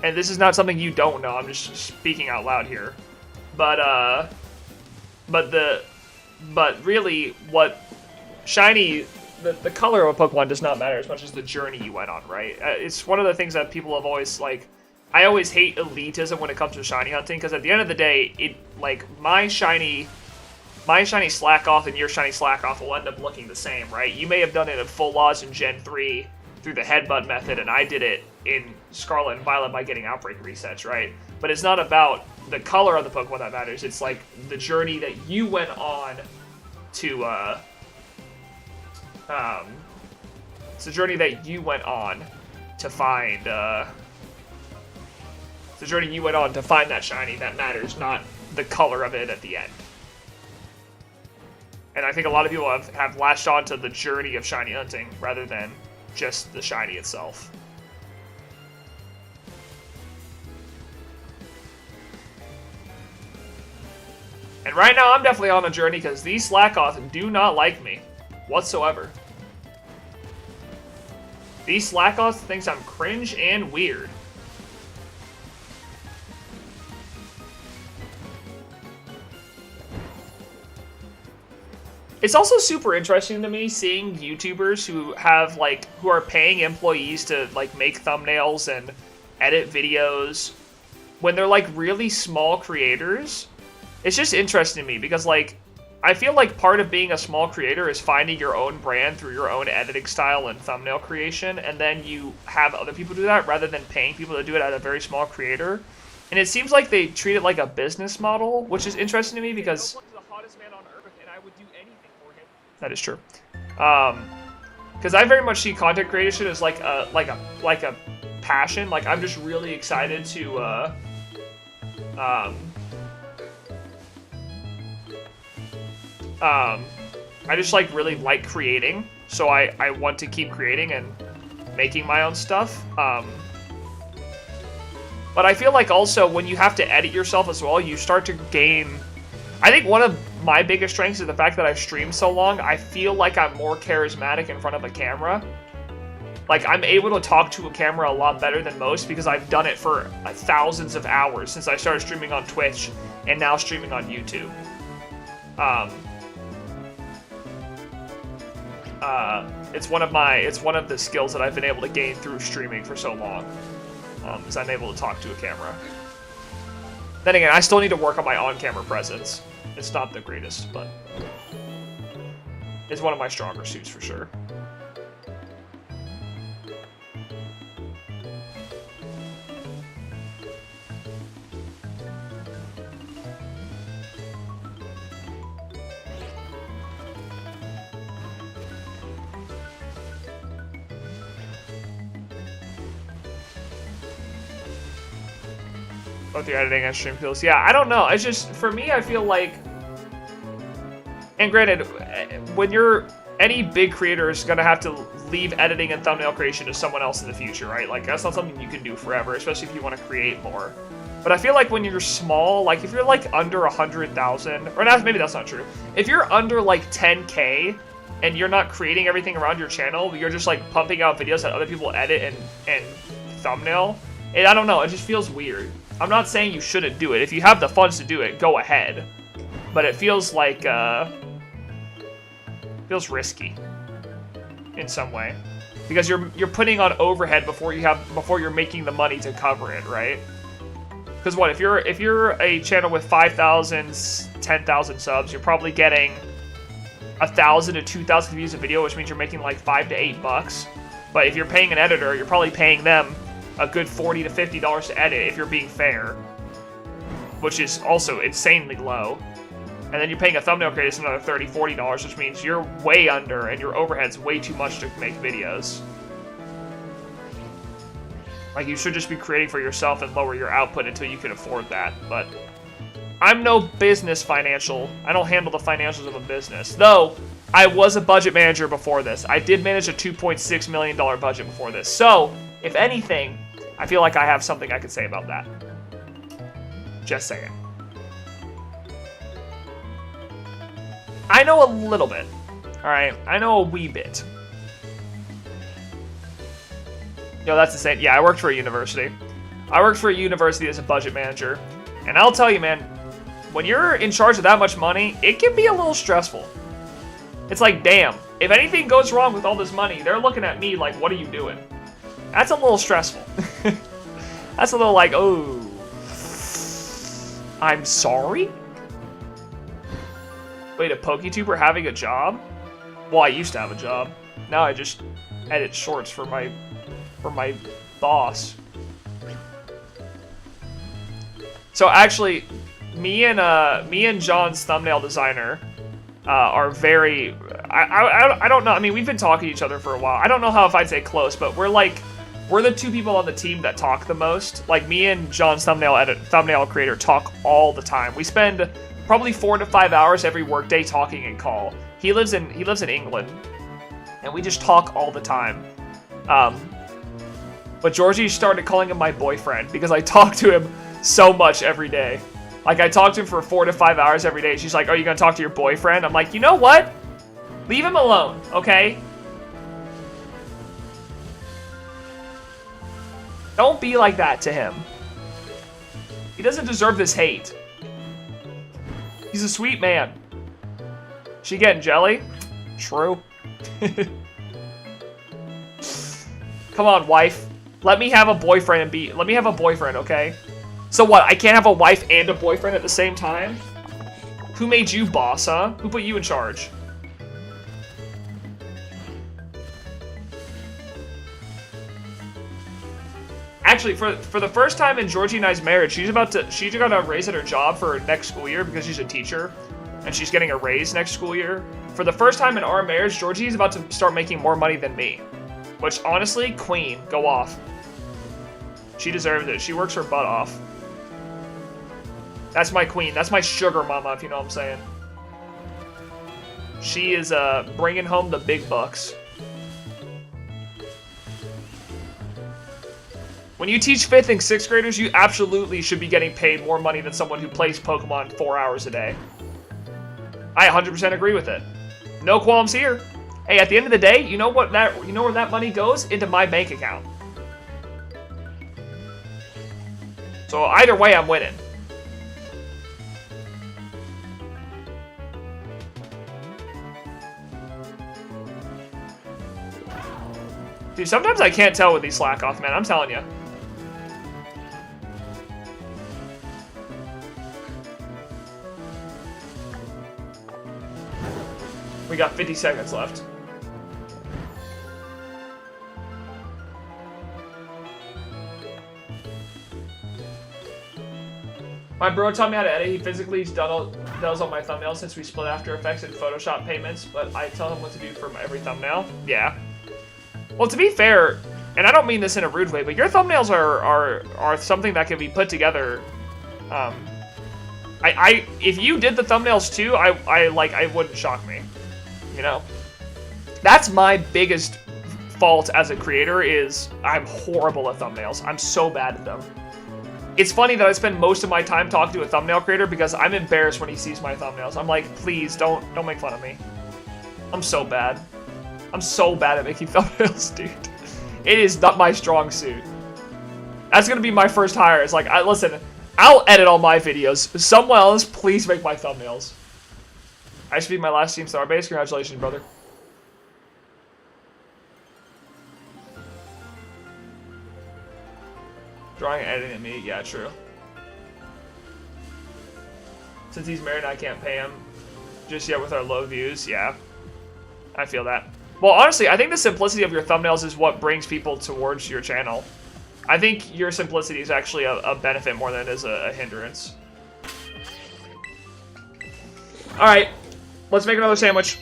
Speaker 1: and this is not something you don't know, I'm just speaking out loud here. But really, what shiny, the color of a Pokemon does not matter as much as the journey you went on, right? It's one of the things that people have always, like, I always hate elitism when it comes to shiny hunting, because at the end of the day, my shiny Slackoff and your shiny Slackoff will end up looking the same, right? You may have done it in full odds in Gen 3 through the headbutt method, and I did it in Scarlet and Violet by getting Outbreak resets, right? But it's not about the color of the Pokemon that matters. It's like the journey that you went on to, it's the journey that you went on to find, it's the journey you went on to find that shiny that matters, not the color of it at the end. And I think a lot of people have latched on to the journey of shiny hunting rather than just the shiny itself. And right now I'm definitely on a journey because these Slackoffs do not like me whatsoever. These Slackoffs thinks I'm cringe and weird. It's also super interesting to me seeing YouTubers who are paying employees to like make thumbnails and edit videos when they're like really small creators. It's just interesting to me because like I feel like part of being a small creator is finding your own brand through your own editing style and thumbnail creation, and then you have other people do that rather than paying people to do it at a very small creator. And it seems like they treat it like a business model, which is interesting to me because that is true. Because I very much see content creation as like a passion. Like I'm just really excited to I just like really like creating, so I want to keep creating and making my own stuff. But I feel like also when you have to edit yourself as well, you start to gain. I think one of my biggest strengths is the fact that I've streamed so long. I feel like I'm more charismatic in front of a camera. Like, I'm able to talk to a camera a lot better than most because I've done it for thousands of hours since I started streaming on Twitch and now streaming on YouTube. It's one of the skills that I've been able to gain through streaming for so long. Is I'm able to talk to a camera. Then again, I still need to work on my on-camera presence. It's not the greatest, but it's one of my stronger suits for sure. Both your editing and stream feels. Yeah, I don't know. It's just, for me, I feel like, and granted, when you're any big creator is gonna have to leave editing and thumbnail creation to someone else in the future, right? Like, that's not something you can do forever, especially if you want to create more. But I feel like when you're small, like if you're like under 100,000, or not, maybe that's not true. If you're under like 10K and you're not creating everything around your channel, you're just like pumping out videos that other people edit and thumbnail, and I don't know, it just feels weird. I'm not saying you shouldn't do it. If you have the funds to do it, go ahead. But it feels like, feels risky in some way. Because you're putting on overhead before you're making the money to cover it, right? Because what, if you're a channel with 5,000, 10,000 subs, you're probably getting 1,000 to 2,000 views a video, which means you're making like $5 to $8. But if you're paying an editor, you're probably paying them a good $40 to $50 to edit if you're being fair, which is also insanely low. And then you're paying a thumbnail creator another $30, $40, which means you're way under and your overhead's way too much to make videos. Like, you should just be creating for yourself and lower your output until you can afford that. But I'm no business financial. I don't handle the financials of a business. Though, I was a budget manager before this. I did manage a $2.6 million budget before this. So, if anything, I feel like I have something I could say about that. Just saying. I know a little bit. Alright? I know a wee bit. Yo, that's the same. Yeah, I worked for a university. I worked for a university as a budget manager. And I'll tell you, man, when you're in charge of that much money, it can be a little stressful. It's like, damn, if anything goes wrong with all this money, they're looking at me like, what are you doing? That's a little stressful. That's a little like, oh, I'm sorry? Wait, a PokeTuber having a job? Well, I used to have a job. Now I just edit shorts for my boss. So actually, me and John's thumbnail designer are very. I don't know. I mean, we've been talking to each other for a while. I don't know how if I'd say close, but we're the two people on the team that talk the most. Like, me and John's thumbnail creator talk all the time. We spend probably 4 to 5 hours every workday talking and call. He lives in England, and we just talk all the time. But Georgie started calling him my boyfriend because I talk to him so much every day. Like, I talk to him for 4 to 5 hours every day. She's like, "Are you gonna talk to your boyfriend?" I'm like, you know what? Leave him alone, okay? Don't be like that to him. He doesn't deserve this hate. He's a sweet man. She getting jelly? True. Come on, wife. Let me have a boyfriend let me have a boyfriend, okay? So what, I can't have a wife and a boyfriend at the same time? Who made you boss, huh? Who put you in charge? Actually, for the first time in Georgie and I's marriage, she's gonna raise at her job for next school year because she's a teacher, and she's getting a raise next school year. For the first time in our marriage, Georgie's about to start making more money than me. Which, honestly, queen, go off. She deserves it. She works her butt off. That's my queen. That's my sugar mama, if you know what I'm saying. She is bringing home the big bucks. When you teach 5th and 6th graders, you absolutely should be getting paid more money than someone who plays Pokemon 4 hours a day. I 100% agree with it. No qualms here. Hey, at the end of the day, you know where that money goes? Into my bank account. So either way, I'm winning. Dude, sometimes I can't tell with these slack off, man. I'm telling you. We got 50 seconds left. My bro taught me how to edit. He physically does all my thumbnails since we split After Effects and Photoshop payments, but I tell him what to do for every thumbnail. Yeah. Well, to be fair, and I don't mean this in a rude way, but your thumbnails are something that can be put together. If you did the thumbnails too, I wouldn't shock me. You know? That's my biggest fault as a creator is I'm horrible at thumbnails. I'm so bad at them. It's funny that I spend most of my time talking to a thumbnail creator because I'm embarrassed when he sees my thumbnails. I'm like, please don't make fun of me. I'm so bad. I'm so bad at making thumbnails, dude. It is not my strong suit. That's gonna be my first hire. It's like, listen, I'll edit all my videos. Someone else, please make my thumbnails. I should be my last Team Starbase. Congratulations, brother. Drawing and editing me, yeah, true. Since he's married, I can't pay him just yet with our low views. Yeah, I feel that. Well, honestly, I think the simplicity of your thumbnails is what brings people towards your channel. I think your simplicity is actually a benefit more than it is a hindrance. All right, let's make another sandwich.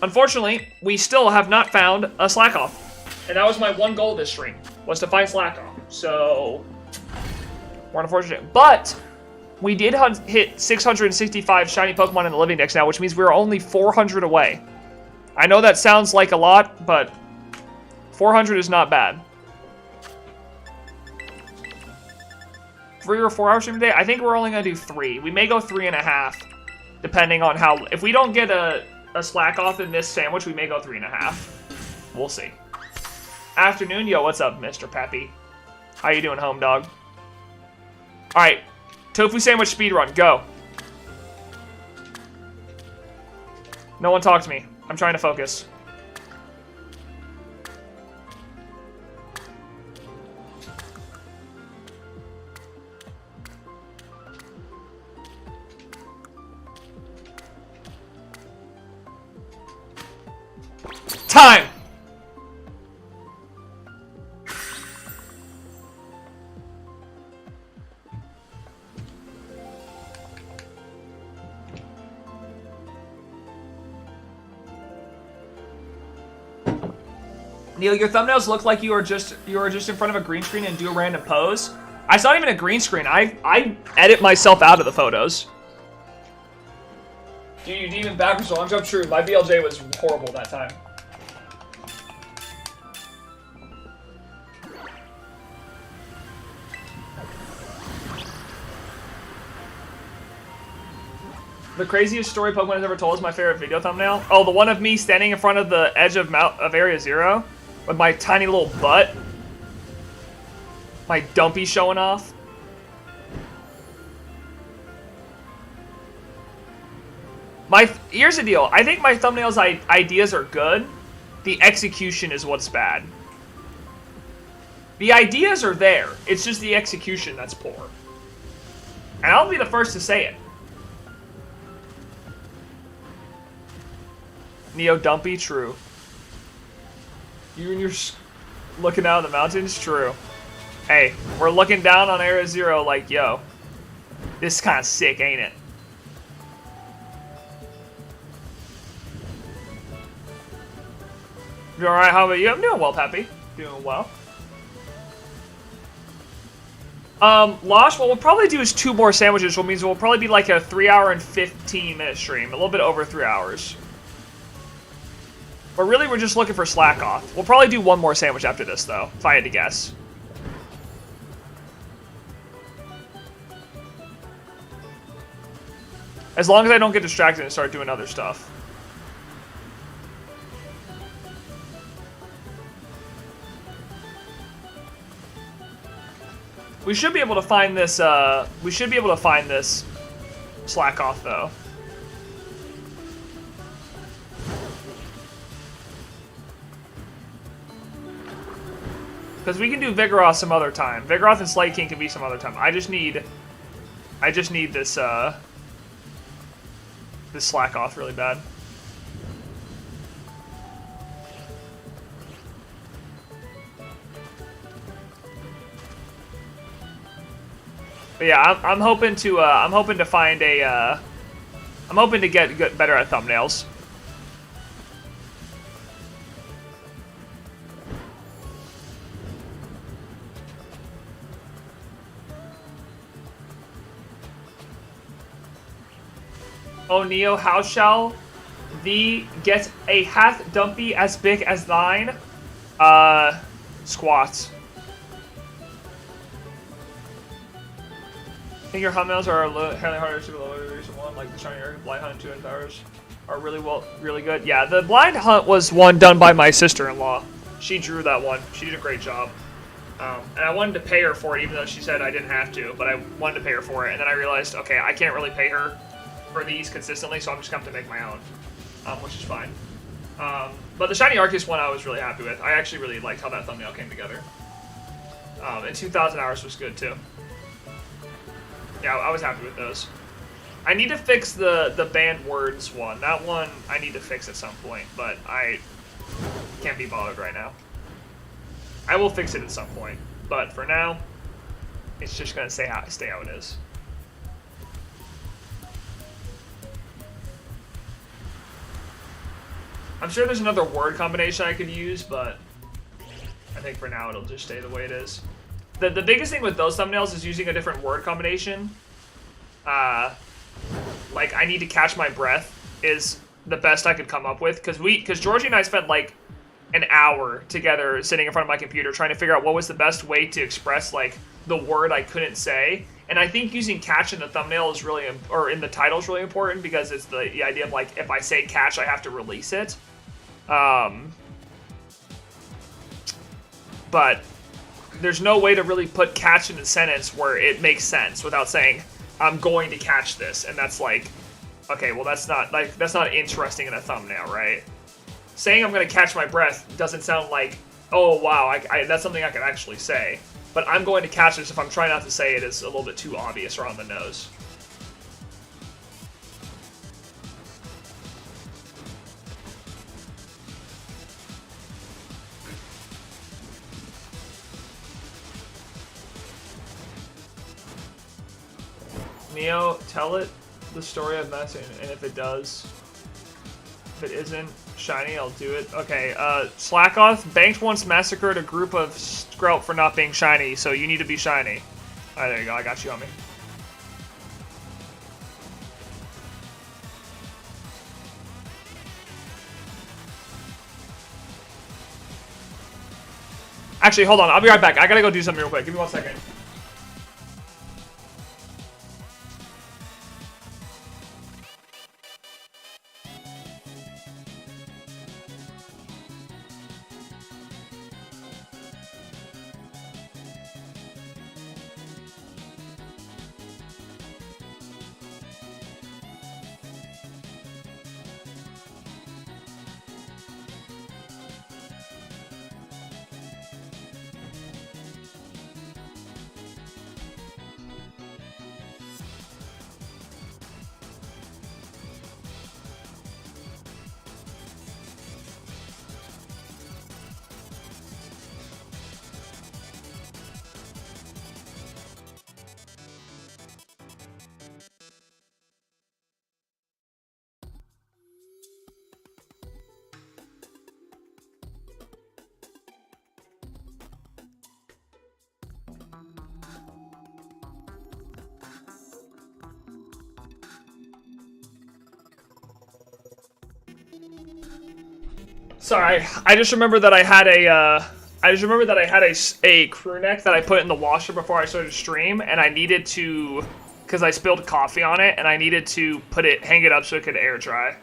Speaker 1: Unfortunately, we still have not found a slack off, and that was my one goal this stream, was to find slack off. So we're unfortunate, but we did hit 665 shiny Pokemon in the living dex now, which means we're only 400 away. I know that sounds like a lot, but 400 is not bad. 3 or 4 hours stream today? I think we're only gonna do 3. We may go 3.5, depending on how. If we don't get a slack off in this sandwich, we may go 3.5. We'll see. Afternoon, yo, what's up, Mr. Peppy? How you doing, home dog? All right, tofu sandwich speedrun, go. No one talk to me. I'm trying to focus. Time! Neil, your thumbnails look like you are just in front of a green screen and do a random pose. It's not even a green screen. I edit myself out of the photos. Do you demon backwards long jump? True. My BLJ was horrible that time. The craziest story Pokemon has ever told is my favorite video thumbnail. Oh, the one of me standing in front of the edge of Area 0 with my tiny little butt. My dumpy showing off. Here's the deal. I think my thumbnails ideas are good. The execution is what's bad. The ideas are there. It's just the execution that's poor. And I'll be the first to say it. Neo Dumpy, true. You and your looking out of the mountains, true. Hey, we're looking down on Area 0 like, yo, this is kind of sick, ain't it? You alright? How about you? I'm doing well, Peppy. Doing well. Losh, what we'll probably do is 2 more sandwiches, which means we'll probably be like a 3-hour and 15-minute stream. A little bit over 3 hours. But really, we're just looking for slack off. We'll probably do 1 more sandwich after this, though, if I had to guess. As long as I don't get distracted and start doing other stuff. We should be able to find this, slack off, though. Because we can do Vigoroth some other time. Vigoroth and Slate King can be some other time. I just need this, this slack off really bad. But yeah, I'm hoping to find a, I'm hoping to get better at thumbnails. Oh, Neo, how shall thee get a hath dumpy as big as thine. Squats. I think your thumbnails are fairly harder to lower the recent one, like the shiny blind hunt 2 and powers are really good. Yeah, the blind hunt was one done by my sister-in-law. She drew that one. She did a great job. And I wanted to pay her for it, even though she said I didn't have to, but I wanted to pay her for it. And then I realized, okay, I can't really pay her for these consistently, so I'm just going to have to make my own, which is fine. But the Shiny Arceus one I was really happy with. I actually really liked how that thumbnail came together. And 2,000 hours was good, too. Yeah, I was happy with those. I need to fix the banned words one. That one I need to fix at some point, but I can't be bothered right now. I will fix it at some point, but for now, it's just gonna stay how it is. I'm sure there's another word combination I could use, but I think for now it'll just stay the way it is. The biggest thing with those thumbnails is using a different word combination. Like, I need to catch my breath is the best I could come up with, because Georgie and I spent like an hour together sitting in front of my computer trying to figure out what was the best way to express like the word I couldn't say. And I think using catch in the thumbnail is really, or in the title is really important, because it's the idea of like, if I say catch, I have to release it. But there's no way to really put catch in a sentence where it makes sense without saying, I'm going to catch this. And that's like, okay, well that's not interesting in a thumbnail, right? Saying I'm going to catch my breath doesn't sound like, oh wow, that's something I can actually say. But I'm going to catch this, if I'm trying not to say it, is a little bit too obvious or on the nose. Neo, tell it the story of Mess, and if it does, if it isn't shiny, I'll do it. Okay, Slackoth, Banks once massacred a group of Skrelp for not being shiny, so you need to be shiny. Alright, there you go, I got you on me. Actually, hold on, I'll be right back. I gotta go do something real quick. Give me 1 second. Sorry, I just remembered that I had a crew neck that I put in the washer before I started to stream, and I needed to, because I spilled coffee on it, and I needed to hang it up so it could air dry.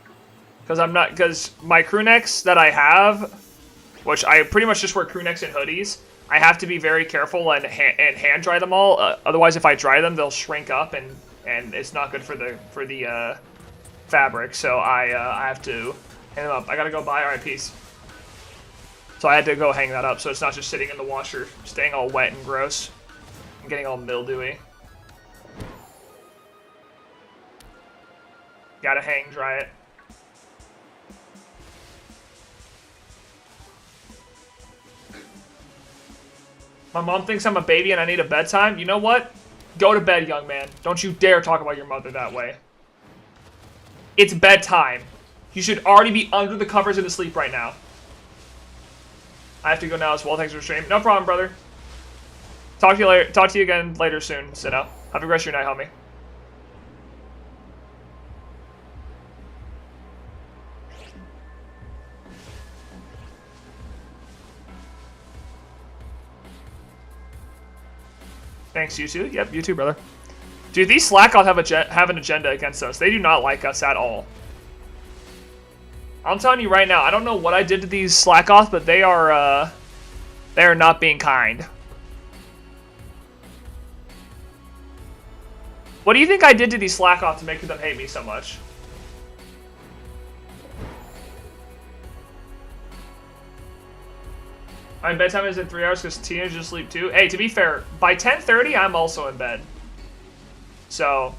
Speaker 1: Because my crew necks that I have, which I pretty much just wear crew necks and hoodies, I have to be very careful and hand dry them all. Otherwise, if I dry them, they'll shrink up, and it's not good for the fabric. So I have to hang them up. I gotta go buy. All right, peace. So I had to go hang that up, so it's not just sitting in the washer, staying all wet and gross, and getting all mildewy. Gotta hang dry it. My mom thinks I'm a baby and I need a bedtime. You know what? Go to bed, young man. Don't you dare talk about your mother that way. It's bedtime. You should already be under the covers and asleep right now. I have to go now as well. Thanks for streaming. No problem, brother. Talk to you later. Talk to you again later soon, Sino. Have a good rest of your night, homie. Thanks, you too. Yep, you too, brother. Dude, these Slackoth have an agenda against us. They do not like us at all. I'm telling you right now, I don't know what I did to these Slackoth, but they are not being kind. What do you think I did to these Slackoth to make them hate me so much? My bedtime is in 3 hours because teenagers sleep too. Hey, to be fair, by 10:30, I'm also in bed. So,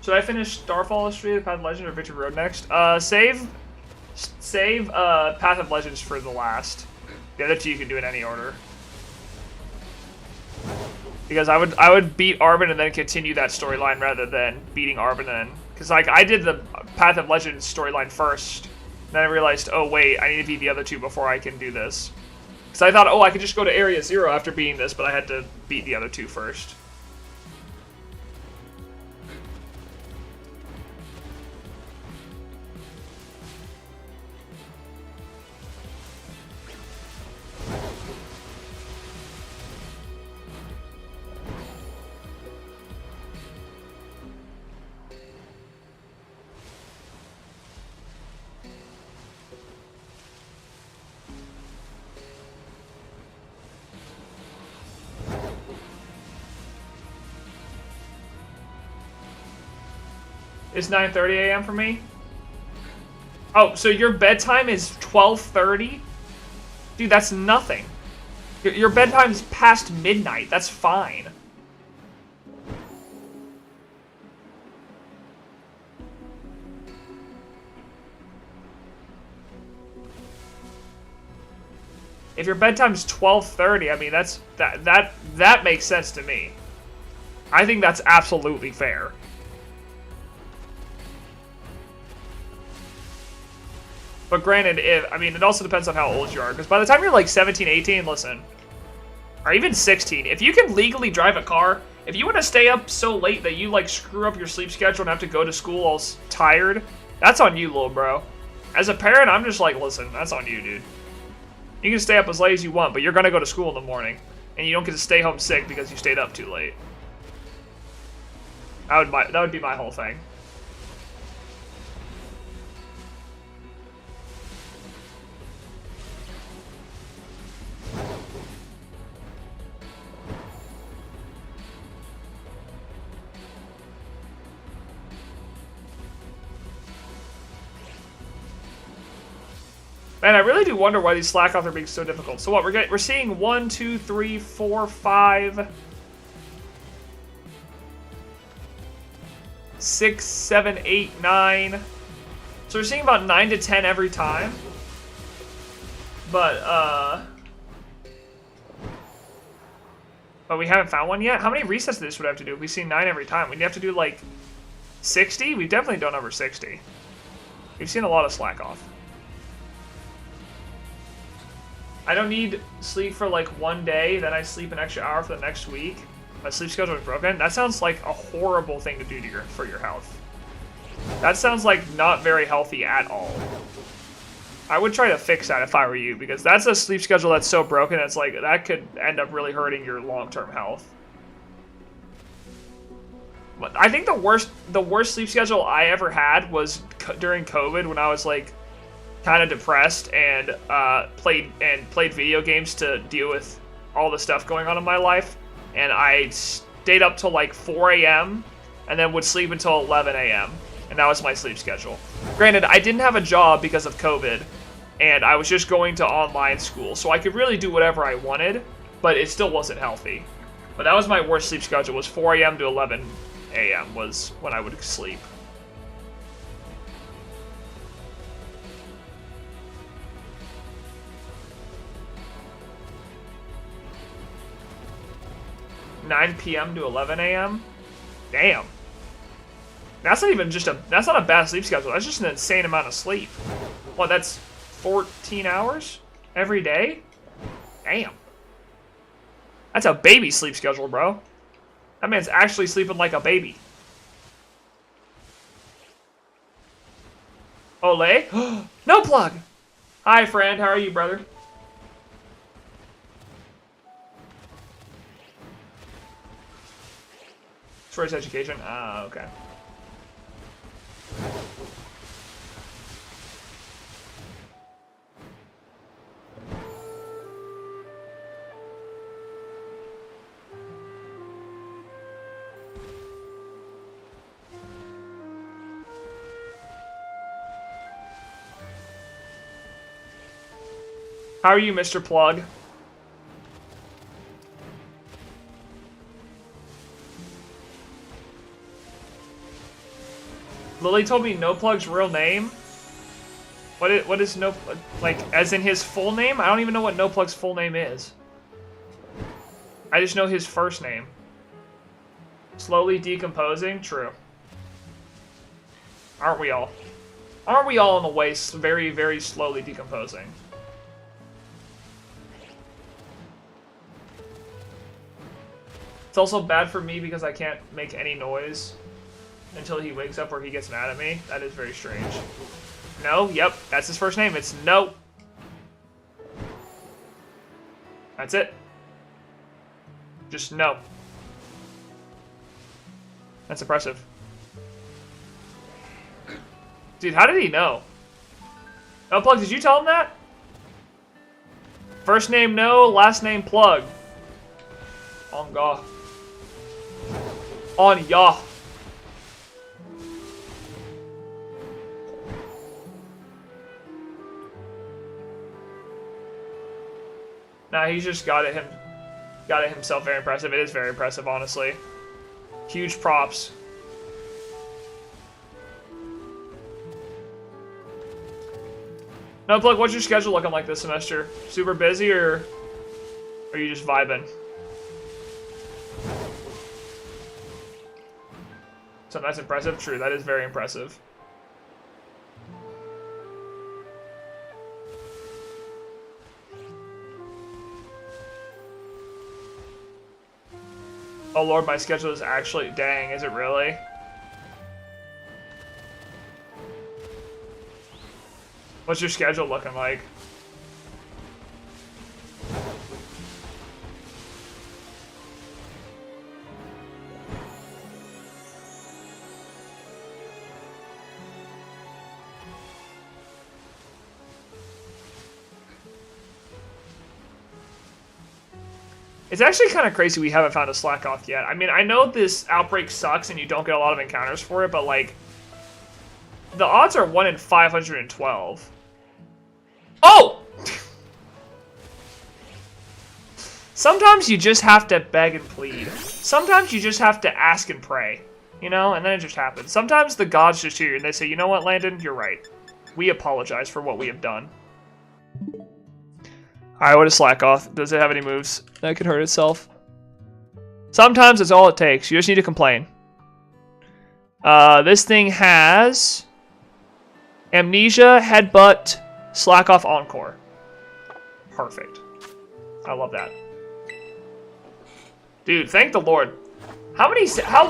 Speaker 1: should I finish Starfall Street, Path of Legend, or Victory Road next? Save Path of Legends for the last. The other two you can do in any order. Because I would beat Arbin and then continue that storyline rather than beating Arbin then. Because like I did the Path of Legends storyline first, then I realized, oh wait, I need to beat the other two before I can do this. Because I thought, oh, I could just go to Area 0 after beating this, but I had to beat the other two first. It's 9:30 a.m. for me. Oh, so your bedtime is 12:30? Dude, that's nothing. Your bedtime's past midnight. That's fine. If your bedtime's 12:30, I mean that makes sense to me. I think that's absolutely fair. But granted, it also depends on how old you are. Because by the time you're like 17, 18, listen, or even 16, if you can legally drive a car, if you want to stay up so late that you like screw up your sleep schedule and have to go to school all tired, that's on you, little bro. As a parent, I'm just like, listen, that's on you, dude. You can stay up as late as you want, but you're gonna go to school in the morning, and you don't get to stay home sick because you stayed up too late. That would be my whole thing. Man, I really do wonder why these Slackoth are being so difficult. So what, we're seeing 1, 2, 3, 4, 5, 6, 7, 8, 9. So we're seeing about 9 to 10 every time. But we haven't found one yet? How many resets of this would I have to do if we see 9 every time? We'd have to do like 60? We've definitely done over 60. We've seen a lot of Slackoth. I don't need sleep for like 1 day, then I sleep an extra hour for the next week. My sleep schedule is broken. That sounds like a horrible thing to do to for your health. That sounds like not very healthy at all. I would try to fix that if I were you, because that's a sleep schedule that's so broken, it's like, that could end up really hurting your long-term health. But I think the worst sleep schedule I ever had was during COVID, when I was like, kind of depressed and played video games to deal with all the stuff going on in my life, and I stayed up till like 4 a.m. and then would sleep until 11 a.m. and that was my sleep schedule. Granted, I didn't have a job because of COVID, and I was just going to online school, so I could really do whatever I wanted, but it still wasn't healthy. But that was my worst sleep schedule, was 4 a.m. to 11 a.m. was when I would sleep. (9 p.m. to 11 a.m.? Damn. That's not even just that's not a bad sleep schedule. That's just an insane amount of sleep. What, that's 14 hours every day? Damn. That's a baby sleep schedule, bro. That man's actually sleeping like a baby. Ole? No plug! Hi, friend. How are you, brother? Choice education. Ah, okay. How are you, Mr. Plug? Lily told me No Plug's real name. What is No, like, as in his full name? I don't even know what No Plug's full name is. I just know his first name. Slowly decomposing? True. Aren't we all? Aren't we all in the way very, very slowly decomposing? It's also bad for me because I can't make any noise until he wakes up or he gets mad at me. That is very strange. No, yep, that's his first name. It's No. That's it. Just No. That's impressive. Dude, how did he know? No Plug, did you tell him that? First name No, last name Plug. On God. On Yah. Nah, he's just got it himself. Very impressive. It is very impressive, honestly. Huge props. No Plug, what's your schedule looking like this semester? Super busy, or are you just vibing? So that's impressive. True, that is very impressive. Oh lord, my schedule is actually... Dang, is it really? What's your schedule looking like? It's actually kind of crazy we haven't found a slack off yet. I mean, I know this outbreak sucks and you don't get a lot of encounters for it, but like, the odds are 1 in 512. Oh! Sometimes you just have to beg and plead. Sometimes you just have to ask and pray, you know, and then it just happens. Sometimes the gods just hear you and they say, you know what, Landon, you're right. We apologize for what we have done. Alright, what is slack off? Does it have any moves that can hurt itself? Sometimes it's all it takes. You just need to complain. This thing has amnesia, headbutt, slack off, encore. Perfect. I love that. Dude, thank the Lord. How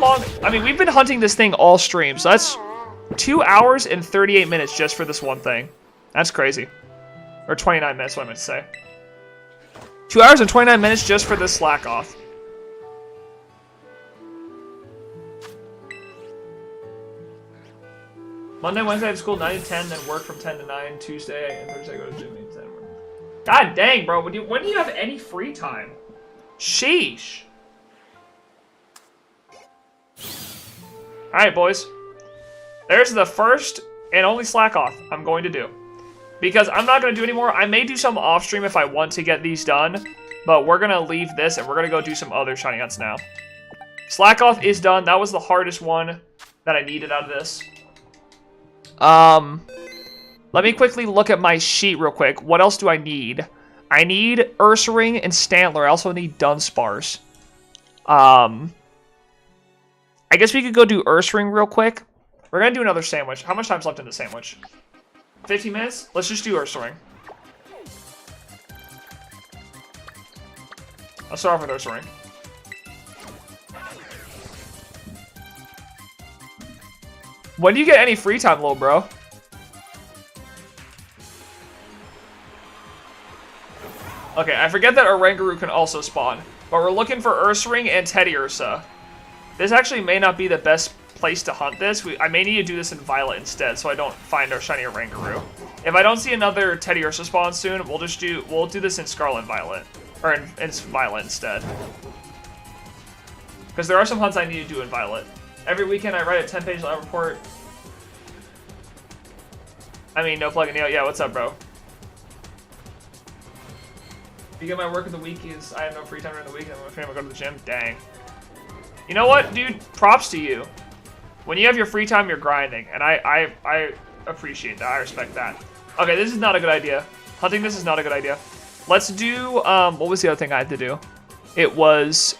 Speaker 1: long? I mean, we've been hunting this thing all stream, so that's 2 hours and 38 minutes just for this one thing. That's crazy. Or 29 minutes, what I meant to say. 2 hours and 29 minutes just for this slack off. Monday, Wednesday I have school 9 to 10, then work from 10 to 9. Tuesday and Thursday I go to gym 8 to 10. God dang, bro. When do you have any free time? Sheesh. Alright, boys. There's the first and only slack off I'm going to do. Because I'm not going to do any more. I may do some off stream if I want to get these done. But we're going to leave this and we're going to go do some other shiny hunts now. Slack off is done. That was the hardest one that I needed out of this. Let me quickly look at my sheet real quick. What else do I need? I need Ursaring and Stantler. I also need Dunsparce. I guess we could go do Ursaring real quick. We're going to do another sandwich. How much time's left in the sandwich? 15 minutes? Let's just do Ursaring. Let's start off with Ursaring. When do you get any free time, little bro? Okay, I forget that Oranguru can also spawn. But we're looking for Ursaring and Teddy Ursa. This actually may not be the best place to hunt this. I may need to do this in Violet instead, so I don't find our shiny Rangaroo. If I don't see another Teddy Ursa spawn soon, we'll do this in Scarlet and Violet, or in Violet instead. Because there are some hunts I need to do in Violet. Every weekend I write a 10-page lab report. I mean, no plug and Neo. Yeah, what's up, bro? Because my work of the week is I have no free time during the week, and I'm afraid I'm gonna go to the gym. Dang. You know what, dude? Props to you. When you have your free time, you're grinding, and I appreciate that. I respect that. Okay, this is not a good idea. Hunting this is not a good idea. Let's do what was the other thing I had to do? It was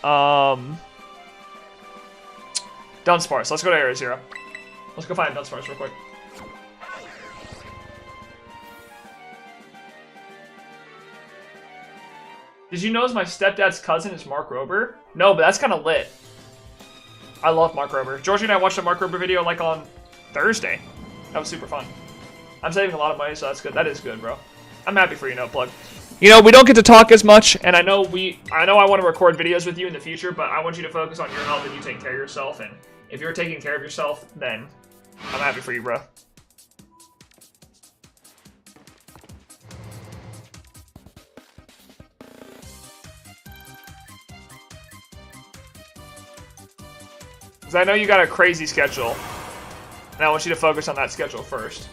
Speaker 1: Dunsparce. Let's go to Area 0. Let's go find Dunsparce real quick. Did you notice my stepdad's cousin is Mark Rober? No, but that's kind of lit. I love Mark Rober. Georgie and I watched a Mark Rober video like on Thursday. That was super fun. I'm saving a lot of money, so that's good. That is good, bro. I'm happy for you, No Plug. You know, we don't get to talk as much, and I know I want to record videos with you in the future, but I want you to focus on your health and you take care of yourself. And if you're taking care of yourself, then I'm happy for you, bro. Because I know you got a crazy schedule, and I want you to focus on that schedule first.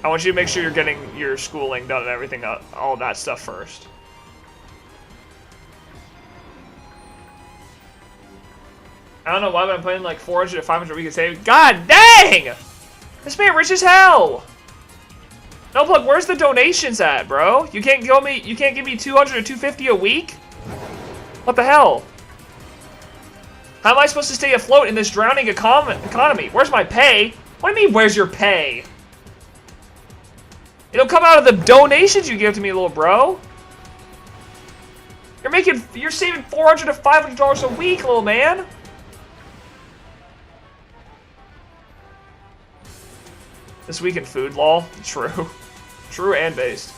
Speaker 1: I want you to make sure you're getting your schooling done and everything, all that stuff first. I don't know why, but I'm playing like 400 to 500 we can save. God dang! This man rich as hell! No Plug, where's the donations at, bro? You can't give me 200 or 250 a week? What the hell? How am I supposed to stay afloat in this drowning economy? Where's my pay? What do you mean, where's your pay? It'll come out of the donations you give to me, little bro. You're saving $400 to $500 a week, little man. This week in food, lol. True. True and based.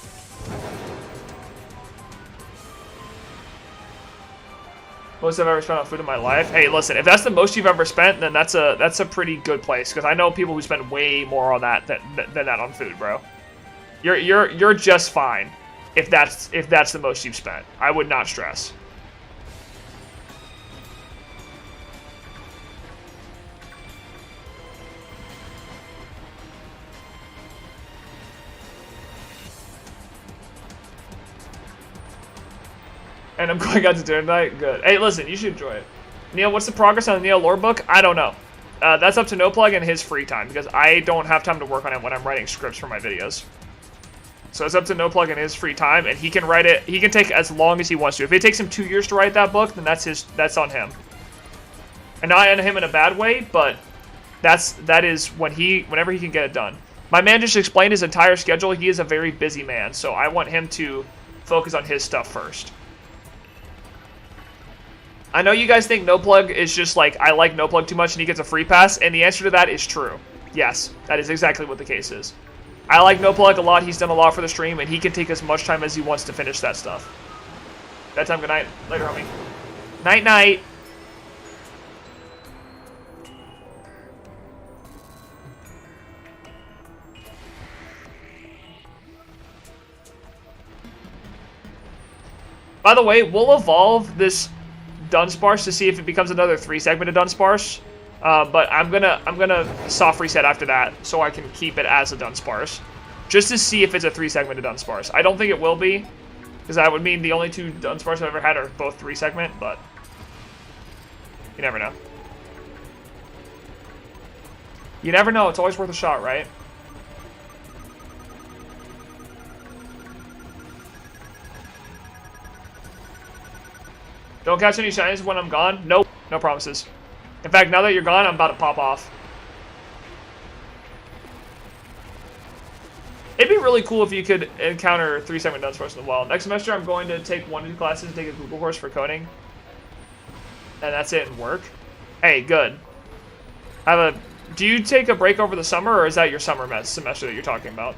Speaker 1: Most I've ever spent on food in my life. Hey, listen, if that's the most you've ever spent, then that's a pretty good place. Because I know people who spend way more on that than that on food, bro. You're just fine if that's the most you've spent. I would not stress. And I'm going out to dinner tonight? Good. Hey, listen, you should enjoy it. Neil, what's the progress on the Neil lore book? I don't know. That's up to No Plug and his free time, because I don't have time to work on it when I'm writing scripts for my videos. So it's up to No Plug and his free time, and he can write it. He can take as long as he wants to. If it takes him 2 years to write that book, then that's on him. And not on him in a bad way, but that is whenever he can get it done. My man just explained his entire schedule. He is a very busy man, so I want him to focus on his stuff first. I know you guys think No Plug is just like, I like No Plug too much and he gets a free pass, and the answer to that is true. Yes, that is exactly what the case is. I like No Plug a lot, he's done a lot for the stream, and he can take as much time as he wants to finish that stuff. Bedtime, good night. Later, homie. Night-night. By the way, we'll evolve this Dunsparce to see if it becomes another 3-segmented Dunsparce. But I'm gonna soft reset after that so I can keep it as a Dunsparce, just to see if it's a 3-segmented Dunsparce. I don't think it will be, because that would mean the only 2 Dunsparce I've ever had are both 3-segment, but you never know. You never know. It's always worth a shot, right? Don't catch any shinies when I'm gone? Nope. No promises. In fact, now that you're gone, I'm about to pop off. It'd be really cool if you could encounter 3-segment Dunsparce in the wild. Next semester, I'm going to take 1 or 2 classes and take a Google course for coding. And that's it, and work. Hey, good. Do you take a break over the summer, or is that your summer semester that you're talking about?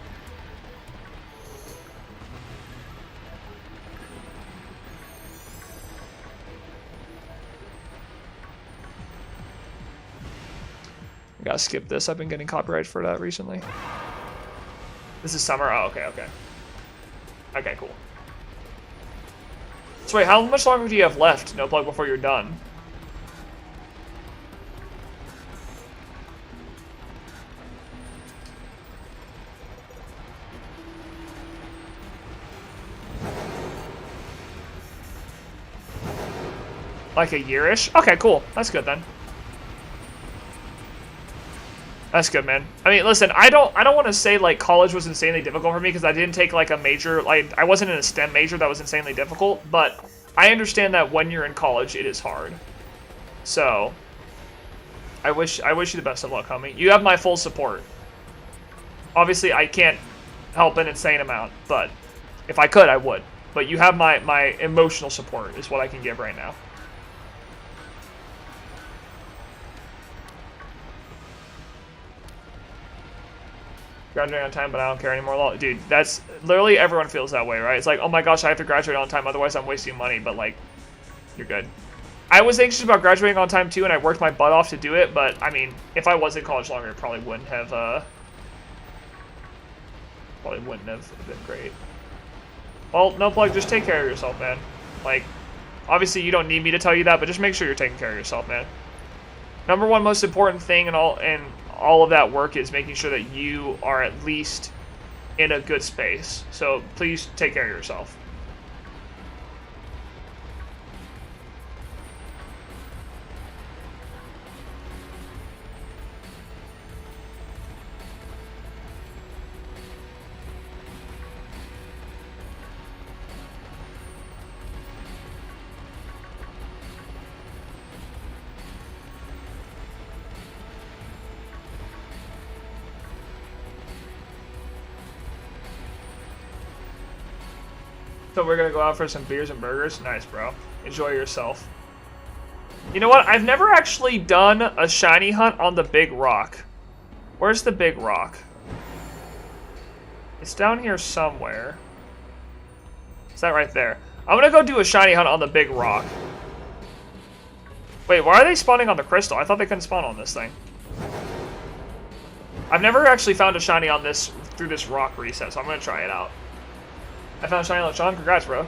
Speaker 1: I gotta skip this. I've been getting copyright for that recently. This is summer? Oh, okay, okay. Okay, cool. So wait, how much longer do you have left, No Plug, before you're done? Like a year-ish? Okay, cool. That's good then. That's good, man. I mean, listen, I don't want to say like college was insanely difficult for me because I didn't take like a major, like I wasn't in a STEM major that was insanely difficult, but I understand that when you're in college, it is hard. So, I wish you the best of luck, homie. You have my full support. Obviously, I can't help an insane amount, but if I could, I would. But you have my emotional support is what I can give right now. Graduate on time, but I don't care anymore. Dude, that's literally everyone feels that way, right? It's like, oh my gosh, I have to graduate on time, otherwise I'm wasting money, but like, you're good. I was anxious about graduating on time too, and I worked my butt off to do it, but I mean, if I was in college longer, it probably wouldn't have been great. Well, No Plug, just take care of yourself, man. Like, obviously you don't need me to tell you that, but just make sure you're taking care of yourself, man. Number one most important thing in all of that work is making sure that you are at least in a good space. So please take care of yourself. So we're gonna go out for some beers and burgers? Nice, bro. Enjoy yourself. You know what? I've never actually done a shiny hunt on the big rock. Where's the big rock? It's down here somewhere. Is that right there? I'm gonna go do a shiny hunt on the big rock. Wait, why are they spawning on the crystal? I thought they couldn't spawn on this thing. I've never actually found a shiny on this through this rock reset, so I'm gonna try it out. I found shiny Lechon. Congrats, bro.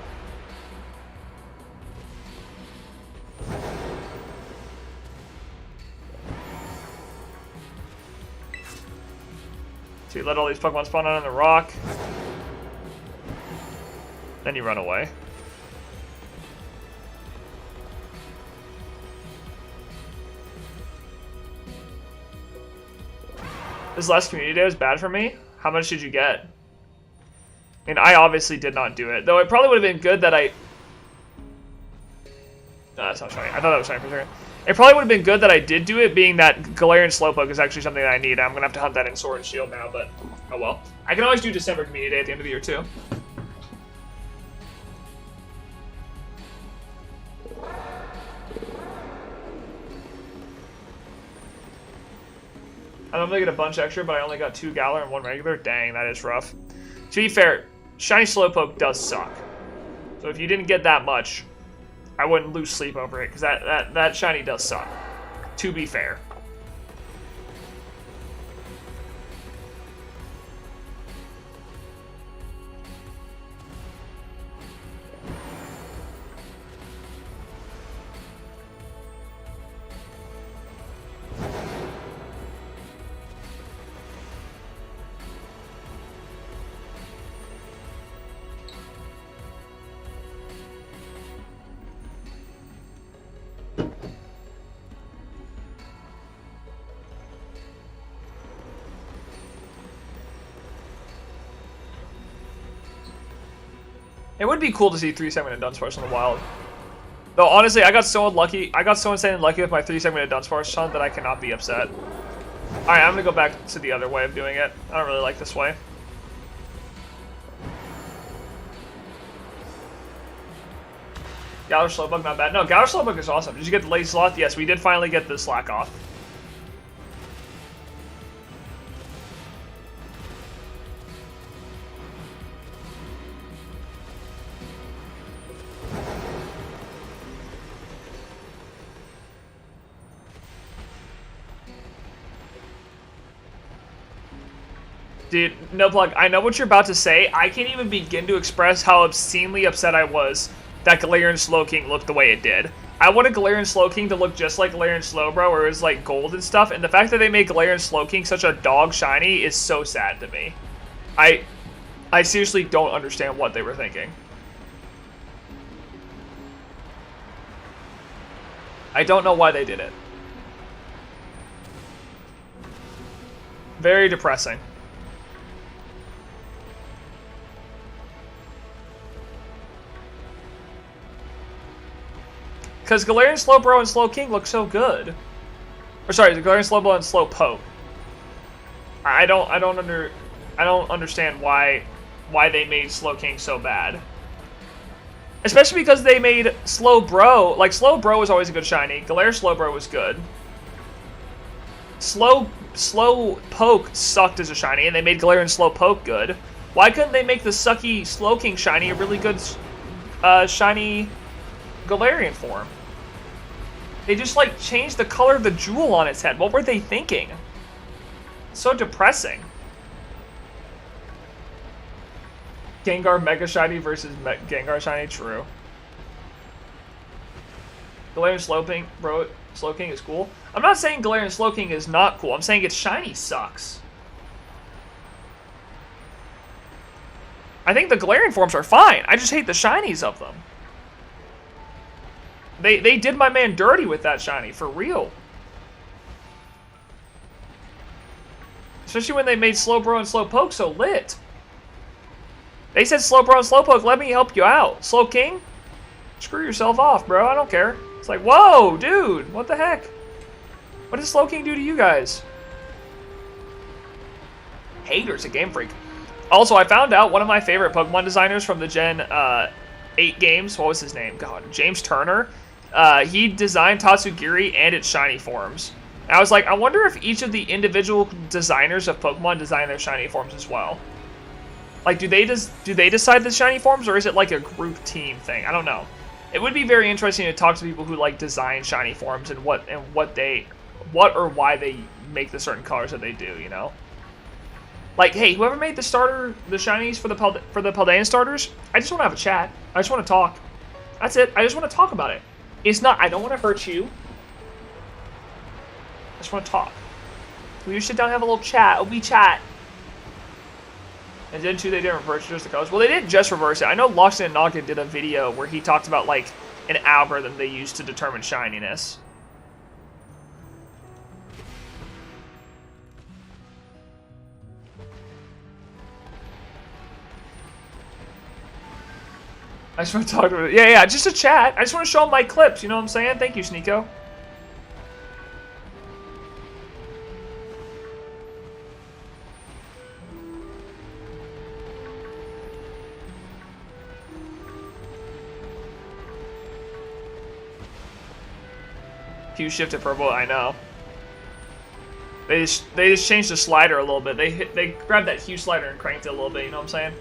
Speaker 1: So you let all these Pokemon spawn on the rock. Then you run away. This last community day was bad for me. How much did you get? And I obviously did not do it. Though it probably would have been good that I... No, that's not shiny. I thought that was shiny for a second. It probably would have been good that I did do it, being that Galarian Slowpoke is actually something that I need. I'm going to have to hunt that in Sword and Shield now, but oh well. I can always do December Community Day at the end of the year, too. I normally get a bunch extra, but I only got 2 Galar and 1 regular. Dang, that is rough. To be fair, shiny Slowpoke does suck. So if you didn't get that much, I wouldn't lose sleep over it, because that shiny does suck. To be fair. It would be cool to see 3-segmented Dunsparce in the wild. Though honestly, I got so unlucky. I got so insanely lucky with my 3-segmented Dunsparce hunt that I cannot be upset. Alright, I'm gonna go back to the other way of doing it. I don't really like this way. Galar Slowpoke, not bad. No, Galar Slowpoke is awesome. Did you get the Lazy Sloth? Yes, we did finally get the Slack off. Dude, no plug. I know what you're about to say. I can't even begin to express how obscenely upset I was that Galarian Slowking looked the way it did. I wanted Galarian Slowking to look just like Galarian Slowbro, where it was like gold and stuff, and the fact that they made Galarian Slowking such a dog shiny is so sad to me. I seriously don't understand what they were thinking. I don't know why they did it. Very depressing. Because Galarian Slowbro and Slowking look so good. Or sorry, Galarian Slowbro and Slowpoke. I don't understand why they made Slowking so bad. Especially because they made Slowbro, like Slowbro was always a good shiny. Galarian Slowbro was good. Slowpoke sucked as a shiny, and they made Galarian Slowpoke good. Why couldn't they make the sucky Slowking shiny a really good shiny Galarian form? They just like changed the color of the jewel on its head. What were they thinking? So depressing. Gengar Mega Shiny versus Gengar Shiny, true. Galarian Slowking is cool. I'm not saying Galarian Slowking is not cool. I'm saying its shiny sucks. I think the Galarian forms are fine. I just hate the shinies of them. They did my man dirty with that shiny, for real. Especially when they made Slowbro and Slowpoke so lit. They said Slowbro and Slowpoke, let me help you out. Slowking? Screw yourself off, bro. I don't care. It's like, whoa, dude. What the heck? What does Slowking do to you guys? Haters, a Game Freak. Also, I found out one of my favorite Pokemon designers from the Gen 8 games. What was his name? God, James Turner. He designed Tatsugiri and its shiny forms. And I was like, I wonder if each of the individual designers of Pokemon design their shiny forms as well. Like, do they decide the shiny forms, or is it like a group team thing? I don't know. It would be very interesting to talk to people who like design shiny forms and what or why they make the certain colors that they do. You know, like, hey, whoever made the shinies for the Paldean starters, I just want to have a chat. I just want to talk. That's it. I just want to talk about it. It's not. I don't want to hurt you. I just want to talk. We just sit down and have a little chat. We chat. And then too, they didn't reverse just the colors. Well, they didn't just reverse it. I know Loxton and Noggin did a video where he talked about like an algorithm they used to determine shininess. I just want to talk about it. Yeah, just a chat. I just want to show them my clips. You know what I'm saying? Thank you, Sneeko. Q shifted purple. I know. They just changed the slider a little bit. They grabbed that Q slider and cranked it a little bit. You know what I'm saying?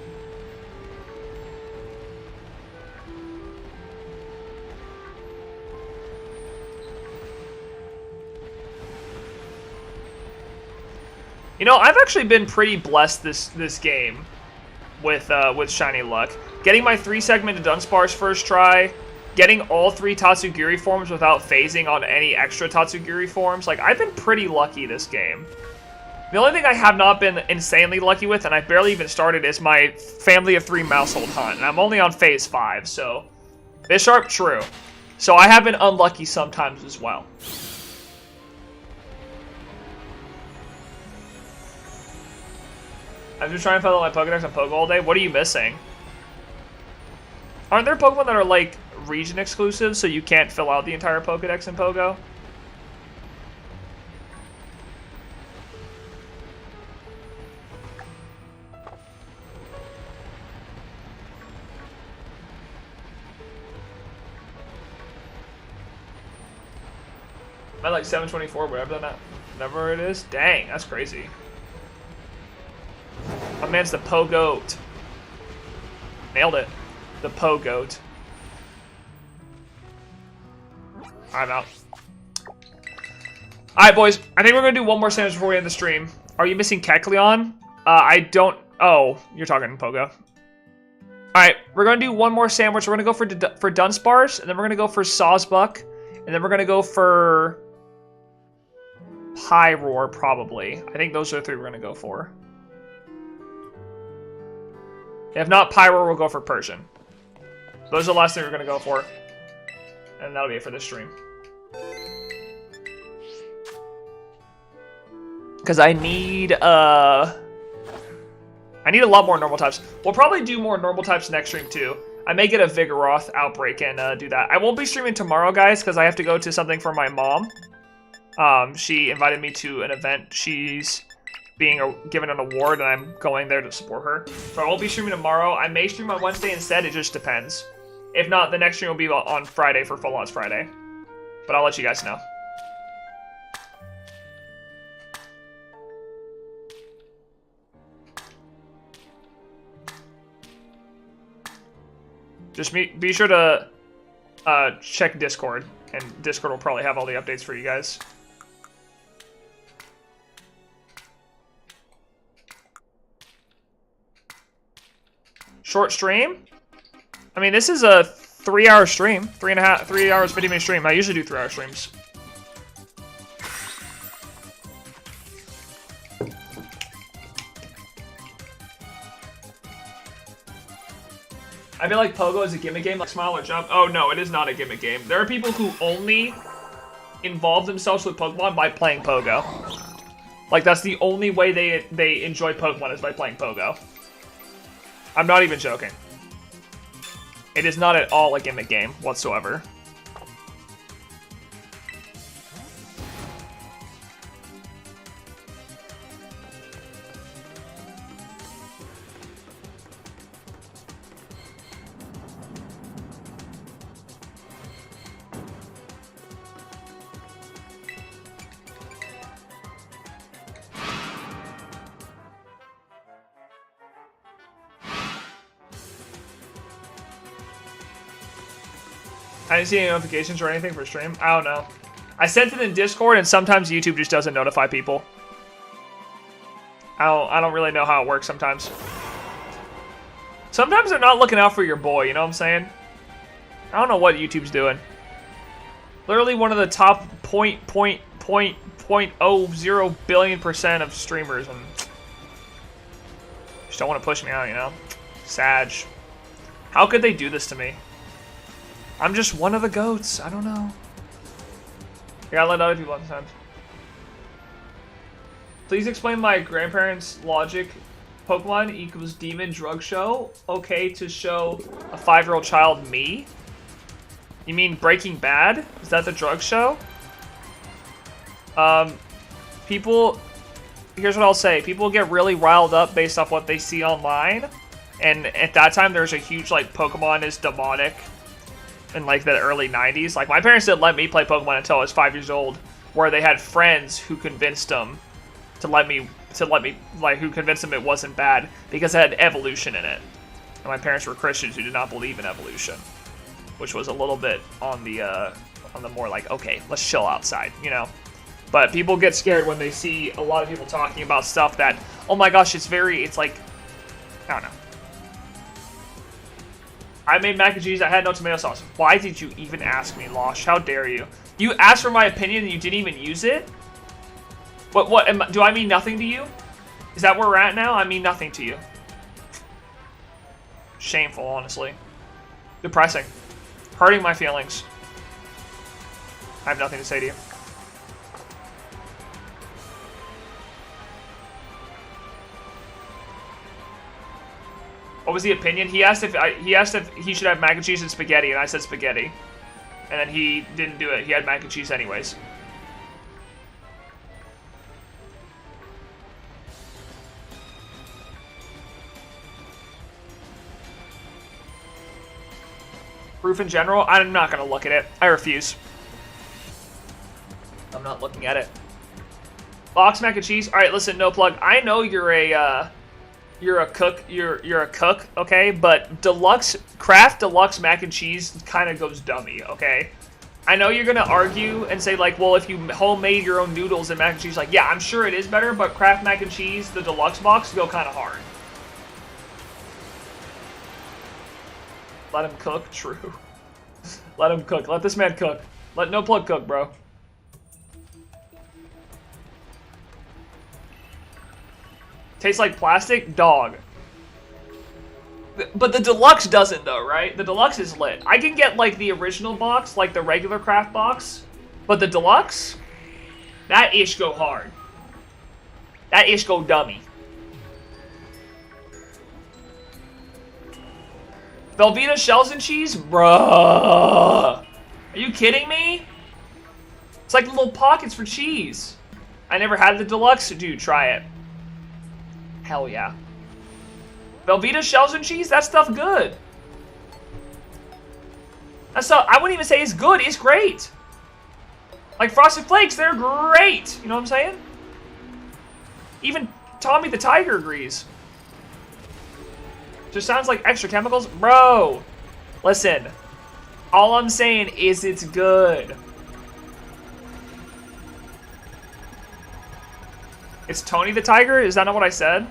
Speaker 1: You know, I've actually been pretty blessed this game with shiny luck. Getting my 3-segmented Dunsparce first try, getting all 3 Tatsugiri forms without phasing on any extra Tatsugiri forms. Like, I've been pretty lucky this game. The only thing I have not been insanely lucky with, and I barely even started, is my Family of 3 Mousehold Hunt. And I'm only on phase 5, so Bisharp, true. So I have been unlucky sometimes as well. I'm just trying to fill out my Pokedex on Pogo all day. What are you missing? Aren't there Pokemon that are, like, region exclusive, so you can't fill out the entire Pokedex in Pogo? Am I like 724, whatever that number it is? Dang, that's crazy. My man's the Pogoat. Nailed it. The Pogoat. I'm out. Alright, boys. I think we're going to do one more sandwich before we end the stream. Are you missing Kecleon? I don't... Oh, you're talking Pogo. Alright, we're going to do one more sandwich. We're going to go for Dunce Bars, and then we're going to go for Sawsbuck, and then we're going to go for Pie Roar, probably. I think those are the 3 we're going to go for. If not Pie Roar, we'll go for Persian. Those are the last 3 we're going to go for. And that'll be it for this stream. Because I need a lot more normal types. We'll probably do more normal types next stream too. I may get a Vigoroth outbreak and do that. I won't be streaming tomorrow, guys, because I have to go to something for my mom. She invited me to an event. She's being given an award, and I'm going there to support her. So I won't be streaming tomorrow. I may stream on Wednesday instead. It just depends. If not, the next stream will be on Friday for Full Odds Friday. But I'll let you guys know. Just be sure to check Discord, and Discord will probably have all the updates for you guys. Short stream? I mean, this is a 3-hour stream. 3 hours, 50-minute stream. I usually do 3-hour streams. I feel like Pogo is a gimmick game, like Smile or Jump. Oh no, it is not a gimmick game. There are people who only involve themselves with Pokemon by playing Pogo. Like, that's the only way they enjoy Pokemon is by playing Pogo. I'm not even joking. It is not at all a gimmick game whatsoever. I didn't see any notifications or anything for stream. I don't know. I sent it in Discord, and sometimes YouTube just doesn't notify people. I don't really know how it works sometimes. Sometimes they're not looking out for your boy, you know what I'm saying? I don't know what YouTube's doing. Literally one of the top 0.0 billion% of streamers, and just don't want to push me out, you know? Sag. How could they do this to me? I'm just one of the goats. I don't know. I gotta let other people sometimes. Please explain my grandparents' logic. Pokemon equals demon drug show. Okay to show a 5-year-old child me? You mean Breaking Bad? Is that the drug show? People... Here's what I'll say. People get really riled up based off what they see online. And at that time, there's a huge, like, Pokemon is demonic. In like the early 90s. Like, my parents didn't let me play Pokemon until I was 5 years old, where they had friends who convinced them to let me like, who convinced them it wasn't bad because it had evolution in it. And my parents were Christians who did not believe in evolution, which was a little bit on the more like, okay, let's chill outside, you know. But people get scared when they see a lot of people talking about stuff that, oh my gosh, it's like, I don't know. I made mac and cheese. I had no tomato sauce. Why did you even ask me, Losh? How dare you? You asked for my opinion and you didn't even use it? Do I mean nothing to you? Is that where we're at now? I mean nothing to you. Shameful, honestly. Depressing. Hurting my feelings. I have nothing to say to you. What was the opinion? He asked if he should have mac and cheese and spaghetti, and I said spaghetti. And then he didn't do it. He had mac and cheese anyways. Proof in general? I'm not going to look at it. I refuse. I'm not looking at it. Box mac and cheese? Alright, listen, no plug. I know you're a cook. You're a cook, okay? But Kraft Deluxe mac and cheese kind of goes dummy, okay? I know you're gonna argue and say like, well, if you homemade your own noodles and mac and cheese, like, yeah, I'm sure it is better, but Kraft mac and cheese, the deluxe box, go kind of hard. Let him cook, true. Let him cook. Let this man cook. Let no plug cook, bro. Tastes like plastic? Dog. But the deluxe doesn't though, right? The deluxe is lit. I can get like the original box, like the regular Kraft box, but the deluxe, that ish go hard. That ish go dummy. Velveeta shells and cheese? Bruh. Are you kidding me? It's like little pockets for cheese. I never had the deluxe. Dude, try it. Hell yeah. Velveeta shells and cheese? That stuff good. That stuff, I wouldn't even say it's good. It's great. Like Frosted Flakes, they're great. You know what I'm saying? Even Tommy the Tiger agrees. Just sounds like extra chemicals. Bro, listen. All I'm saying is it's good. It's Tony the Tiger? Is that not what I said?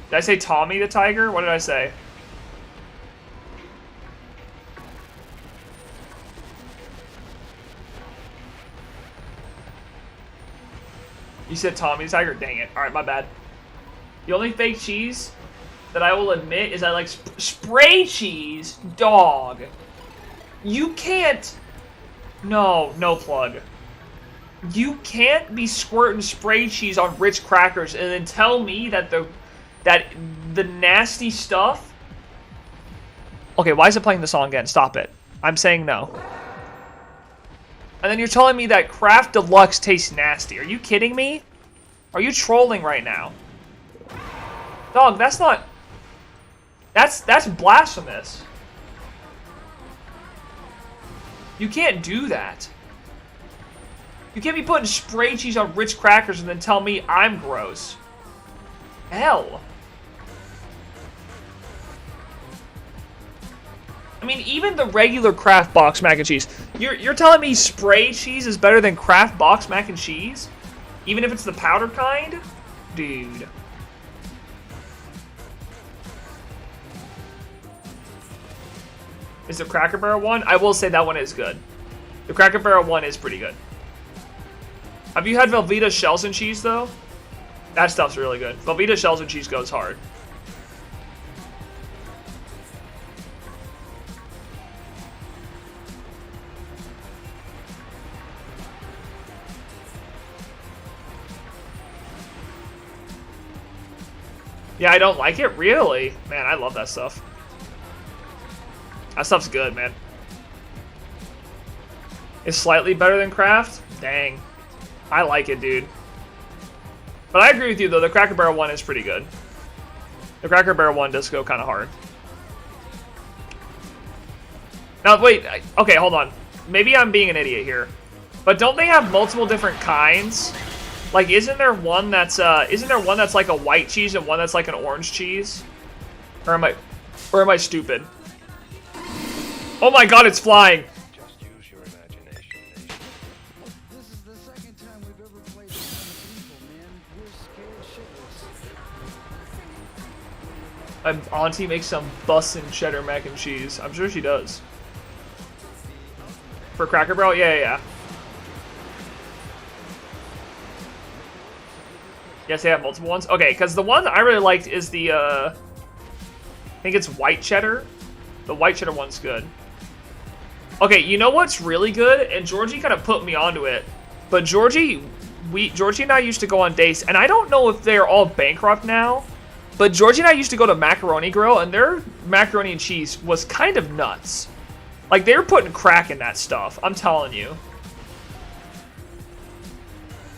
Speaker 1: Did I say Tommy the Tiger? What did I say? You said Tommy the Tiger? Dang it. Alright, my bad. The only fake cheese that I will admit is I like spray cheese. Dog. You can't... No plug. You can't be squirting spray cheese on Ritz crackers and then tell me that the nasty stuff... Okay, why is it playing the song again? Stop it. I'm saying no. And then you're telling me that Kraft Deluxe tastes nasty. Are you kidding me? Are you trolling right now? Dog, that's not... That's blasphemous. You can't do that. You can't be putting spray cheese on Ritz crackers and then tell me I'm gross. Hell. I mean, even the regular Kraft box mac and cheese. You're telling me spray cheese is better than Kraft box mac and cheese? Even if it's the powdered kind? Dude. Is the Cracker Barrel one? I will say that one is good. The Cracker Barrel one is pretty good. Have you had Velveeta shells and cheese, though? That stuff's really good. Velveeta shells and cheese goes hard. Yeah, I don't like it? Really? Man, I love that stuff. That stuff's good, man. It's slightly better than Kraft? Dang. I like it, dude. But I agree with you, though. The Cracker Barrel one is pretty good. The Cracker Barrel one does go kind of hard. Now, wait. Okay, hold on. Maybe I'm being an idiot here. But don't they have multiple different kinds? Like, isn't there one that's like a white cheese and one that's like an orange cheese? Or am I stupid? Oh my god, it's flying!
Speaker 2: Just use your imagination, Nation.
Speaker 3: This is the second time we've ever played with people, man. We're scared shitless.
Speaker 1: Auntie makes some bussin' cheddar mac and cheese. I'm sure she does. For Cracker Barrel? Yeah. Yes, they have multiple ones? Okay, because the one I really liked is the, I think it's white cheddar. The white cheddar one's good. Okay, you know what's really good? And Georgie kind of put me onto it. But Georgie and I used to go on dates, and I don't know if they're all bankrupt now, but Georgie and I used to go to Macaroni Grill, and their macaroni and cheese was kind of nuts. Like, they were putting crack in that stuff, I'm telling you.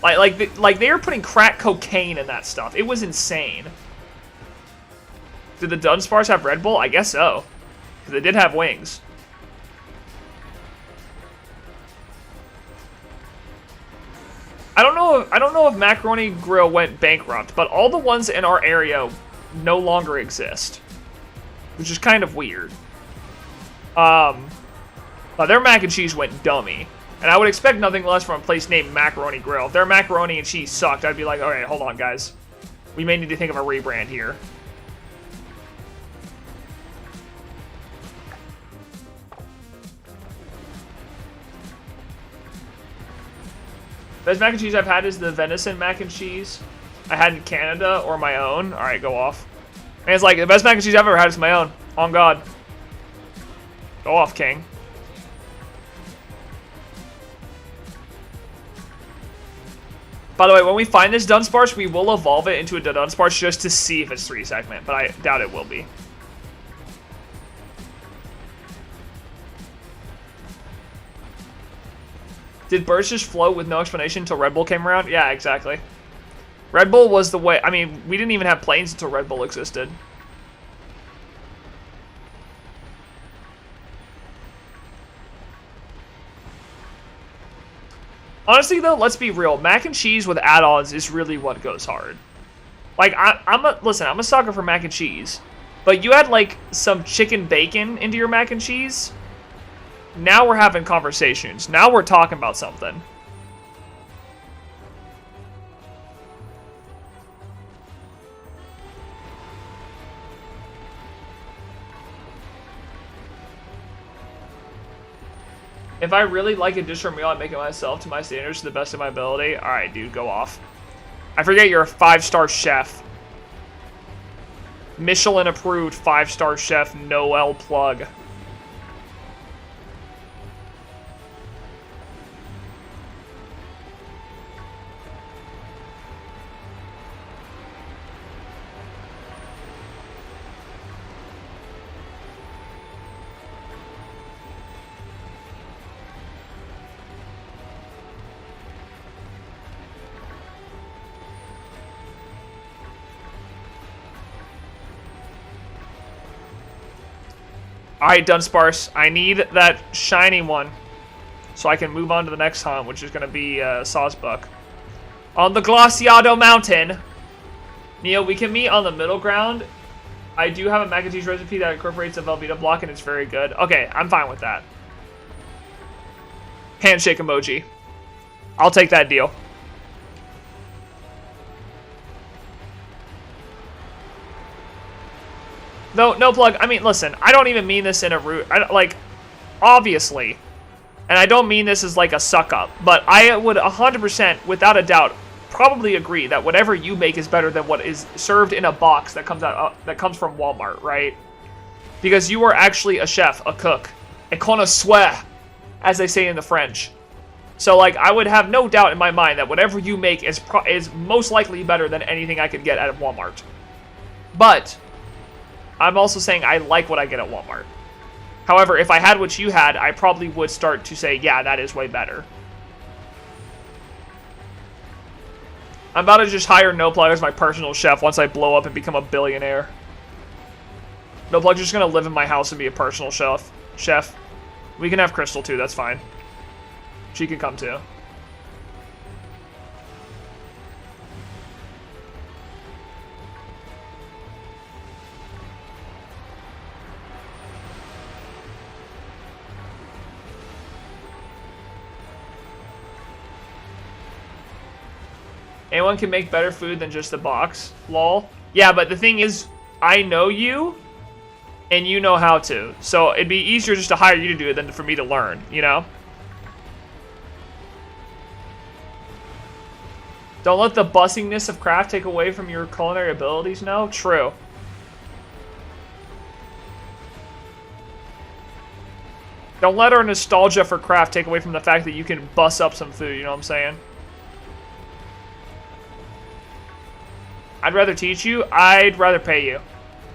Speaker 1: Like they were putting crack cocaine in that stuff. It was insane. Did the Dunsparce have Red Bull? I guess so. Because they did have wings. I don't know if Macaroni Grill went bankrupt, but all the ones in our area no longer exist, which is kind of weird. Their mac and cheese went dummy. And I would expect nothing less from a place named Macaroni Grill. If their macaroni and cheese sucked, I'd be like, alright, hold on, guys. We may need to think of a rebrand here. Best mac and cheese I've had is the venison mac and cheese I had in Canada or my own. Alright, go off. And it's like, the best mac and cheese I've ever had is my own. On God. Go off, King. By the way, when we find this Dunsparce, we will evolve it into a Dunsparce just to see if it's 3 segment, but I doubt it will be. Did Burst just float with no explanation until Red Bull came around? Yeah, exactly. Red Bull was the way. I mean, we didn't even have planes until Red Bull existed. Honestly, though, let's be real. Mac and cheese with add-ons is really what goes hard. Like, I'm a sucker for mac and cheese. But you add, like, some chicken bacon into your mac and cheese. Now we're having conversations. Now we're talking about something. If I really like a dish or meal, I make it myself to my standards to the best of my ability. Alright, dude, go off. I forget you're a 5-star chef. Michelin approved 5-star chef Noel Plug. Alright, Dunsparce, I need that shiny one so I can move on to the next hunt, which is going to be Sawsbuck. On the Glaciado Mountain. Neo, we can meet on the middle ground. I do have a mac and cheese recipe that incorporates a Velveeta block, and it's very good. Okay, I'm fine with that. Handshake emoji. I'll take that deal. No plug. I mean, listen, I don't even mean this in a rude... like, obviously. And I don't mean this as, like, a suck-up. But I would 100%, without a doubt, probably agree that whatever you make is better than what is served in a box that comes that comes from Walmart, right? Because you are actually a chef, a cook, a connoisseur, as they say in the French. So, like, I would have no doubt in my mind that whatever you make is most likely better than anything I could get out of Walmart. But I'm also saying I like what I get at Walmart. However, if I had what you had, I probably would start to say, yeah, that is way better. I'm about to just hire NoPlug as my personal chef once I blow up and become a billionaire. NoPlug's just going to live in my house and be a personal chef. We can have Crystal too, that's fine. She can come too. Anyone can make better food than just the box. Lol. Yeah, but the thing is, I know you, and you know how to. So it'd be easier just to hire you to do it than for me to learn, you know? Don't let the bussingness of craft take away from your culinary abilities, no? True. Don't let our nostalgia for craft take away from the fact that you can bus up some food, you know what I'm saying? I'd rather teach you. I'd rather pay you.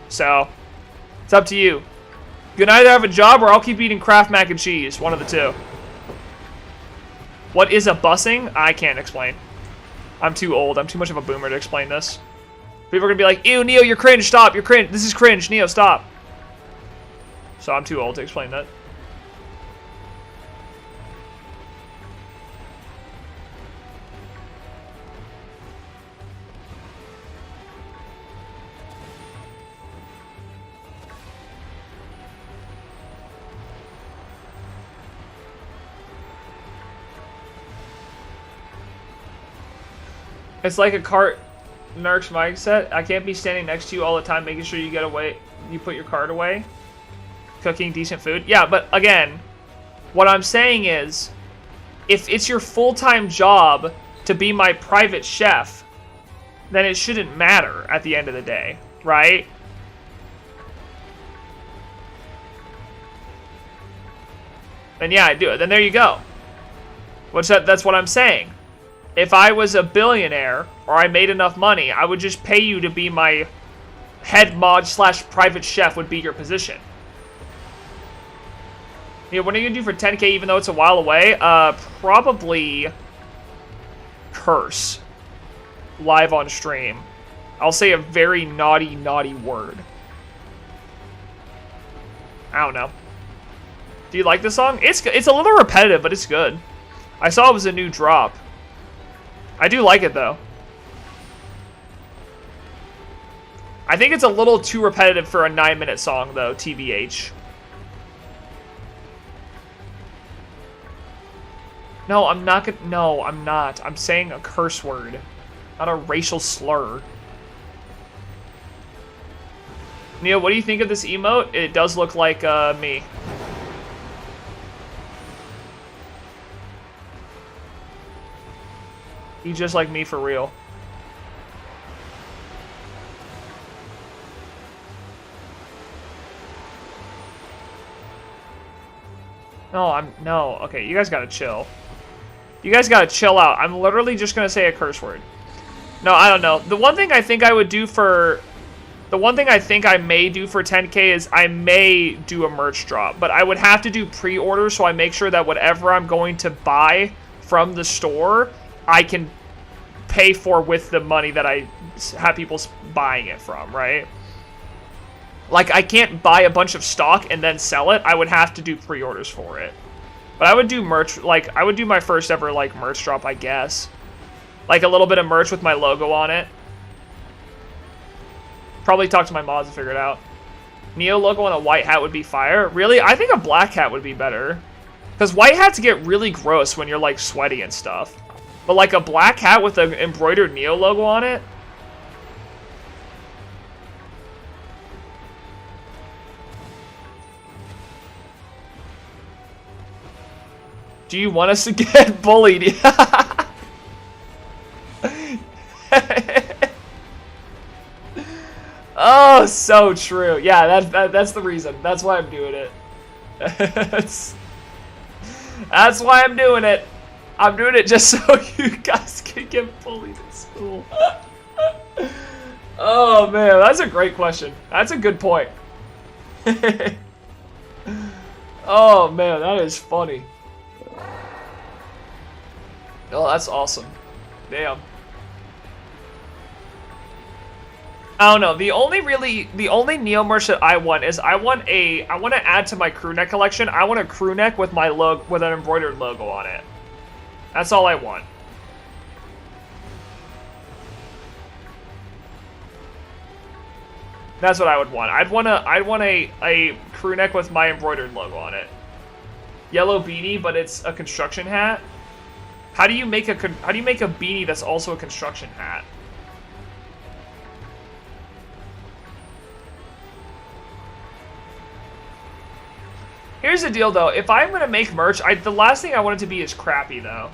Speaker 1: So, it's up to you. You can either have a job or I'll keep eating Kraft mac and cheese. One of the two. What is a busing? I can't explain. I'm too old. I'm too much of a boomer to explain this. People are going to be like, ew, Neo, you're cringe. Stop. You're cringe. This is cringe. Neo, stop. So I'm too old to explain that. It's like a cart Nerk's mic set. I can't be standing next to you all the time making sure you get away. You put your cart away. Cooking decent food. Yeah, but again, what I'm saying is, if it's your full-time job to be my private chef, then it shouldn't matter at the end of the day, right? Then yeah, I do it. Then there you go. That's what I'm saying. If I was a billionaire, or I made enough money, I would just pay you to be my head mod / private chef would be your position. Yeah, what are you gonna do for 10K even though it's a while away? Probably curse. Live on stream. I'll say a very naughty, naughty word. I don't know. Do you like this song? It's a little repetitive, but it's good. I saw it was a new drop. I do like it, though. I think it's a little too repetitive for a 9-minute song, though, TBH. No, I'm not gonna... No, I'm not. I'm saying a curse word. Not a racial slur. Neil, what do you think of this emote? It does look like, me. He's just like me for real. No, okay, you guys gotta chill. You guys gotta chill out. I'm literally just gonna say a curse word. No, I don't know. The one thing I think I would do for... The one thing I think I may do for 10K is I may do a merch drop. But I would have to do pre-order, so I make sure that whatever I'm going to buy from the store, I can pay for with the money that I have people buying it from, right? Like, I can't buy a bunch of stock and then sell it. I would have to do pre-orders for it. But I would do merch, like, I would do my first ever, like, merch drop, I guess. Like, a little bit of merch with my logo on it. Probably talk to my mods to figure it out. Neo logo on a white hat would be fire. Really? I think a black hat would be better. Because white hats get really gross when you're, like, sweaty and stuff. But, like, a black hat with an embroidered Neo logo on it? Do you want us to get bullied? Oh, so true. Yeah, that's the reason. That's why I'm doing it. That's why I'm doing it. I'm doing it just so you guys can get bullied in school. Oh, man, that's a great question. That's a good point. Oh, man, that is funny. Oh, that's awesome. Damn. I don't know. The only Neo merch that I want is I want to add to my crew neck collection. I want a crew neck with my logo, with an embroidered logo on it. That's all I want. That's what I would want. I'd want a crew neck with my embroidered logo on it. Yellow beanie, but it's a construction hat. How do you make a beanie that's also a construction hat? Here's the deal, though. If I'm gonna make merch, the last thing I want it to be is crappy, though.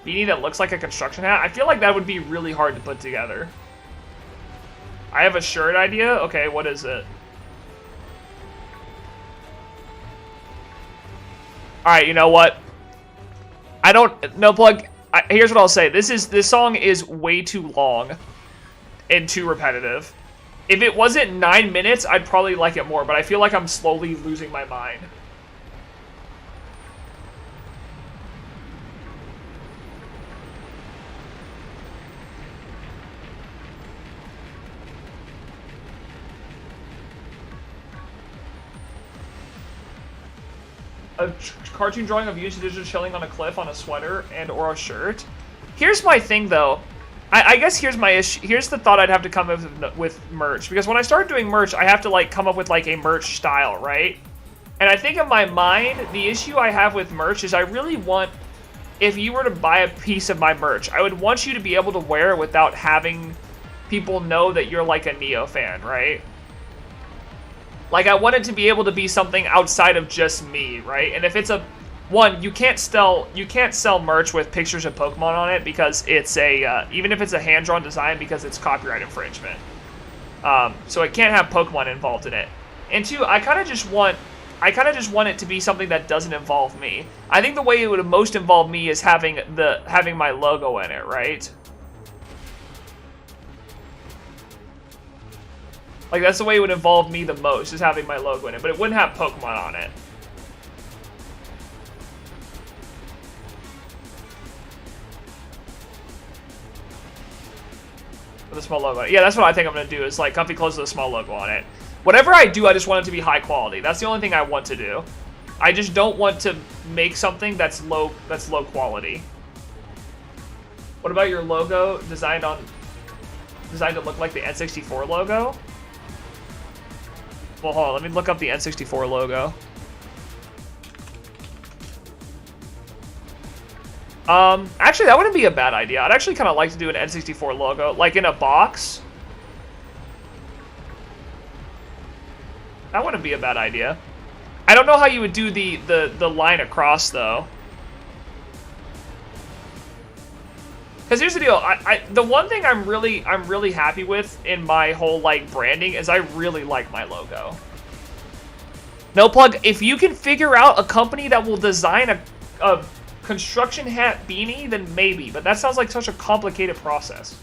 Speaker 1: Beanie that looks like a construction hat. I feel like that would be really hard to put together. I have a shirt idea. Okay, what is it? All right, you know what? I don't. No plug. Here's what I'll say. This song is way too long and too repetitive. If it wasn't 9 minutes, I'd probably like it more, but I feel like I'm slowly losing my mind. A cartoon drawing of you and Digital chilling on a cliff on a sweater and or a shirt. Here's my thing, though. I guess here's my issue. Here's the thought I'd have to come up with merch. Because when I start doing merch, I have to, like, come up with, like, a merch style, right? And I think in my mind, the issue I have with merch is I really want if you were to buy a piece of my merch, I would want you to be able to wear it without having people know that you're like a Neo fan, right? Like, I want it to be able to be something outside of just me, right? And if it's a one, you can't sell merch with pictures of Pokemon on it because it's a even if it's a hand-drawn design, because it's copyright infringement. So it can't have Pokemon involved in it. And two, I kind of just want it to be something that doesn't involve me. I think the way it would most involve me is having my logo in it, right? Like, that's the way it would involve me the most, is having my logo in it, but it wouldn't have Pokemon on it. With a small logo on it. Yeah, that's what I think I'm going to do, is like comfy clothes with a small logo on it. Whatever I do, I just want it to be high quality. That's the only thing I want to do. I just don't want to make something that's low quality. What about your logo designed to look like the N64 logo? Well, hold on, let me look up the N64 logo. Actually, that wouldn't be a bad idea. I'd actually kind of like to do an N64 logo, like in a box. That wouldn't be a bad idea. I don't know how you would do the line across, though. Because here's the deal, the one thing I'm really happy with in my whole like branding is I really like my logo. No plug. If you can figure out a company that will design a construction hat beanie, then maybe. But that sounds like such a complicated process.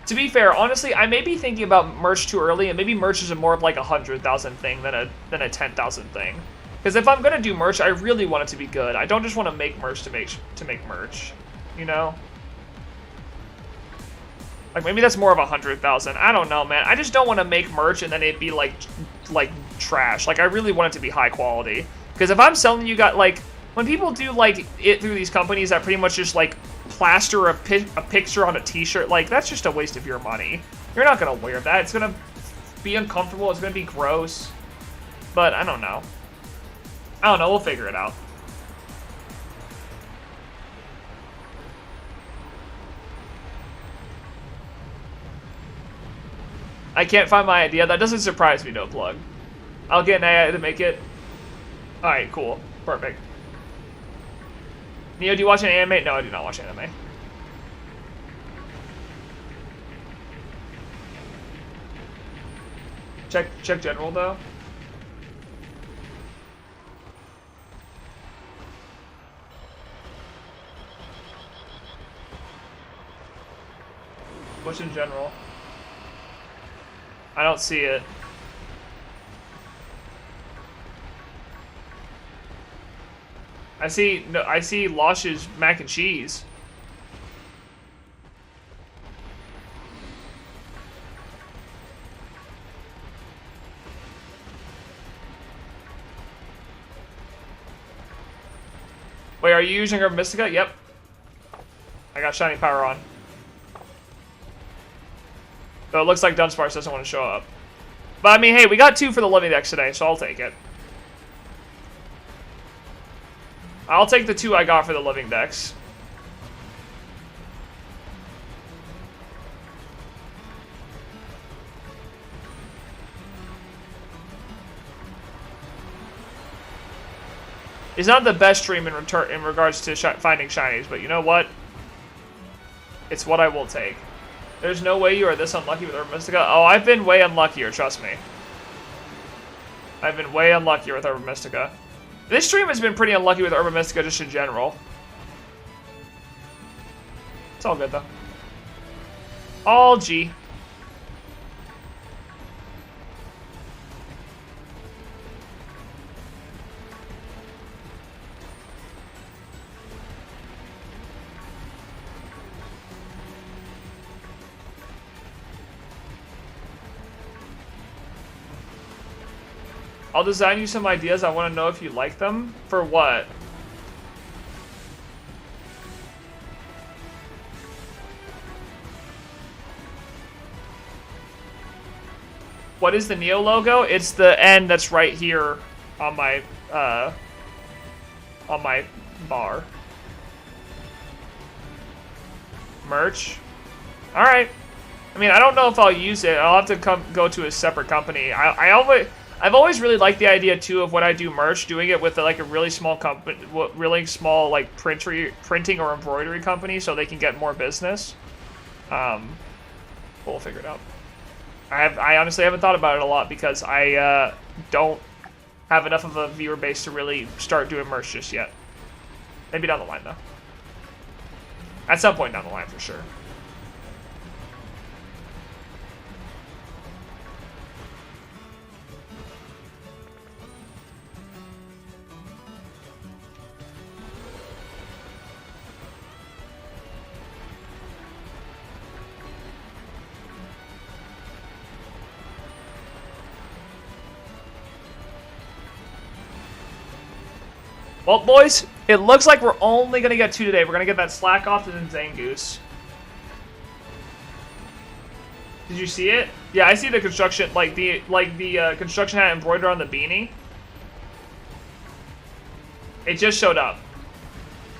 Speaker 1: To be fair, honestly, I may be thinking about merch too early, and maybe merch is more of like a 100,000 thing than a 10,000 thing. Because if I'm gonna do merch, I really want it to be good. I don't just want to make merch to make merch, you know? Like, maybe that's more of 100,000. I don't know, man. I just don't want to make merch and then it be like trash. Like, I really want it to be high quality. Because if I'm selling you guys, like, when people do like it through these companies that pretty much just like plaster a picture on a t-shirt, like, that's just a waste of your money. You're not gonna wear that. It's gonna be uncomfortable. It's gonna be gross. But I don't know. We'll figure it out. I can't find my idea. That doesn't surprise me, no plug. I'll get an AI to make it. Alright, cool. Perfect. Neo, do you watch an anime? No, I do not watch anime. Check general, though. What's in general? I don't see it. I see Losh's mac and cheese. Wait, are you using her Mystica? Yep. I got Shiny Power on. So it looks like Dunsparce doesn't want to show up. But I mean, hey, we got 2 for the Living Dex today, so I'll take it. I'll take the 2 I got for the Living Dex. It's not the best stream in regards to finding shinies, but you know what? It's what I will take. There's no way you are this unlucky with Herb Mystica. Oh, I've been way unluckier, trust me. I've been way unluckier with Herb Mystica. This stream has been pretty unlucky with Herb Mystica just in general. It's all good, though. All G. I'll design you some ideas. I want to know if you like them. For what? What is the Neo logo? It's the N that's right here on my bar. Merch. All right. I mean, I don't know if I'll use it. I'll have to go to a separate company. I've always really liked the idea too of when I do merch, doing it with like a really small company, really small like printing or embroidery company, so they can get more business. We'll figure it out. I honestly haven't thought about it a lot because I don't have enough of a viewer base to really start doing merch just yet. Maybe down the line though. At some point down the line for sure. Well, boys, it looks like we're only going to get 2 today. We're going to get that Slack off and then Zangoose. Did you see it? Yeah, I see the construction, like the construction hat embroidered on the beanie. It just showed up.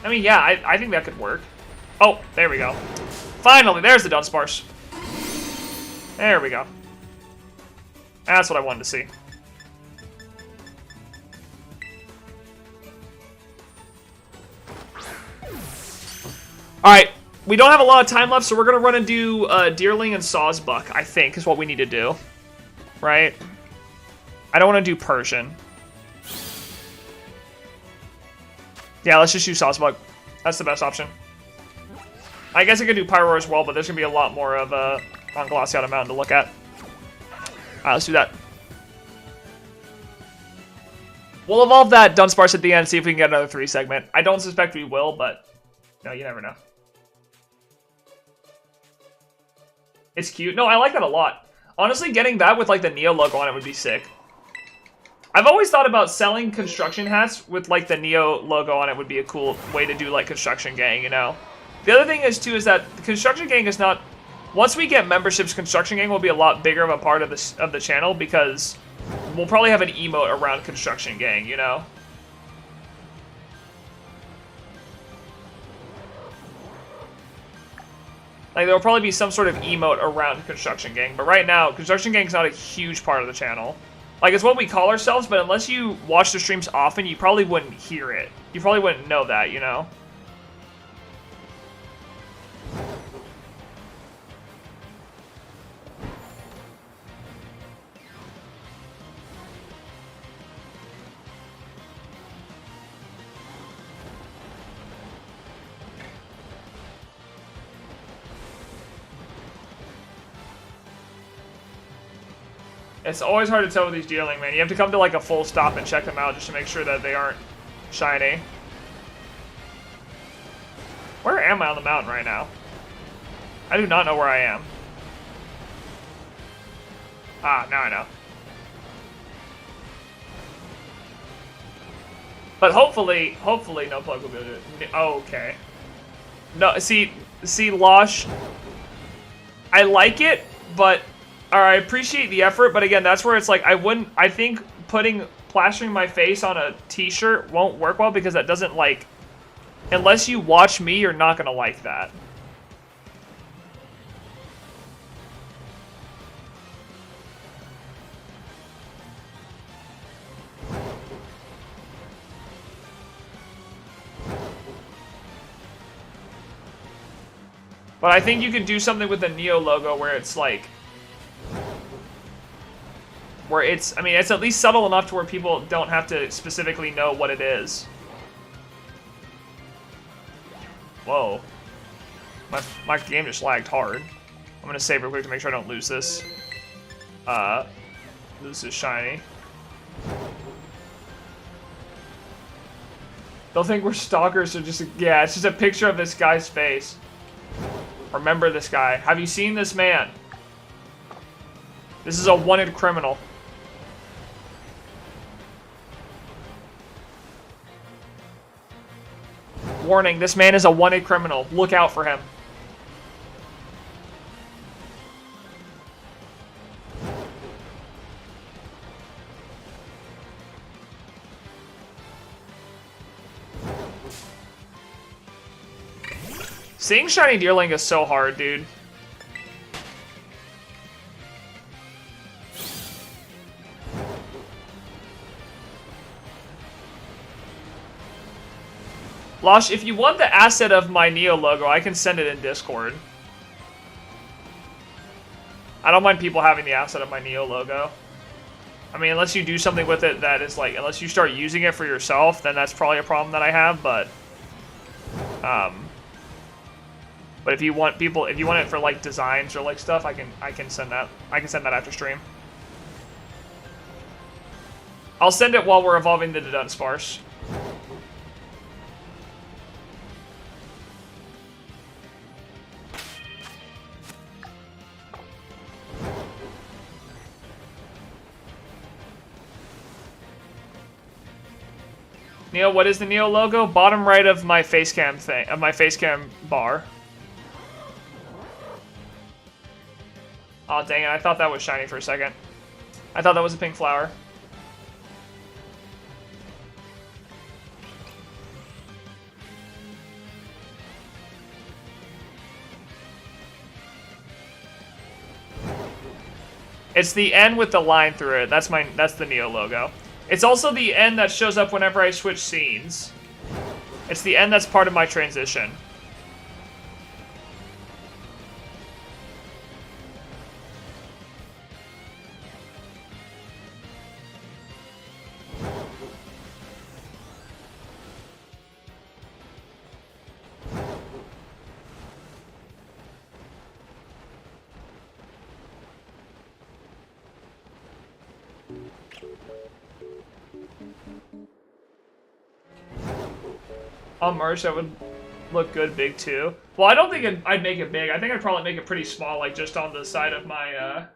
Speaker 1: I mean, yeah, I think that could work. Oh, there we go. Finally, there's the Dunsparce. There we go. That's what I wanted to see. Alright, we don't have a lot of time left, so we're going to run and do Deerling and Sawsbuck, I think, is what we need to do. Right? I don't want to do Persian. Yeah, let's just do Sawsbuck. That's the best option. I guess I could do Pyro as well, but there's going to be a lot more of on Glaciata Mountain to look at. Alright, let's do that. We'll evolve that Dunsparce at the end, see if we can get another 3 segment. I don't suspect we will, but no, you never know. It's cute. No, I like that a lot. Honestly, getting that with like the Neo logo on it would be sick. I've always thought about selling construction hats with like the Neo logo on it would be a cool way to do like Construction Gang, you know? The other thing is too is that the Construction Gang is not... Once we get memberships, Construction Gang will be a lot bigger of a part of the channel because we'll probably have an emote around Construction Gang, you know? Like, there'll probably be some sort of emote around Construction Gang, but right now, Construction Gang's not a huge part of the channel. Like, it's what we call ourselves, but unless you watch the streams often, you probably wouldn't hear it. You probably wouldn't know that, you know? It's always hard to tell with these Deerling, man. You have to come to like a full stop and check them out just to make sure that they aren't shiny. Where am I on the mountain right now? I do not know where I am. Ah, now I know. But hopefully no plug will be able to do it. Oh, okay. No, see, Losh, I like it, but... I appreciate the effort, but again, that's where it's like, I think plastering my face on a t-shirt won't work well because that doesn't like, unless you watch me, you're not going to like that. But I think you can do something with the Neo logo where it's like, I mean, it's at least subtle enough to where people don't have to specifically know what it is. Whoa. My game just lagged hard. I'm gonna save real quick to make sure I don't lose this. Lose this shiny. They'll think we're stalkers, so just, yeah, it's just a picture of this guy's face. Remember this guy. Have you seen this man? This is a wanted criminal. Warning, this man is a wanted criminal. Look out for him. Seeing shiny Deerling is so hard, dude. Losh, if you want the asset of my Neo logo, I can send it in Discord. I don't mind people having the asset of my Neo logo. I mean, unless you do something with it that is like, unless you start using it for yourself, then that's probably a problem that I have, but if you want people, if you want it for like designs or like stuff, I can send that. I can send that after stream. I'll send it while we're evolving the Dunsparce. Neo, what is the Neo logo? Bottom right of my facecam thing, of my facecam bar. Oh dang it! I thought that was shiny for a second. I thought that was a pink flower. It's the N with the line through it. That's the Neo logo. It's also the N that shows up whenever I switch scenes. It's the N that's part of my transition. On merch, that would look good big too. Well, I don't think I'd make it big. I think I'd probably make it pretty small, like just on the side of my,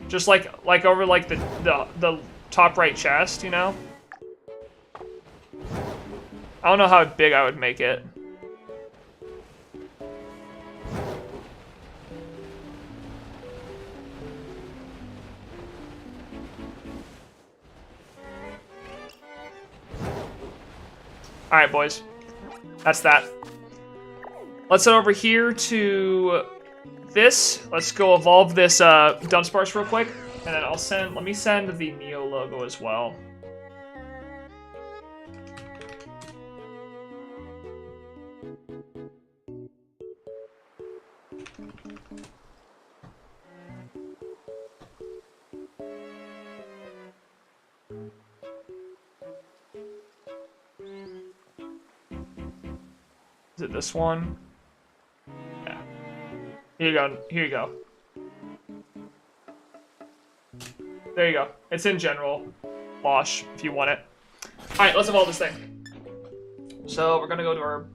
Speaker 1: just like over like the top right chest, you know? I don't know how big I would make it. All right, boys. That's that. Let's head over here to this. Let's go evolve this Dunsparce real quick, and then let me send the Neo logo as well. Is it this one? Yeah. Here you go. Here you go. There you go. It's in general. Wash, if you want it. Alright, let's evolve this thing. So, we're gonna go to our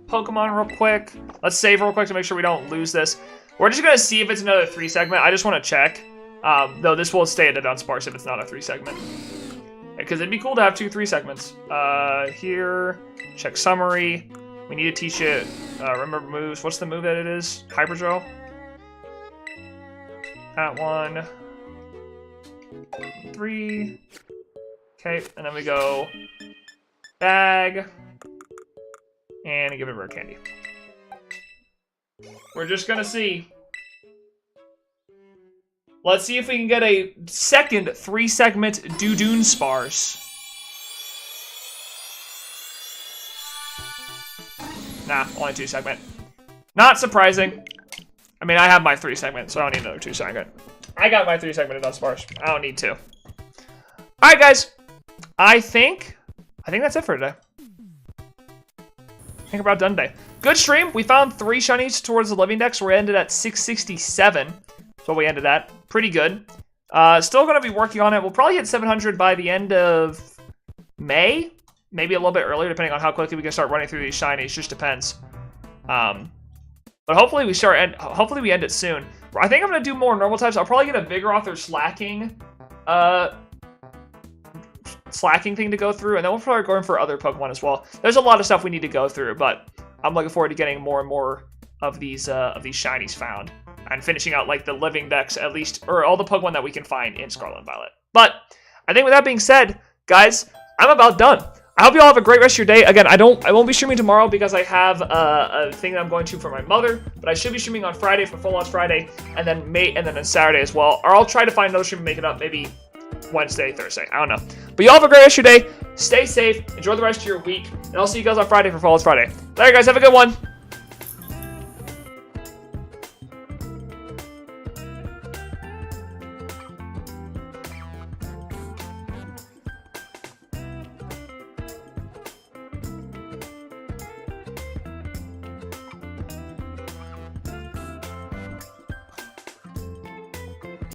Speaker 1: Pokemon real quick. Let's save real quick to make sure we don't lose this. We're just gonna see if it's another 3 segment. I just want to check. Though this will stay at the Dunsparce if it's not a 3 segment. Because it'd be cool to have 2 3 segments. Here, check summary. We need to teach it, remember moves. What's the move that it is? Hyperdrill? That one. 3. Okay, and then we go bag. And give it rare candy. We're just gonna see. Let's see if we can get a second 3-segment Dunsparce. Nah, only 2 segment. Not surprising. I mean, I have my 3 segment, so I don't need another 2 segment. I got my 3 segment of Dunsparce. I don't need 2. All right, guys. I think that's it for today. I think we're about done today. Good stream. We found 3 shinies towards the living deck, so we ended at 667. That's what we ended at. Pretty good. Still going to be working on it. We'll probably hit 700 by the end of May. Maybe a little bit earlier, depending on how quickly we can start running through these shinies. Just depends. But hopefully hopefully we end it soon. I think I'm gonna do more normal types. I'll probably get a Vigoroth or slacking thing to go through, and then we'll probably go in for other Pokemon as well. There's a lot of stuff we need to go through, but I'm looking forward to getting more and more of these shinies found and finishing out like the living decks at least, or all the Pokemon that we can find in Scarlet and Violet. But I think with that being said, guys, I'm about done. I hope you all have a great rest of your day. Again, I won't be streaming tomorrow because I have a thing that I'm going to for my mother, but I should be streaming on Friday for Full Launch Friday, and then on Saturday as well. Or I'll try to find another stream and make it up, maybe Wednesday, Thursday. I don't know. But you all have a great rest of your day. Stay safe. Enjoy the rest of your week, and I'll see you guys on Friday for Full Launch Friday. Later, guys. Have a good one.